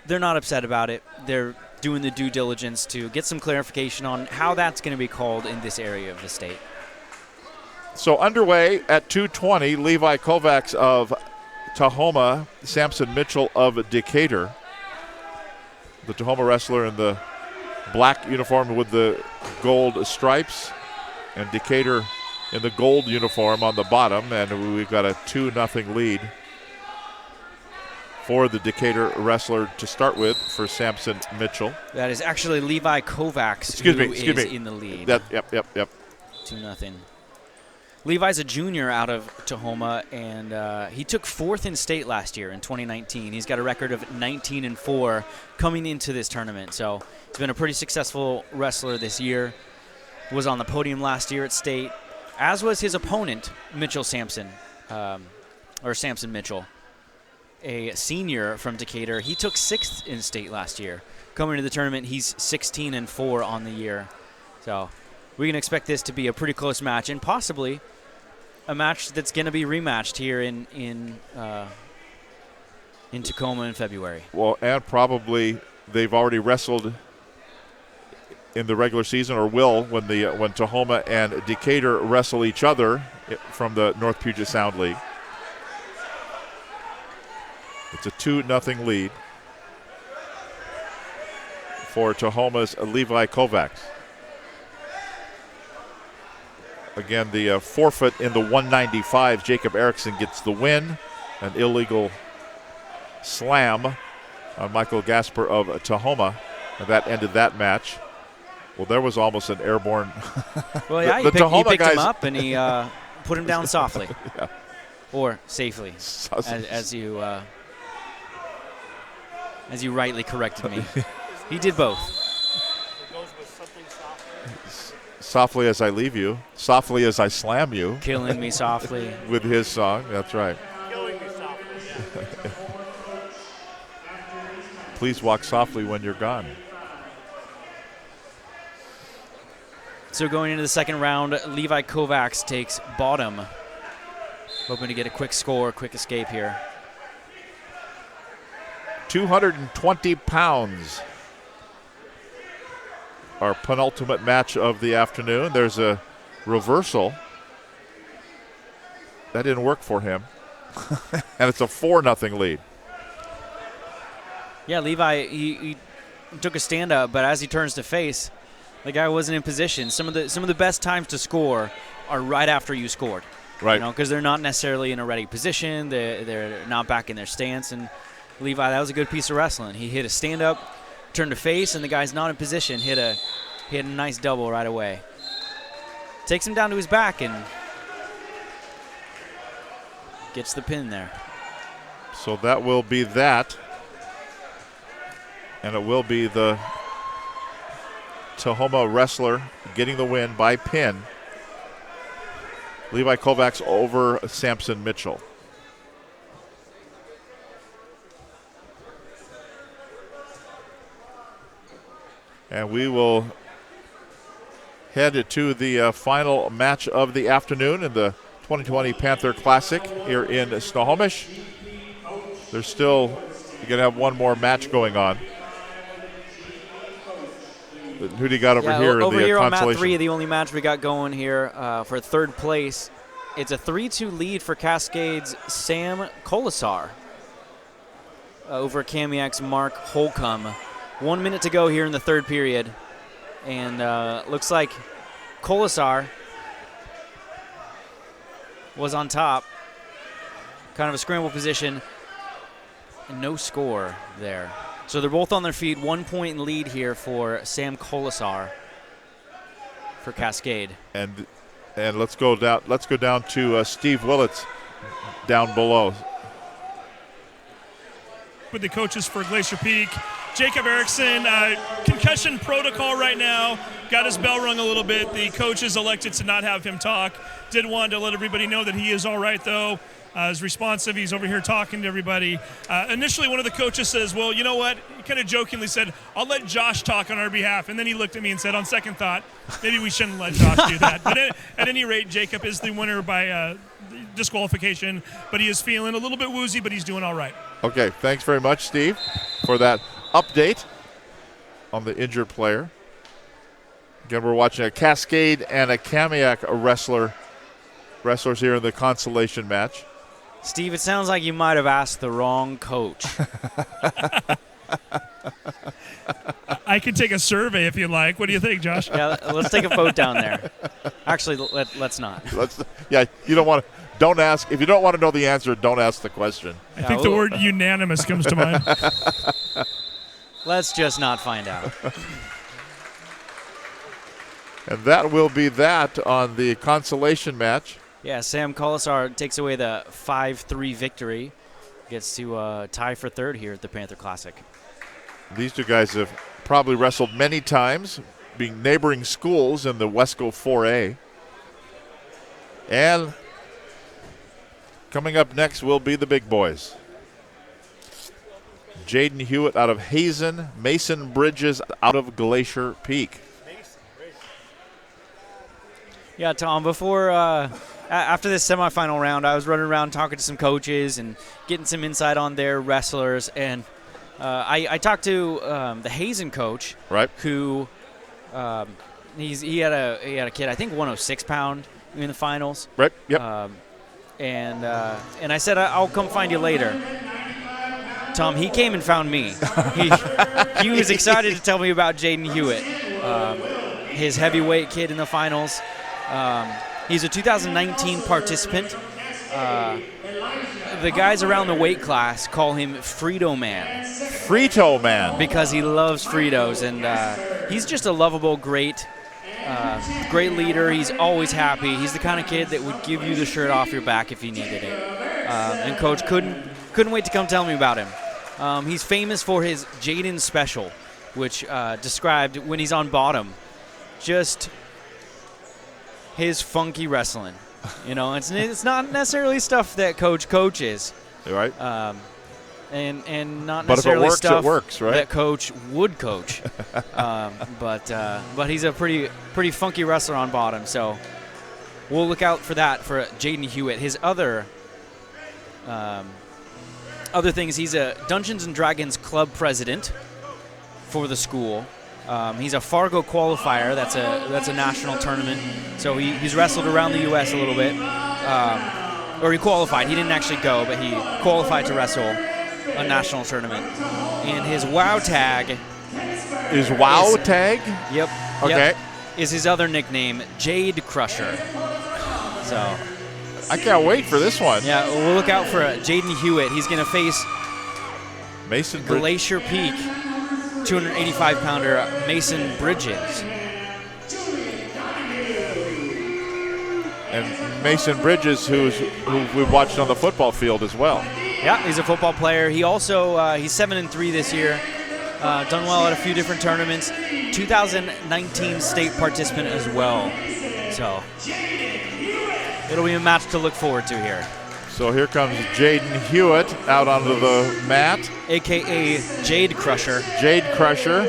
they're not upset about it. They're doing the due diligence to get some clarification on how that's going to be called in this area of the state. So underway at 220, Levi Kovacs of Tahoma, Samson Mitchell of Decatur. The Tahoma wrestler in the black uniform with the gold stripes, and Decatur in the gold uniform on the bottom, and we've got a 2-0 lead for the Decatur wrestler to start with for Samson Mitchell. That is actually Levi Kovacs Excuse me. in the lead. Yep. 2-0. Levi's a junior out of Tahoma, and he took 4th in state last year in 2019. He's got a record of 19-4 coming into this tournament. So he's been a pretty successful wrestler this year. Was on the podium last year at state, as was his opponent, Mitchell Sampson, or Sampson Mitchell, a senior from Decatur. He took 6th in state last year. Coming to the tournament, he's 16-4 on the year. So we can expect this to be a pretty close match, and possibly a match that's going to be rematched here in Tacoma in February. Well, and probably they've already wrestled in the regular season, or will when Tahoma and Decatur wrestle each other from the North Puget Sound League. It's a 2-0 lead for Tahoma's Levi Kovacs. Again, the forfeit in the 195, Jacob Erickson gets the win. An illegal slam on Michael Gasper of Tahoma, and that ended that match. Well, there was almost an airborne. Well, yeah, he picked him up and he put him down softly. Yeah. Or safely, as you rightly corrected me. He did both. Softly as I leave you, softly as I slam you. Killing me softly. With his song, that's right. Killing me softly, yeah. Please walk softly when you're gone. So going into the second round, Levi Kovacs takes bottom. Hoping to get a quick score, quick escape here. 220 pounds. Our penultimate match of the afternoon. There's a reversal. That didn't work for him. And it's a 4-0 lead. Yeah, Levi, he took a stand up, but as he turns to face, the guy wasn't in position. Some of the best times to score are right after you scored. Right. You know, because they're not necessarily in a ready position. They're not back in their stance. And Levi, that was a good piece of wrestling. He hit a stand up, turned to face, and the guy's not in position. Hit a nice double right away. Takes him down to his back and gets the pin there. So that will be that. And it will be the Tahoma wrestler getting the win by pin. Levi Kovacs over Sampson Mitchell. And we will head to the final match of the afternoon in the 2020 Panther Classic here in Snohomish. There's still, you're going to have one more match going on. Who do you got over here in the here on consolation? mat 3, the only match we got going here for third place. It's a 3-2 lead for Cascade's Sam Colasar over Kamiak's Marc Holcomb. 1 minute to go here in the third period. And looks like Colasar was on top. Kind of a scramble position. And no score there. So they're both on their feet. 1 point lead here for Sam Colasar for Cascade. And let's go down to Steve Willits down below. With the coaches for Glacier Peak, Jacob Erickson, concussion protocol right now. Got his bell rung a little bit. The coaches elected to not have him talk. Did want to let everybody know that he is all right, though. He's responsive. He's over here talking to everybody. Initially, one of the coaches says, well, you know what? He kind of jokingly said, I'll let Josh talk on our behalf. And then he looked at me and said, on second thought, maybe we shouldn't let Josh do that. But at any rate, Jacob is the winner by disqualification. But he is feeling a little bit woozy, but he's doing all right. Okay, thanks very much, Steve, for that update on the injured player. Again, we're watching a Cascade and a Kamiak wrestlers here in the consolation match. Steve, it sounds like you might have asked the wrong coach. I could take a survey if you'd like. What do you think, Josh? Yeah, let's take a vote down there. Actually, let's not. You don't want to. Don't ask. If you don't want to know the answer, don't ask the question. I think the word unanimous comes to mind. Let's just not find out. And that will be that on the consolation match. Yeah, Sam Colasar takes away the 5-3 victory. Gets to tie for third here at the Panther Classic. These two guys have probably wrestled many times, being neighboring schools in the Wesco 4A. And coming up next will be the big boys. Jaden Hewitt out of Hazen, Mason Bridges out of Glacier Peak. Yeah, Tom, before after this semifinal round, I was running around talking to some coaches and getting some insight on their wrestlers. And I talked to the Hazen coach, right? Who he had a kid, I think 106 pound in the finals, right? Yep. And I said I'll come find you later. Tom, he came and found me. He was excited to tell me about Jaden Hewitt, his heavyweight kid in the finals. He's a 2019 participant. The guys around the weight class call him Frito Man. Frito Man. Because he loves Fritos, and he's just a lovable, great leader. He's always happy. He's the kind of kid that would give you the shirt off your back if you needed it. And Coach couldn't wait to come tell me about him. He's famous for his Jaden Special, which described when he's on bottom, just his funky wrestling. You know, it's not necessarily stuff that Coach coaches. Right. And not but necessarily if it works, stuff it works, right? that Coach would coach. But he's a pretty funky wrestler on bottom. So we'll look out for that for Jaden Hewitt. His other things, he's a Dungeons and Dragons club president for the school. He's a Fargo qualifier. That's a national tournament. So he's wrestled around the U.S. a little bit, or he qualified. He didn't actually go, but he qualified to wrestle a national tournament. And his WOW tag is WOW tag. Yep. Okay. Yep, is his other nickname, Jade Crusher. So I can't wait for this one. Yeah, we'll look out for Jaden Hewitt. He's going to face Mason Glacier Peak 285-pounder Mason Bridges. And Mason Bridges, who we've watched on the football field as well. Yeah, he's a football player. He also he's 7-3 this year. Done well at a few different tournaments. 2019 state participant as well. So it'll be a match to look forward to here. So here comes Jaden Hewitt out onto the mat. AKA Jade Crusher. Jade Crusher.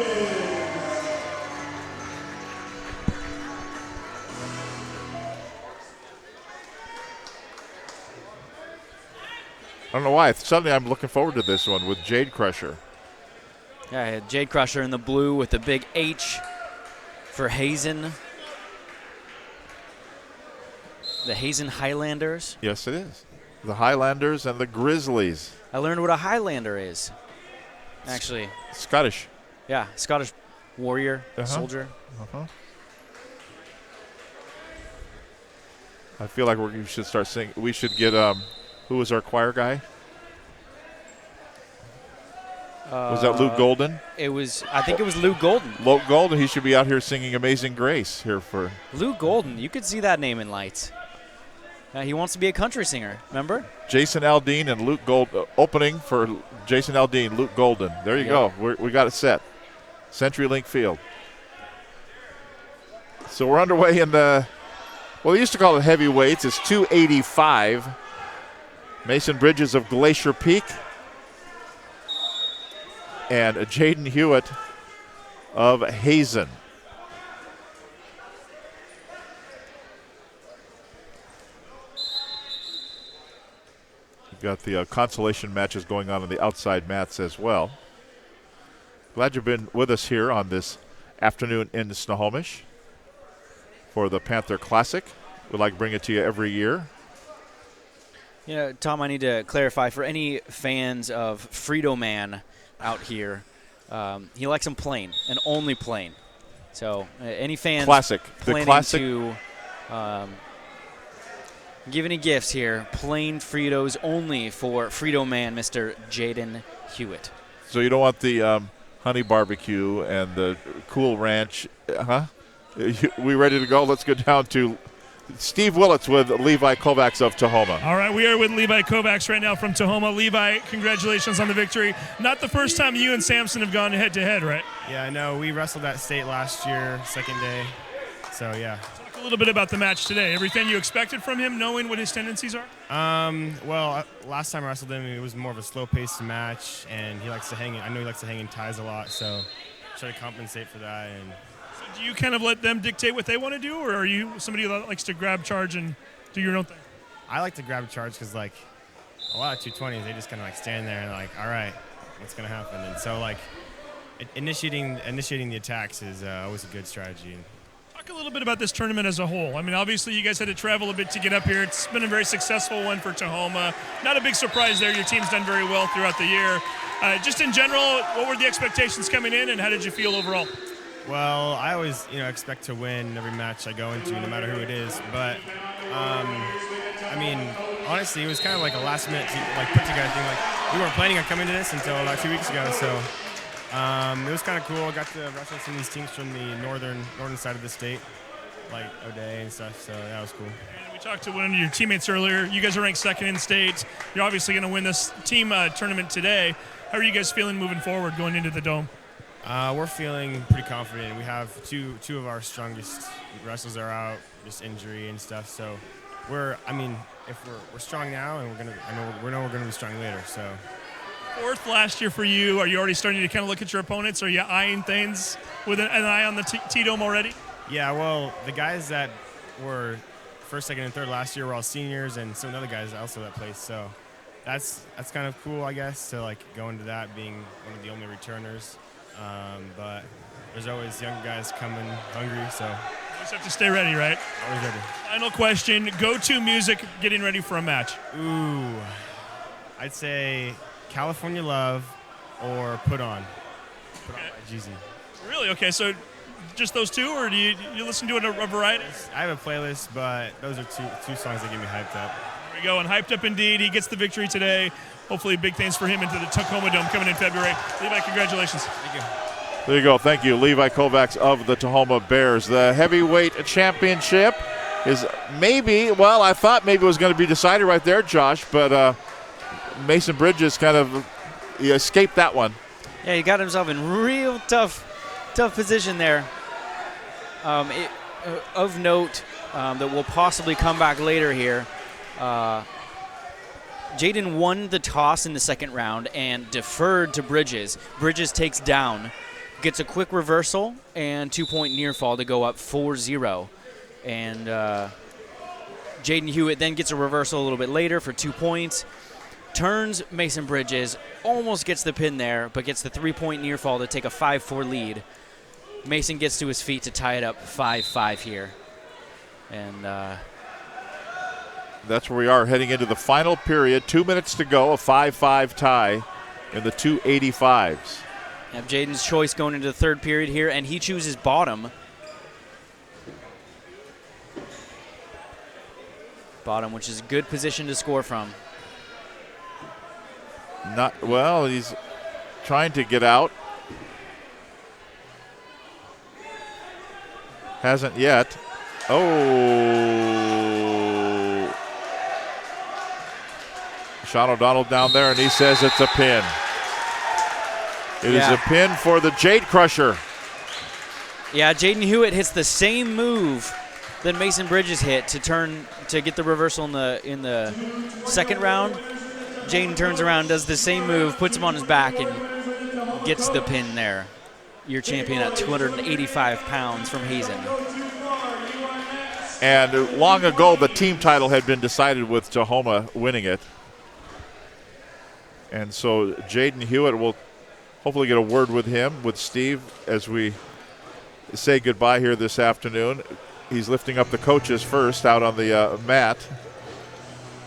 I don't know why. Suddenly I'm looking forward to this one with Jade Crusher. Yeah, Jade Crusher in the blue with the big H for Hazen. The Hazen Highlanders. Yes, it is. The Highlanders and the Grizzlies. I learned what a Highlander is, actually. Scottish. Yeah, Scottish warrior, soldier. I feel like we should start singing. We should get, who was our choir guy? Was that Luke Golden? I think it was Luke Golden. Luke Golden, he should be out here singing Amazing Grace here for. Luke Golden, you could see that name in lights. He wants to be a country singer, remember? Jason Aldean and Luke Gold opening for Jason Aldean, Luke Golden. There you go. We got it set. CenturyLink Field. So we're underway in the, well, they used to call it heavyweights. It's 285. Mason Bridges of Glacier Peak and Jaden Hewitt of Hazen. We've got the consolation matches going on the outside mats as well. Glad you've been with us here on this afternoon in Snohomish for the Panther Classic. We'd like to bring it to you every year. You know, Tom, I need to clarify for any fans of Frito Man out here, he likes them plain and only plain. So any fans planning to give any gifts here, plain Fritos only for Frito Man, Mr. Jaden Hewitt. So you don't want the honey barbecue and the Cool Ranch, huh? We ready to go? Let's go down to Steve Willits with Levi Kovacs of Tahoma. All right, we are with Levi Kovacs right now from Tahoma. Levi, congratulations on the victory. Not the first time you and Samson have gone head-to-head, right? Yeah, I know. We wrestled at state last year, second day. So, yeah. Talk a little bit about the match today. Everything you expected from him, knowing what his tendencies are? Well, last time I wrestled him, it was more of a slow-paced match, and he likes to hang. I know he likes to hang in ties a lot, so try to compensate for that. And do you kind of let them dictate what they want to do, or are you somebody that likes to grab charge and do your own thing? I like to grab charge because, like, a lot of 220s, they just kind of, like, stand there and, like, all right, what's going to happen? And so, like, initiating the attacks is always a good strategy. Talk a little bit about this tournament as a whole. I mean, obviously, you guys had to travel a bit to get up here. It's been a very successful one for Tahoma. Not a big surprise there. Your team's done very well throughout the year. Just in general, what were the expectations coming in, and how did you feel overall? Well, I always, expect to win every match I go into, no matter who it is. But, I mean, honestly, it was kind of like a last-minute, put-together thing. Like, we weren't planning on coming to this until about 2 weeks ago, so it was kind of cool. I got to wrestle some of these teams from the northern side of the state, like O'Day and stuff, so that was cool. And we talked to one of your teammates earlier. You guys are ranked second in state. You're obviously going to win this team tournament today. How are you guys feeling moving forward going into the Dome? We're feeling pretty confident. We have two of our strongest wrestlers are out, just injury and stuff. So if we're strong now, and we know we're gonna be strong later. So fourth last year for you. Are you already starting to kind of look at your opponents? Are you eyeing things with an eye on the T-Dome already? Yeah. Well, the guys that were first, second, and third last year were all seniors, and some other guys also that placed. So that's kind of cool, I guess, to like go into that being one of the only returners. But there's always young guys coming hungry, so you just have to stay ready, right? Always ready. Final question: go-to music getting ready for a match. Ooh, I'd say California Love or Put On. Put On by Jeezy. Really? Okay, so just those two, or do you listen to a variety? I have a playlist, but those are two songs that get me hyped up. There we go, and hyped up indeed. He gets the victory today. Hopefully big things for him into the Tahoma Dome coming in February. Levi, congratulations. Thank you. There you go. Thank you, Levi Kovacs of the Tahoma Bears. The heavyweight championship is I thought maybe it was going to be decided right there, Josh, but Mason Bridges kind of escaped that one. Yeah, he got himself in real tough position there. Of note that will possibly come back later here, Jaden won the toss in the second round and deferred to Bridges. Bridges takes down, gets a quick reversal and 2-point near fall to go up 4-0. And Jaden Hewitt then gets a reversal a little bit later for 2 points. Turns Mason Bridges, almost gets the pin there, but gets the 3-point near fall to take a 5-4 lead. Mason gets to his feet to tie it up 5-5 here. And that's where we are heading into the final period. 2 minutes to go, a 5-5 tie in the 285s. Have Jaden's choice going into the third period here, and he chooses bottom. Bottom, which is a good position to score from. He's trying to get out. Hasn't yet. Sean O'Donnell down there, and he says it's a pin. It is a pin for the Jade Crusher. Yeah, Jaden Hewitt hits the same move that Mason Bridges hit to get the reversal in the second round. Jaden turns around, does the same move, puts him on his back, and gets the pin there. Your champion at 285 pounds from Hazen. And long ago, the team title had been decided with Tahoma winning it. And so Jaden Hewitt will hopefully get a word with him, with Steve, as we say goodbye here this afternoon. He's lifting up the coaches first out on the mat,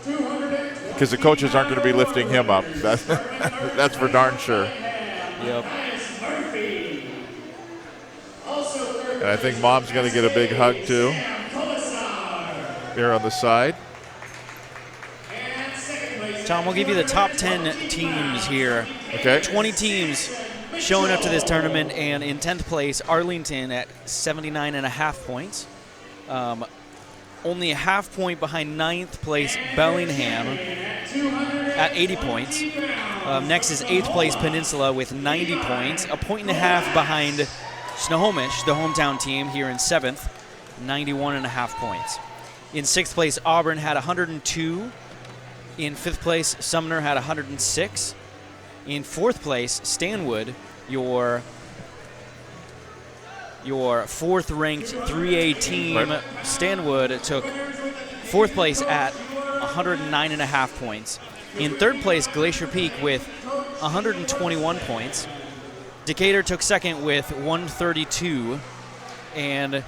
because the coaches aren't going to be lifting him up. That's for darn sure. Yep. And I think Mom's going to get a big hug too. Here on the side. Tom, we'll give you the top 10 teams here. Okay. 20 teams showing up to this tournament, and in 10th place, Arlington at 79.5 points. only a half point behind 9th place Bellingham at 80 points. Next is 8th place Peninsula with 90 points. A point and a half behind Snohomish, the hometown team, here in 7th, 91.5 points. In 6th place, Auburn had 102. In 5th place, Sumner had 106. In 4th place, Stanwood, your 4th-ranked 3A team, Stanwood took 4th place at 109.5 points. In 3rd place, Glacier Peak with 121 points. Decatur took 2nd with 132, and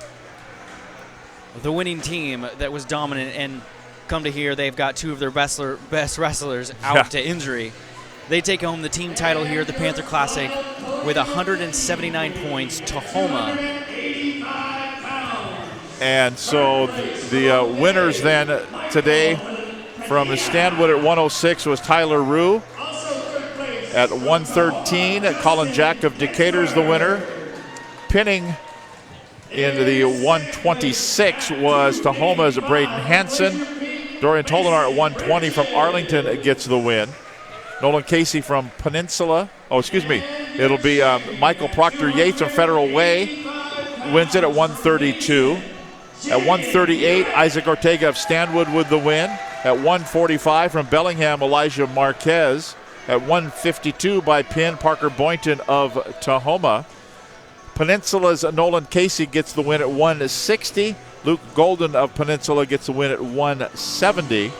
the winning team that was dominant, and come to hear they've got 2 of their best wrestlers out to injury. They take home the team title here at the Panther Classic with 179 points. Tahoma. And so the winners then today from the Stanwood at 106 was Tyler Rue. At 113, Colin Jack of Decatur is the winner. Pinning in the 126 was Tahoma's Braden Hansen. Dorian Tolinar at 120 from Arlington gets the win. Nolan Casey from Peninsula. It'll be Michael Proctor Yates from Federal Way wins it at 132. At 138, Isaac Ortega of Stanwood with the win. At 145 from Bellingham, Elijah Marquez. At 152 by Penn, Parker Boynton of Tahoma. Peninsula's Nolan Casey gets the win at 160. Luke Golden of Peninsula gets the win at 170.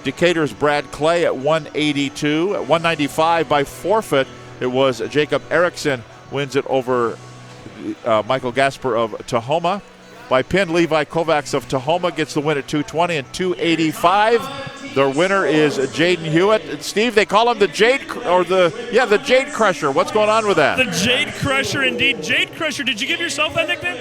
Decatur's Brad Clay at 182. At 195 by forfeit, it was Jacob Erickson wins it over Michael Gasper of Tahoma. By pin, Levi Kovacs of Tahoma gets the win at 220 and 285. The winner is Jaden Hewitt. Steve, they call him the Jade Crusher. What's going on with that? The Jade Crusher, indeed. Jade Crusher, did you give yourself that nickname?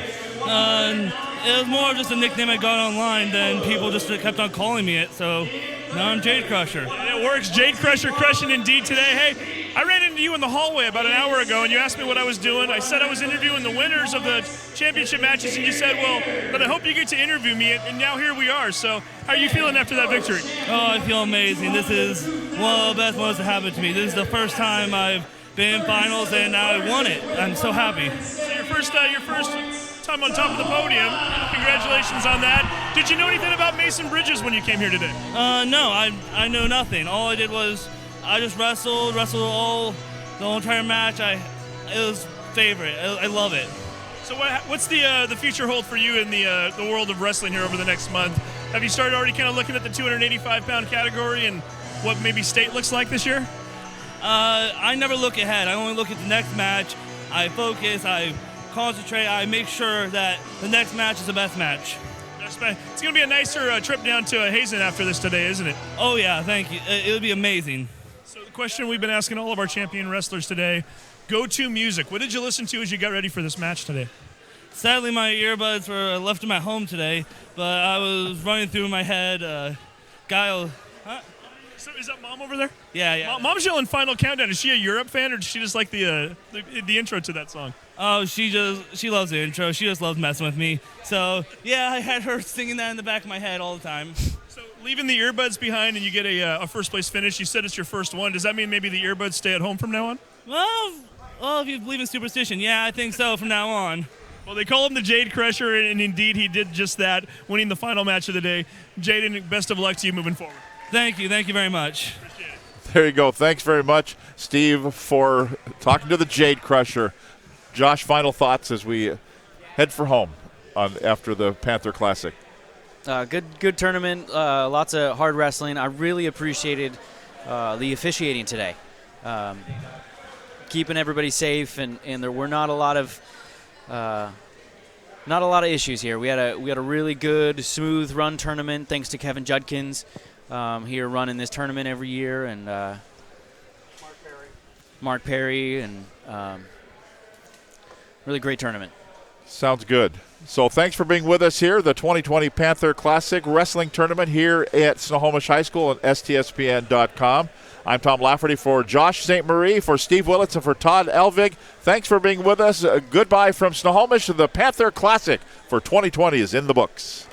It was more of just a nickname I got online, then people just kept on calling me it, so now I'm Jade Crusher. It works. Jade Crusher crushing indeed today. Hey, I ran into you in the hallway about an hour ago, and you asked me what I was doing. I said I was interviewing the winners of the championship matches, and you said, well, but I hope you get to interview me, and now here we are. So how are you feeling after that victory? Oh, I feel amazing. This is one of the best moments that happened to me. This is the first time I've been in finals, and I won it. I'm so happy. So your first time on top of the podium. Congratulations on that. Did you know anything about Mason Bridges when you came here today? No, I know nothing. All I did was I just wrestled the whole entire match. It was favorite. I love it. So what's the future hold for you in the world of wrestling here over the next month? Have you started already kind of looking at the 285-pound category and what maybe state looks like this year? I never look ahead. I only look at the next match. I focus. I concentrate. I make sure that the next match is the best match. It's going to be a nicer trip down to Hazen after this today, isn't it? Oh, yeah. Thank you. It would be amazing. So the question we've been asking all of our champion wrestlers today, go-to music. What did you listen to as you got ready for this match today? Sadly, my earbuds were left in my home today, but I was running through my head. Guile. Huh? So is that Mom over there? Yeah. Mom's yelling Final Countdown. Is she a Europe fan, or does she just like the intro to that song? Oh, she loves the intro. She just loves messing with me. So, yeah, I had her singing that in the back of my head all the time. So leaving the earbuds behind and you get a first-place finish, you said it's your first one. Does that mean maybe the earbuds stay at home from now on? Well, if you believe in superstition, yeah, I think so from now on. Well, they call him the Jade Crusher, and indeed he did just that, winning the final match of the day. Jaden, best of luck to you moving forward. Thank you very much. Appreciate it. There you go. Thanks very much, Steve, for talking to the Jade Crusher. Josh, final thoughts as we head for home after the Panther Classic. Good tournament. Lots of hard wrestling. I really appreciated the officiating today. Keeping everybody safe, and there were not a lot of issues here. We had a really good, smooth run tournament thanks to Kevin Judkins here running this tournament every year, and Marc Perry, and really great tournament. Sounds good. So thanks for being with us here, the 2020 Panther Classic Wrestling Tournament here at Snohomish High School and STSPN.com. I'm Tom Lafferty for Josh St. Marie, for Steve Willits, and for Todd Elvig. Thanks for being with us. Goodbye from Snohomish. The Panther Classic for 2020 is in the books.